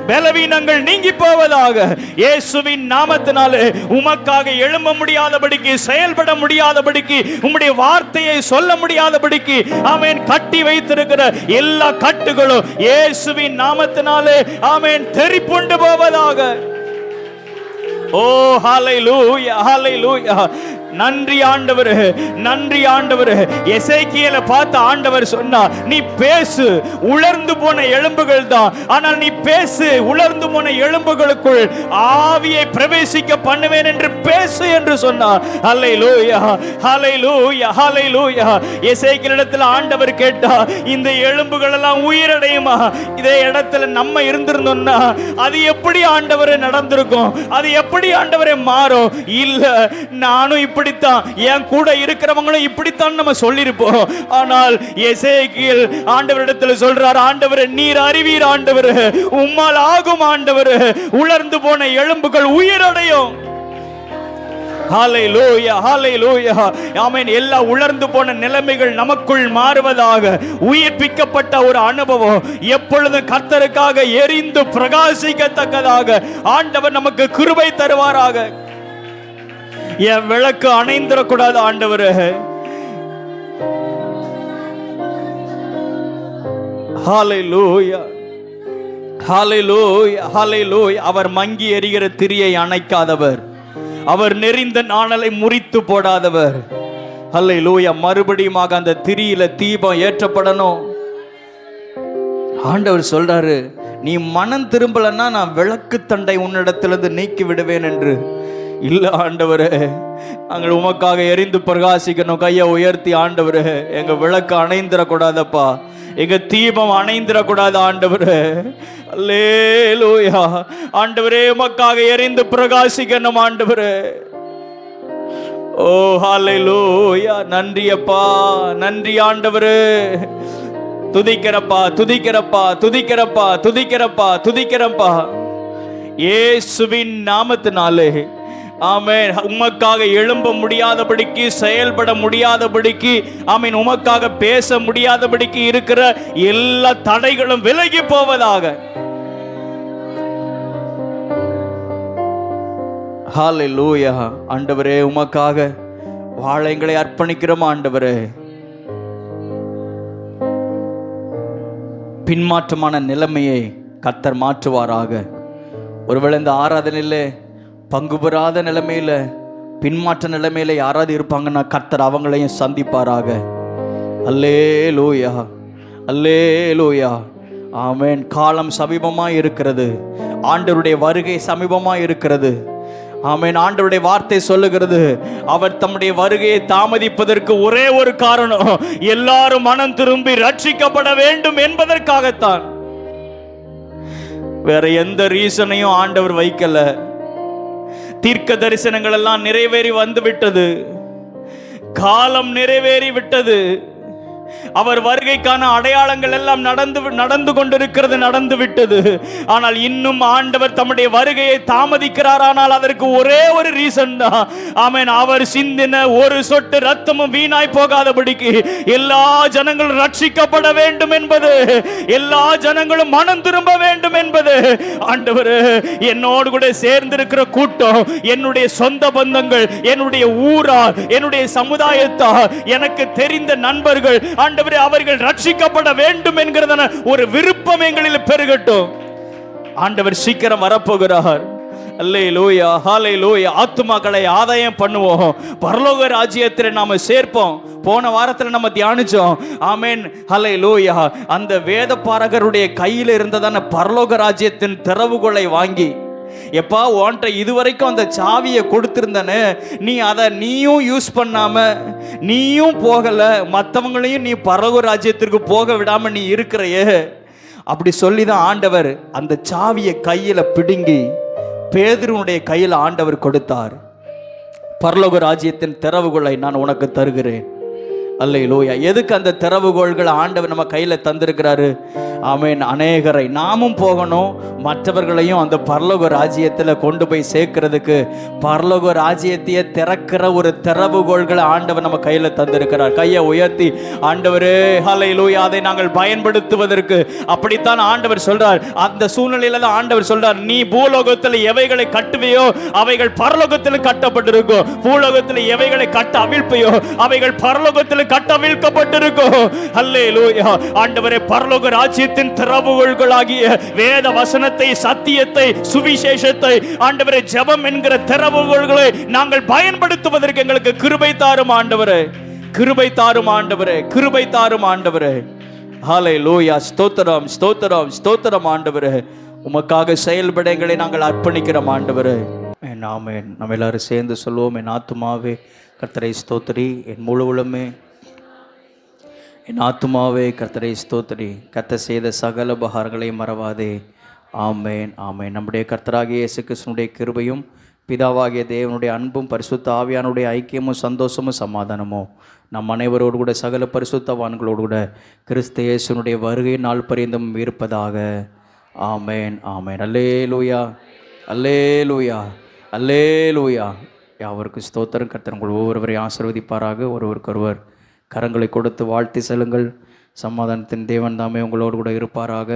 பலவீனங்கள் நீங்கி போவதாக. இயேசுவின் நாமத்தினாலே உமக்காக எழும்ப முடியாதபடிக்கு, செயல்பட முடியாதபடிக்கு, உம்முடைய வார்த்தையை சொல்ல முடியாதபடிக்கு, ஆமென், கட்டி வைத்திருக்கிற எல்லா கட்டுகளும் இயேசுவின் நாமத்தினாலே, ஆமென், தெறிப்புண்டு போவதாக. ஓ ஹalleluya ஹalleluya. நன்றி ஆண்டவரே, நன்றி ஆண்டவரே. எசேக்கியேலை பார்த்து ஆண்டவர் சொன்னார், நீ பேசு, உலர்ந்து போன எலும்புகள் தான், ஆனால் நீ பேசு, உலர்ந்து போன எலும்புகளுக்குள் ஆவியை பிரவேசிக்க பண்ணுவேன் என்று பேசு என்று சொன்னார். ஹalleluya ஹalleluya ஹalleluya. எசேக்கியேலிடத்தில் ஆண்டவர் கேட்டார், இந்த எலும்புகள் எல்லாம் உயிரடையுமா? இதே இடத்துல நம்ம இருந்திருந்தோம்னா அது எப்படி ஆண்டவரே நடந்திருக்கும்? அது எப்படி ஆண்டவரே மாறும்? இல்ல, நானும் இப்படித்தான், என் கூட இருக்கிறவங்களும் இப்படித்தான் நம்ம சொல்லிருப்போம். ஆனால் எசேக்கியேல் ஆண்டவரிடத்தில் சொல்றார், ஆண்டவரே நீர் அறிவீர் ஆண்டவரே, உம்மால் ஆகும் ஆண்டவரே, உலர்ந்து போன எலும்புகள் உயிரடையும். ஹalleluya ஹalleluya. ஆமென். எல்லா உலர்ந்து போன நிலைமைகள் நமக்குள் மாறுவதாக. உயிர்ப்பிக்கப்பட்ட ஒரு அனுபவம் எப்பொழுதும் கர்த்தருக்காக எரிந்து பிரகாசிக்கத்தக்கதாக ஆண்டவர் நமக்கு கிருபை தருவாராக. என் விளக்கு அணைந்திடக்கூடாது ஆண்டவரே. ஹalleluya ஹalleluya ஹalleluya. அவர் மங்கி எரிகிற திரியை அணைக்காதவர், அவர் நெறிந்த நாணலை முறித்து போடாதவர். ஹல்லேலூயா. மறுபடியும் அந்த திரியில தீபம் ஏற்றப்படணும். ஆண்டவர் சொல்றாரு, நீ மனம் திரும்பலன்னா நான் விளக்கு தண்டை உன்னிடத்திலிருந்து நீக்கி விடுவேன் என்று. இல்ல ஆண்டவரே, நாங்கள் உமக்காக எரிந்து பிரகாசிக்கணும். கையை உயர்த்தி, ஆண்டவரே எங்க விளக்கு அணைந்திடக்கூடாதப்பா, எங்க தீபம் அணைந்திடக்கூடாது ஆண்டவரே. அல்லேலூயா. ஆண்டவரே உமக்காக எரிந்து பிரகாசிக்கணும் ஆண்டவரே. ஓ ஹalleluya. நன்றி அப்பா, நன்றி ஆண்டவரே. துதிக்கிறப்பா துதிக்கிறப்பா துதிக்கிறப்பா துதிக்கிறப்பா துதிக்கிறப்பா. இயேசுவின் நாமத்தினாலே ஆமென். உமக்காக எழும்ப முடியாதபடிக்கு, செயல்பட முடியாதபடிக்கு, ஆமென், உமக்காக பேச முடியாதபடிக்கு இருக்கிற எல்லா தடைகளும் விலகி போவதாக. ஹல்லேலூயா. ஆண்டவரே, உமக்காக வாழ எங்களை அர்ப்பணிக்கிறோம் ஆண்டவரே. பின்மாற்றமான நிலைமையை கர்த்தர் மாற்றுவாராக. ஒருவேளை இந்த ஆராதனையில் பங்கு பெறாத நிலைமையில், பின்மாற்ற நிலைமையில் யாராவது இருப்பாங்கன்னா கர்த்தர் அவங்களையும் சந்திப்பாராக. அல்லேலூயா, அல்லேலூயா. ஆமென். காலம் சமீபமாக இருக்கிறது. ஆண்டவருடைய வருகை சமீபமாக இருக்கிறது. ஆமென். ஆண்டவருடைய வார்த்தை சொல்லுகிறது, அவர் தம்முடைய வருகையை தாமதிப்பதற்கு ஒரே ஒரு காரணம், எல்லாரும் மனம் திரும்பி ரட்சிக்கப்பட வேண்டும் என்பதற்காகத்தான். வேற எந்த ரீசனையும் ஆண்டவர் வைக்கல. தீர்க்க தரிசனங்கள் எல்லாம் நிறைவேறி வந்து விட்டது. காலம் நிறைவேறி விட்டது. அவர் வருகைக்கான அடையாளங்கள் எல்லாம் நடந்து கொண்டிருக்கிறது, நடந்து விட்டது. ஆனால் இன்னும் ஆண்டவர் தம்முடைய வருகையை தாமதிக்கிறார். ஆனால் அதற்கு ஒரே ஒரு ரீசன் தான். ஆமென். அவர் சிந்தின ஒரு சொட்டு ரத்தமும் வீணாய் போகாதபடிக்கு எல்லா ஜனங்களும் ரட்சிக்கப்பட வேண்டும் என்பது, எல்லா ஜனங்களும் மனம் திரும்ப வேண்டும் என்பது. ஆண்டவர் என்னோடு கூட சேர்ந்திருக்கிற கூட்டம், என்னுடைய சொந்த பந்தங்கள், என்னுடைய ஊரார், என்னுடைய சமுதாயத்தார், எனக்கு தெரிந்த நண்பர்கள், ஆண்டவரே, அவர்கள் ரட்சிக்கப்பட வேண்டும் என்கிறதான ஒரு விருப்பம் எங்களில் பெருகட்டும். ஆண்டவர் சீக்கிரம் வரப்போகிறார். அல்லேலூயா, ஹல்லேலூயா. ஆத்துமாக்களை ஆதாயம் பண்ணுவோம், பரலோக ராஜ்யத்தில் நாம சேர்ப்போம். போன வாரத்தில் நம்ம தியானிச்சோம். ஆமென், ஹல்லேலூயா. அந்த வேத பாரகருடைய கையில் இருந்ததான பரலோக ராஜ்யத்தின் திறவுகோலை வாங்கி, எப்பா உன்கிட்ட இதுவரைக்கும் அந்த சாவியை கொடுத்திருந்தனே, நீ அதை நீயும் யூஸ் பண்ணாம, நீயும் போகல, மற்றவங்களையும் நீ பரலோக ராஜ்யத்திற்கு போக விடாம நீ இருக்கிறையே, அப்படி சொல்லி தான் ஆண்டவர் அந்த சாவியை கையில பிடுங்கி பேதுருவுடைய கையில் ஆண்டவர் கொடுத்தார். பரலோக ராஜ்யத்தின் திறவுகோலை நான் உனக்கு தருகிறேன். அல்லேலூயா. எதுக்கு அந்த திறவுகோள்கள் ஆண்டவர் நம்ம கையில் தந்திருக்கிறாரு? ஆமென். அநேகரை நாமும் போகணும், மற்றவர்களையும் அந்த பரலோக ராஜ்யத்தில் கொண்டு போய் சேர்க்கிறதுக்கு, பரலோக ராஜ்யத்தையே திறக்கிற ஒரு திறவுகோள்களை ஆண்டவர் நம்ம கையில் தந்திருக்கிறார். கையை உயர்த்தி, ஆண்டவரே, ஹல்லேலூயா, அதை நாங்கள் பயன்படுத்துவதற்கு. அப்படித்தான் ஆண்டவர் சொல்றார். அந்த சூழ்நிலையில தான் ஆண்டவர் சொல்றார், நீ பூலோகத்தில் எவைகளை கட்டுவையோ அவைகள் பரலோகத்தில் கட்டப்பட்டிருக்கும், பூலோகத்தில் எவைகளை கட்ட அவிழ்ப்பையோ அவைகள் பரலோகத்தில் கட்டவிழ்க்கப்பட்டிருக்கும். அல்லேலூயா. ஆண்டவரே, பரலோக ராஜ்யத்தின் திறவுகோள்களாகிய வேத வசனத்தை, சத்தியத்தை, சுவிசேஷத்தை, ஆண்டவரே, ஜெபம் என்கிற திறவுகோள்களை நாங்கள் பயன்படுத்துவதற்கு எங்களுக்கு கிருபை தாரும் ஆண்டவரே, கிருபை தாரும் ஆண்டவரே, கிருபை தாரும் ஆண்டவரே. ஹல்லேலூயா. ஸ்தோத்திரம், ஸ்தோத்திரம், ஸ்தோத்திரம் ஆண்டவரே. உமக்காக செயல்பட எங்களை நாங்கள் அர்ப்பணிக்கிறோம் ஆண்டவரே. ஆமென். நம்ம எல்லாரும் சேர்ந்து சொல்லுவோம், என் ஆத்துமாவே கர்த்தரை ஸ்தோத்திரி, என் முழு உளமே என் ஆத்துமாவே கர்த்தரை ஸ்தோத்திரி, கர்த்தர் செய்த சகல உபகாரங்களையும் மறவாதே. ஆமென், ஆமென். நம்முடைய கர்த்தராகிய இயேசு கிறிஸ்துவினுடைய கிருபையும், பிதாவாகிய தேவனுடைய அன்பும், பரிசுத்த ஆவியானுடைய ஐக்கியமும், சந்தோஷமும், சமாதானமும் நம் அனைவரோடு கூட சகல பரிசுத்தவான்களோடு கூட கிறிஸ்து இயேசுனுடைய வருகை நாள் பரியந்தம் இருப்பதாக. ஆமென், ஆமென். அல்லேலூயா, அல்லேலூயா, அல்லேலூயா. யாவருக்கு ஸ்தோத்திரம். கர்த்தர் உங்கள் ஒவ்வொருவரையும் ஆசீர்வதிப்பாராக. ஒருவருக்கொருவர் கரங்களை கொடுத்து வாழ்த்தி செல்லுங்கள். சமாதானத்தின் தேவன் தாமே உங்களோடு கூட இருப்பாராக.